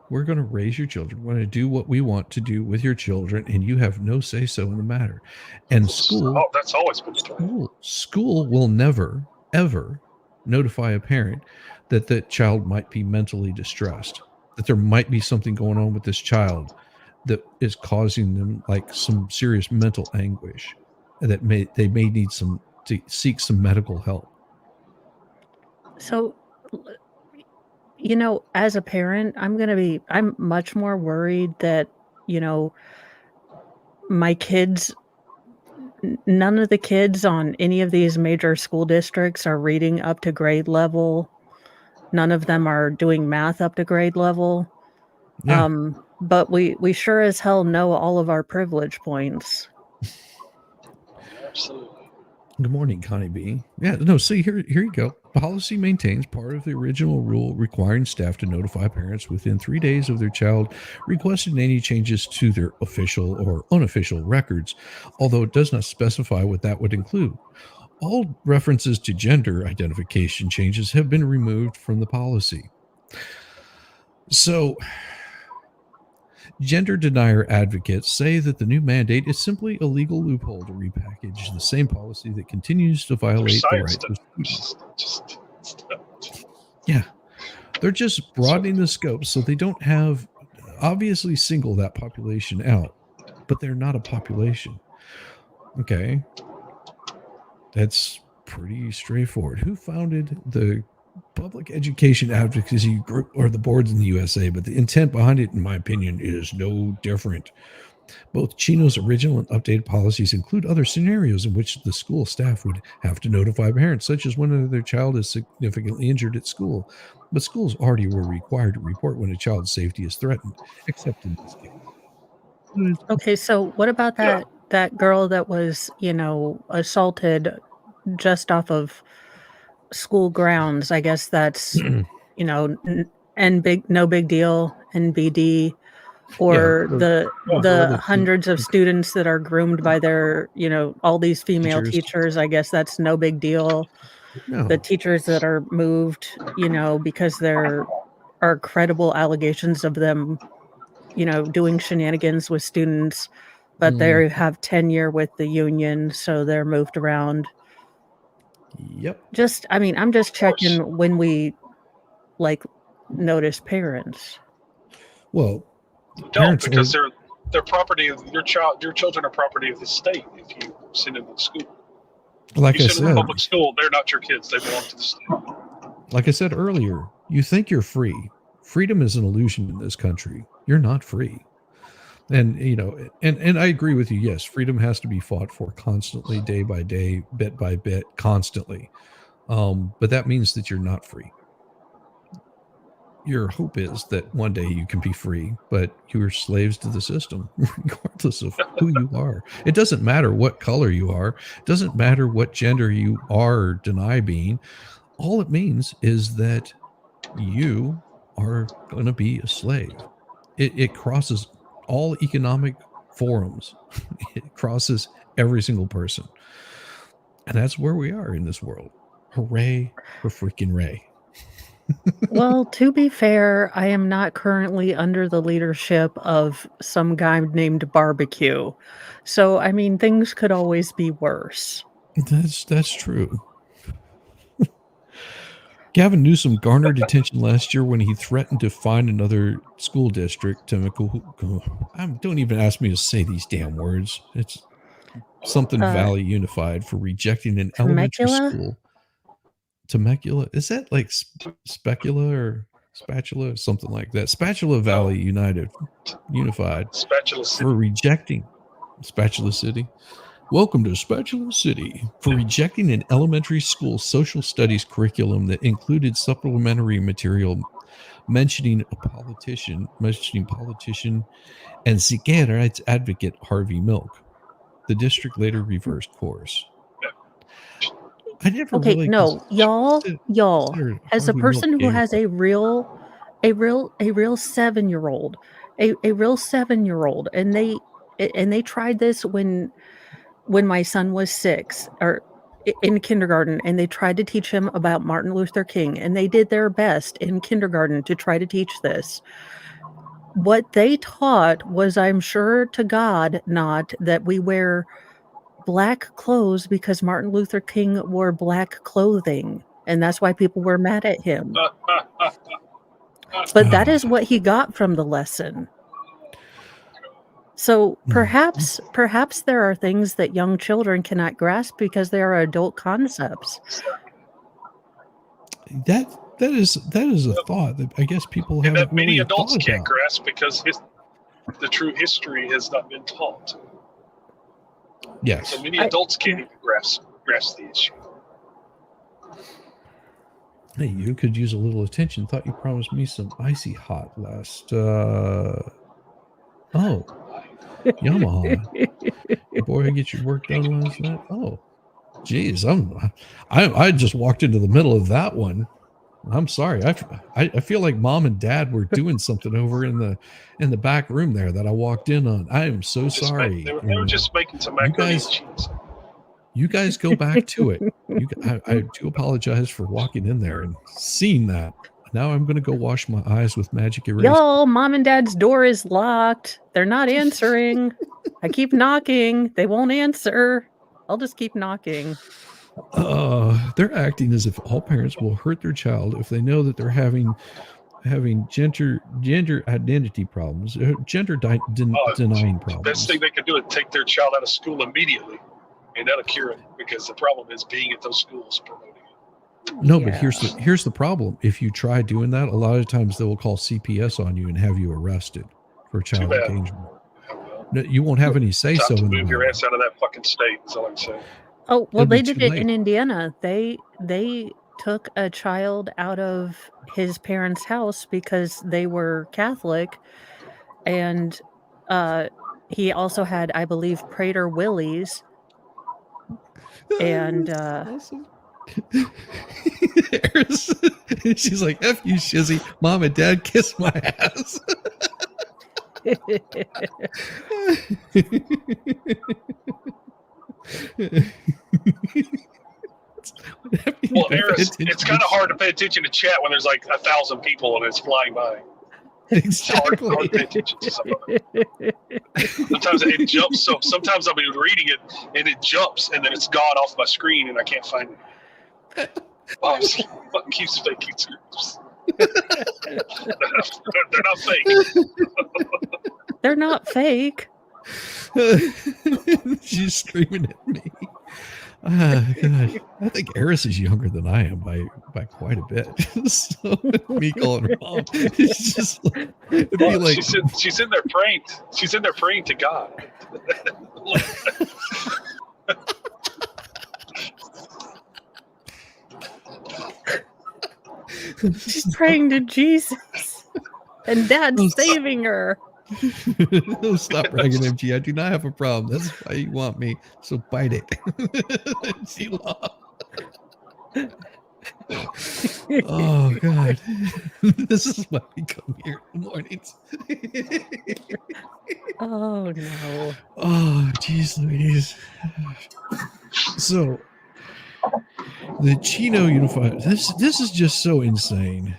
we're going to raise your children. We're going to do what we want to do with your children, and you have no say so in the matter. And school, that's always been the plan. School will never, ever notify a parent that that child might be mentally distressed, that there might be something going on with this child that is causing them like some serious mental anguish, and that they may need to seek some medical help. So, as a parent, I'm much more worried that, my kids, none of the kids on any of these major school districts are reading up to grade level. None of them are doing math up to grade level. Yeah. But we sure as hell know all of our privilege points. Absolutely. Good morning, Connie B. Yeah, no, see, here you go. Policy maintains part of the original rule requiring staff to notify parents within 3 days of their child requesting any changes to their official or unofficial records, although it does not specify what that would include. All references to gender identification changes have been removed from the policy. So, gender denier advocates say that the new mandate is simply a legal loophole to repackage the same policy that continues to violate the rights of students. Yeah. They're just broadening the scope so they don't have obviously single that population out, but they're not a population. Okay. That's pretty straightforward. Who founded the Public Education Advocacy Group or the boards in the USA? But the intent behind it, in my opinion, is no different. Both Chino's original and updated policies include other scenarios in which the school staff would have to notify parents, such as when their child is significantly injured at school. But schools already were required to report when a child's safety is threatened, except in this case. Okay, so what about that girl that was, assaulted just off of school grounds? I guess that's, no big deal, NBD, or the hundreds of students that are groomed by their, all these female teachers. I guess that's no big deal. No. The teachers that are moved, because there are credible allegations of them, doing shenanigans with students, but they have tenure with the union, so they're moved around. Yep. I'm just checking when we notice parents. Well, don't, because they're property of your child. Your children are property of the state. If you send them to school, like you I send them said, to public school, they're not your kids. They belong to the state. Like I said earlier, you think you're free. Freedom is an illusion in this country. You're not free. And, and I agree with you. Yes, freedom has to be fought for constantly, day by day, bit by bit, constantly. But that means that you're not free. your hope is that one day you can be free, but you are slaves to the system, regardless of who you are. It doesn't matter what color you are. It doesn't matter what gender you are or deny being. All it means is that you are going to be a slave. It crosses all economic forums. It crosses every single person. And that's where we are in this world. Hooray for freaking Ray. Well, to be fair, I am not currently under the leadership of some guy named Barbecue. So, I mean, things could always be worse. That's true. Gavin Newsom garnered attention last year when he threatened to fine another school district. Don't even ask me to say these damn words. It's something Valley Unified for rejecting an elementary Temecula? school. Temecula? Is that like specula or spatula or something like that? Spatula Valley Unified Spatula City. for rejecting Spatula City. Welcome to Spatula City for rejecting an elementary school social studies curriculum that included supplementary material mentioning politician and civil rights advocate Harvey Milk. The district later reversed course. I never Okay, really no, y'all, considered as a Harvey person Milk who gay. has a real 7-year-old, a real 7-year-old, and they tried this when my son was 6 or in kindergarten, and they tried to teach him about Martin Luther King, and they did their best in kindergarten to try to teach this. What they taught was, I'm sure to God, not that we wear black clothes because Martin Luther King wore black clothing, and that's why people were mad at him. But that is what he got from the lesson. So perhaps there are things that young children cannot grasp because they are adult concepts. That is a thought that I guess people And haven't that many really adults thought can't about. grasp because the true history has not been taught. Yes. So many adults can't even grasp the issue. Hey, you could use a little attention. Thought you promised me some icy hot last. Yamaha. Boy, I get your work done last night. Oh, geez, I just walked into the middle of that one. I'm sorry. I feel like mom and dad were doing something over in the back room there that I walked in on. I am so sorry. They were just making some macaroni and cheese. You guys go back to it. I do apologize for walking in there and seeing that. Now I'm going to go wash my eyes with magic eraser. Y'all, mom and dad's door is locked. They're not answering. I keep knocking. They won't answer. I'll just keep knocking. They're acting as if all parents will hurt their child if they know that they're having gender identity problems, gender denying problems. The best thing they can do is take their child out of school immediately, and that'll cure it, because the problem is being at those schools promoting it. No, but here's the problem. If you try doing that, a lot of times they will call CPS on you and have you arrested for child engagement. No, you won't have any say so. Time to move your ass out of that fucking state. Is all I'm saying. Oh well, they did it in Indiana. They took a child out of his parents' house because they were Catholic, and he also had, I believe, Prater Willies, and awesome. She's like, F you, shizzy. Mom and dad kiss my ass. Well, Eris, it's kind of hard to pay attention to chat when there's like 1,000 people and it's flying by. Exactly. Hard to pay attention to some of it. Sometimes it jumps. So sometimes I'll be reading it and it jumps and then it's gone off my screen and I can't find it. What keeps faking scripts? They're not fake. They're not fake. She's screaming at me. God. I think Eris is younger than I am by quite a bit. So me calling her mom, it's just it'd be like she's in there praying. She's in there praying to God. She's praying to Jesus. And Dad's saving her. No, stop bragging, MG. I do not have a problem. That's why you want me. So bite it. She laughed. Oh God. This is why we come here in the mornings. Oh no. Oh geez Louise. So the Chino Unified, this is just so insane.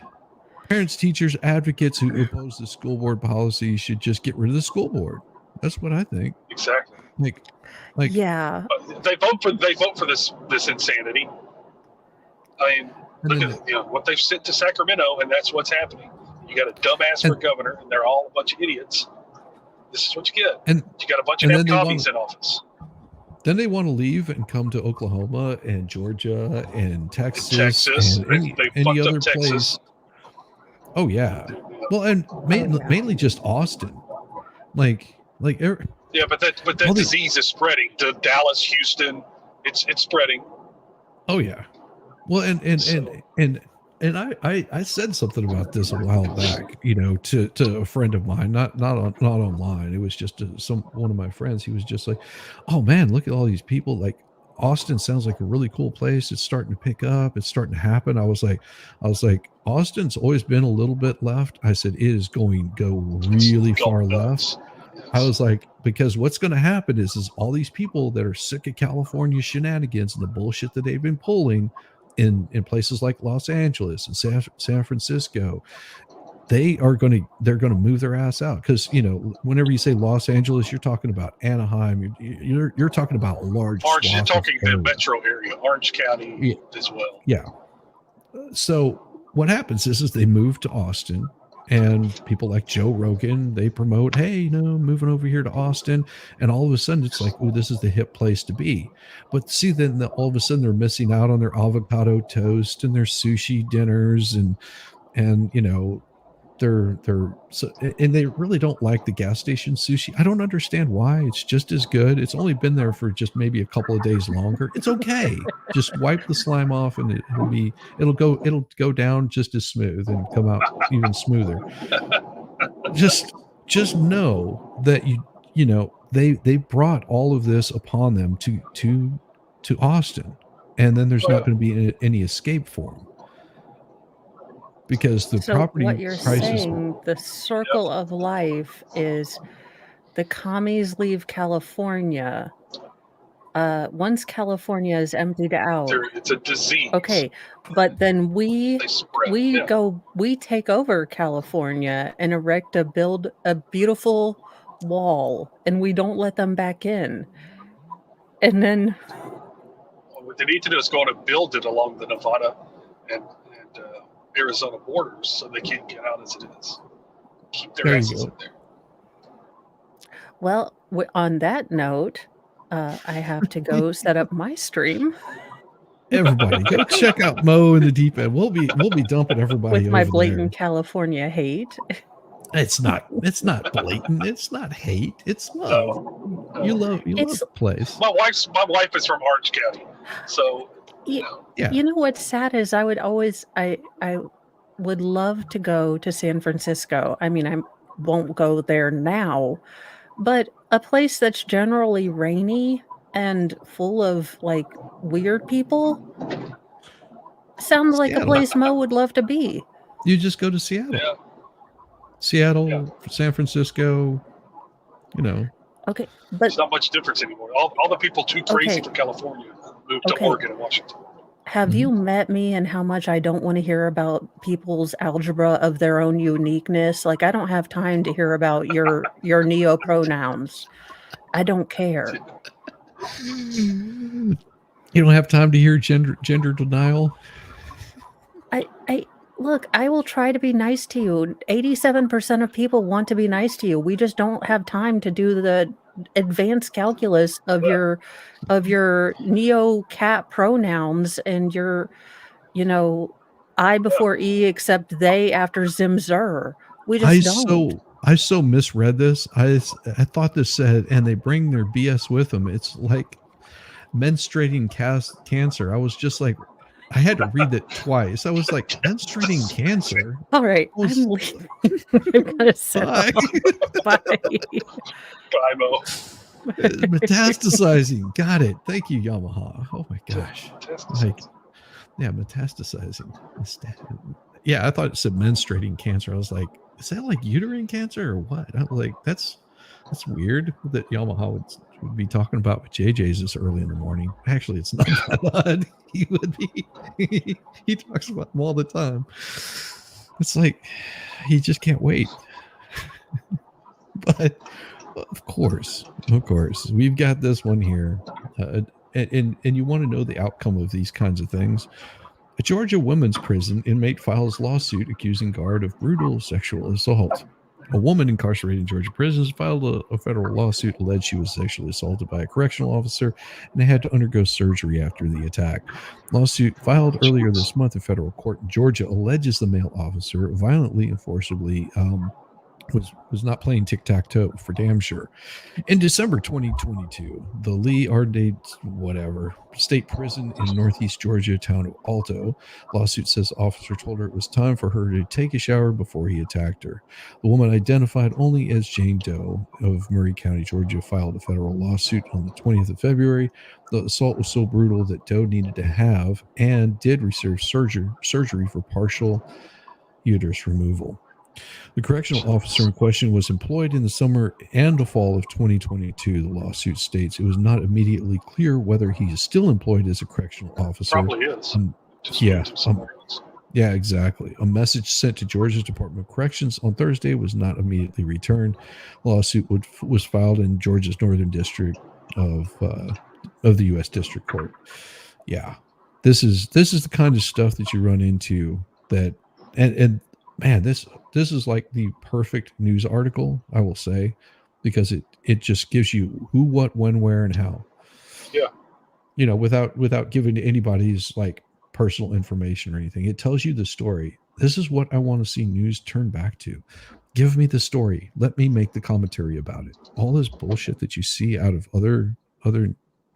Parents, teachers, advocates who oppose the school board policy should just get rid of the school board. That's what I think. Exactly. Like yeah. They vote for this insanity. I mean, look at what they've sent to Sacramento, and that's what's happening. You got a dumbass for governor, and they're all a bunch of idiots. This is what you get. And you got a bunch of commies in office. Then they want to leave and come to Oklahoma and Georgia and Texas and any other place. Oh yeah. Well, and mainly just Austin. Like yeah, but that disease is spreading to Dallas, Houston. It's spreading. Oh yeah. Well, and I said something about this a while back, to a friend of mine, not online. It was just one of my friends. He was just like, "Oh man, look at all these people. Like Austin sounds like a really cool place. It's starting to pick up. It's starting to happen." I was like, Austin's always been a little bit left. I said, it is going to go really far left. I was like, because what's going to happen is all these people that are sick of California shenanigans and the bullshit that they've been pulling in places like Los Angeles and San Francisco, they're going to move their ass out. Because whenever you say Los Angeles, you're talking about Anaheim. You're talking about large. Orange. You're talking the metro area, Orange County as well. Yeah. So what happens is they move to Austin, and people like Joe Rogan, they promote, hey, moving over here to Austin, and all of a sudden it's like, oh, this is the hip place to be. But see, then all of a sudden they're missing out on their avocado toast and their sushi dinners, and and they really don't like the gas station sushi. I don't understand why. It's just as good. It's only been there for just maybe a couple of days longer. It's okay. Just wipe the slime off, and it'll go down just as smooth and come out even smoother. Just know that they brought all of this upon them to Austin, and then there's not going to be any escape for them. Because the property what you're prices, saying, the circle of life is the commies leave California. Once California is emptied out, it's a disease. Okay, but then we take over California and build a beautiful wall, and we don't let them back in. And then what they need to do is go on and build it along the Nevada and Arizona borders, so they can't get out as it is. Keep their asses in there. Well, on that note, I have to go set up my stream. Everybody, go check out Mo in the Deep End. We'll be dumping everybody with my over blatant there. California hate. It's not blatant. It's not hate. It's love. You love the place. My wife is from Orange County, so. You know what's sad is I would love to go to San Francisco. I mean, I won't go there now, but a place that's generally rainy and full of like weird people sounds like a place Mo would love to be. You just go to Seattle. Yeah. Seattle, San Francisco, Okay, but there's not much difference anymore. All the people too crazy for California moved to Oregon and Washington. Have you met me and how much I don't want to hear about people's algebra of their own uniqueness? Like, I don't have time to hear about your neo-pronouns. I don't care. You don't have time to hear gender denial? Look, I will try to be nice to you. 87% of people want to be nice to you. We just don't have time to do the advanced calculus of your neo-cat pronouns and your, I before E except they after Zim Zer. We just don't. I so misread this. I thought this said, and they bring their BS with them. It's like menstruating cancer. I was just like, I had to read that twice. I was like, menstruating cancer. All right, I was- I'm leaving. I'm gonna set Bye. off. Bye. Bye, Mo. Metastasizing. Got it. Thank you, Yamaha. Oh my gosh. Like, yeah, metastasizing. Yeah, I thought it said menstruating cancer. I was like, is that like uterine cancer or what? I was like, that's weird that Yamaha would be talking about with JJ's this early in the morning. Actually, it's not that odd. He would be. He talks about them all the time. It's like he just can't wait. But of course, we've got this one here, and you want to know the outcome of these kinds of things. A Georgia women's prison inmate files lawsuit accusing guard of brutal sexual assault. A woman incarcerated in Georgia prisons filed a federal lawsuit alleged she was sexually assaulted by a correctional officer and had to undergo surgery after the attack. Lawsuit filed earlier this month in federal court in Georgia alleges the male officer violently and forcibly was not playing tic-tac-toe for damn sure. In December 2022, the Lee Arnade state prison in northeast Georgia town of Alto lawsuit says officer told her it was time for her to take a shower before he attacked her. The woman, identified only as Jane Doe of Murray County, Georgia, filed a federal lawsuit on the 20th of February. The assault was so brutal that Doe needed to have and did receive surgery for partial uterus removal. The correctional officer in question was employed in the summer and the fall of 2022. The lawsuit states it was not immediately clear whether he is still employed as a correctional officer. Probably is. Yeah, exactly. A message sent to Georgia's Department of Corrections on Thursday was not immediately returned. The lawsuit was filed in Georgia's Northern District of the U.S. District Court. Yeah, this is the kind of stuff that you run into that, and man, this is like the perfect news article, I will say, because it just gives you who, what, when, where, and how. Yeah. You know, without giving anybody's like personal information or anything. It tells you the story. This is what I want to see news turn back to. Give me the story. Let me make the commentary about it. All this bullshit that you see out of other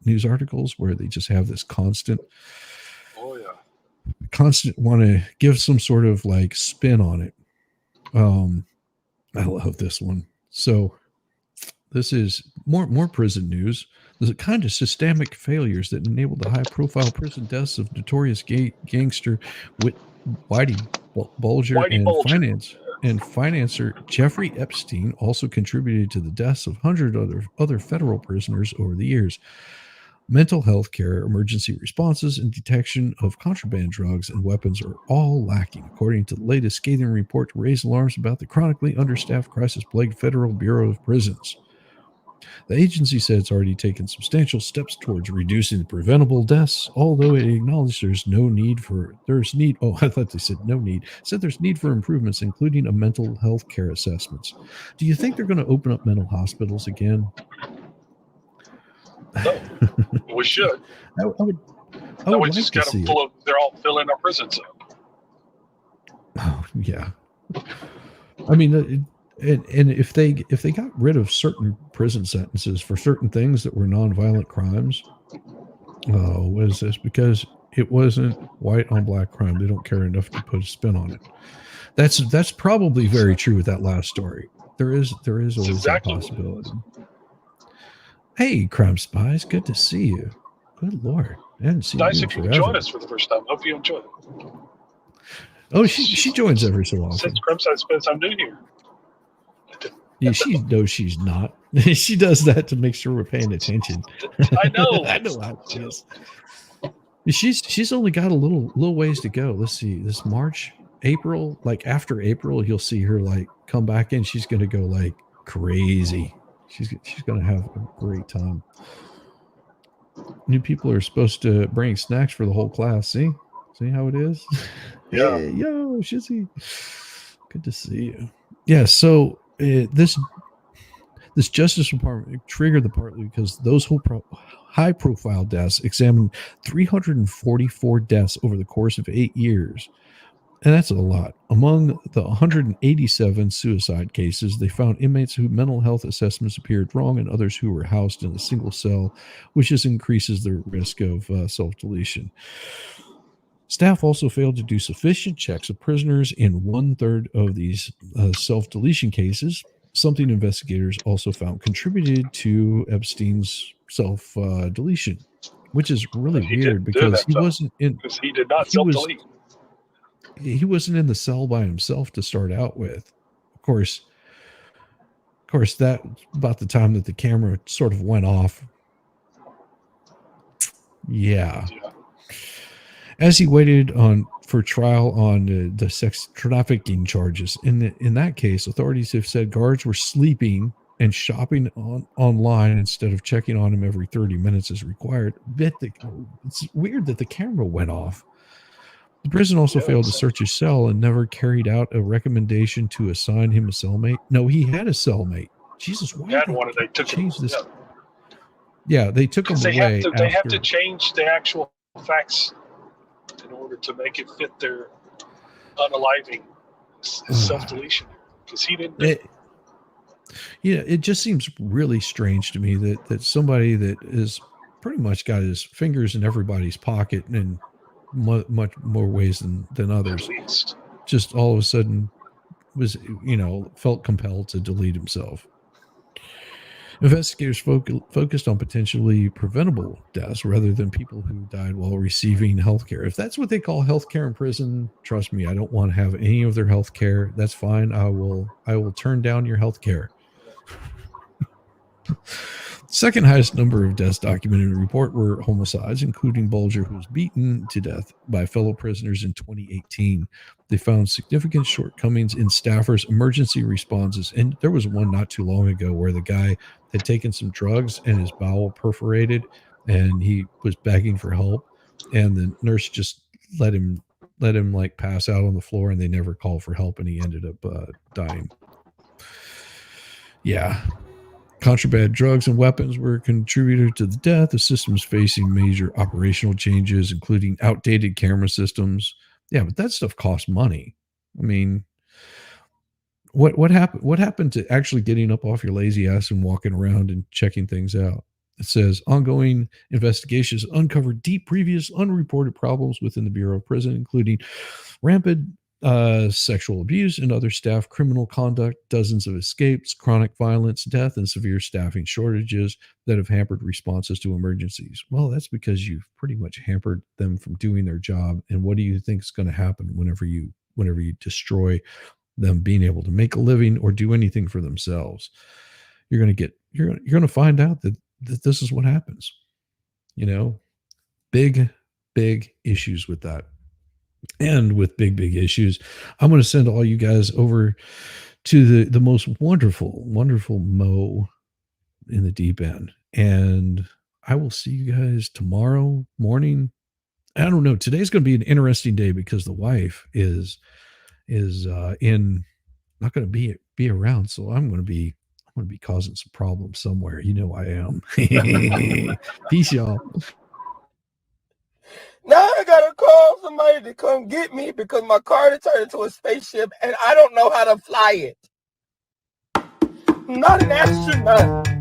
news articles where they just have this constant want to give some sort of like spin on it. I love this one. So this is more prison news. There's a kind of systemic failures that enabled the high-profile prison deaths of notorious gangster Whitey Bulger and financer Jeffrey Epstein also contributed to the deaths of hundreds of other federal prisoners over the years. Mental health care, emergency responses, and detection of contraband drugs and weapons are all lacking, according to the latest scathing report to raise alarms about the chronically understaffed, crisis-plagued Federal Bureau of Prisons. The agency said it's already taken substantial steps towards reducing the preventable deaths, although it acknowledged there's need for improvements, including a mental health care assessments. Do you think they're going to open up mental hospitals again? No, we should. I would we like just to got see them they're all filling our prisons up. Oh, yeah. I mean, and if they got rid of certain prison sentences for certain things that were nonviolent crimes, was this because it wasn't white on black crime? They don't care enough to put a spin on it. That's probably very true with that last story. There is always a possibility. Hey, Crime Spies, good to see you. Good Lord, I hadn't seen Nice you if you forever. join us for the first time. Hope you enjoy it. Oh, she joins every so often. Since Crime Side spends I'm new here. Yeah, she's not. She does that to make sure we're paying attention. I know. I know how it is. She's only got a little ways to go. Let's see. This March, April, like after April, you'll see her like come back in. She's going to go like crazy. She's going to have a great time. New people are supposed to bring snacks for the whole class. See how it is? Yeah. Hey, yo, Shizzy. Good to see you. Yeah. So this Justice Department triggered the partly because those high-profile deaths examined 344 deaths over the course of 8 years. And that's a lot. Among the 187 suicide cases, they found inmates whose mental health assessments appeared wrong and others who were housed in a single cell, which just increases their risk of self-deletion. Staff also failed to do sufficient checks of prisoners in 1/3 of these self-deletion cases, something investigators also found contributed to Epstein's self-deletion, which is really weird because he wasn't in. Because he did not He was. self-delete. He wasn't in the cell by himself to start out with. Of course, that about the time that the camera sort of went off. Yeah. As he waited for trial on the sex trafficking charges, in that case, authorities have said guards were sleeping and shopping online instead of checking on him every 30 minutes as required. It's weird that the camera went off. The prison also failed to search his cell and never carried out a recommendation to assign him a cellmate. No, he had a cellmate. Jesus, why did they change this? Yeah, they took him away. They have to change the actual facts in order to make it fit their unaliving self-deletion. Because he didn't do it. Yeah, it just seems really strange to me that somebody that is pretty much got his fingers in everybody's pocket in much more ways than others, just all of a sudden was, felt compelled to delete himself. Investigators focused on potentially preventable deaths rather than people who died while receiving health care. If that's what they call health care in prison, trust me, I don't want to have any of their health care. That's fine. I will turn down your health care. Second highest number of deaths documented in the report were homicides, including Bulger, who was beaten to death by fellow prisoners in 2018. They found significant shortcomings in staffers' emergency responses. And there was one not too long ago where the guy had taken some drugs and his bowel perforated and he was begging for help. And the nurse just let him like pass out on the floor, and they never called for help, and he ended up dying. Yeah. Contraband drugs and weapons were a contributor to the death. The system is facing major operational changes, including outdated camera systems. Yeah, but that stuff costs money. I mean, what happened? What happened to actually getting up off your lazy ass and walking around and checking things out? It says ongoing investigations uncovered deep previous unreported problems within the Bureau of Prison, including rampant sexual abuse and other staff criminal conduct, dozens of escapes, chronic violence, death, and severe staffing shortages that have hampered responses to emergencies. Well, that's because you've pretty much hampered them from doing their job. And what do you think is going to happen whenever you destroy them being able to make a living or do anything for themselves? You're going to find out that this is what happens. Big issues with that. And with big issues, I'm going to send all you guys over to the most wonderful Mo in the deep end. And I will see you guys tomorrow morning. I don't know. Today's going to be an interesting day because the wife is not going to be around. So I'm going to be causing some problems somewhere. I am. Peace, y'all. Now I gotta call somebody to come get me because my car turned into a spaceship and I don't know how to fly it. I'm not an astronaut.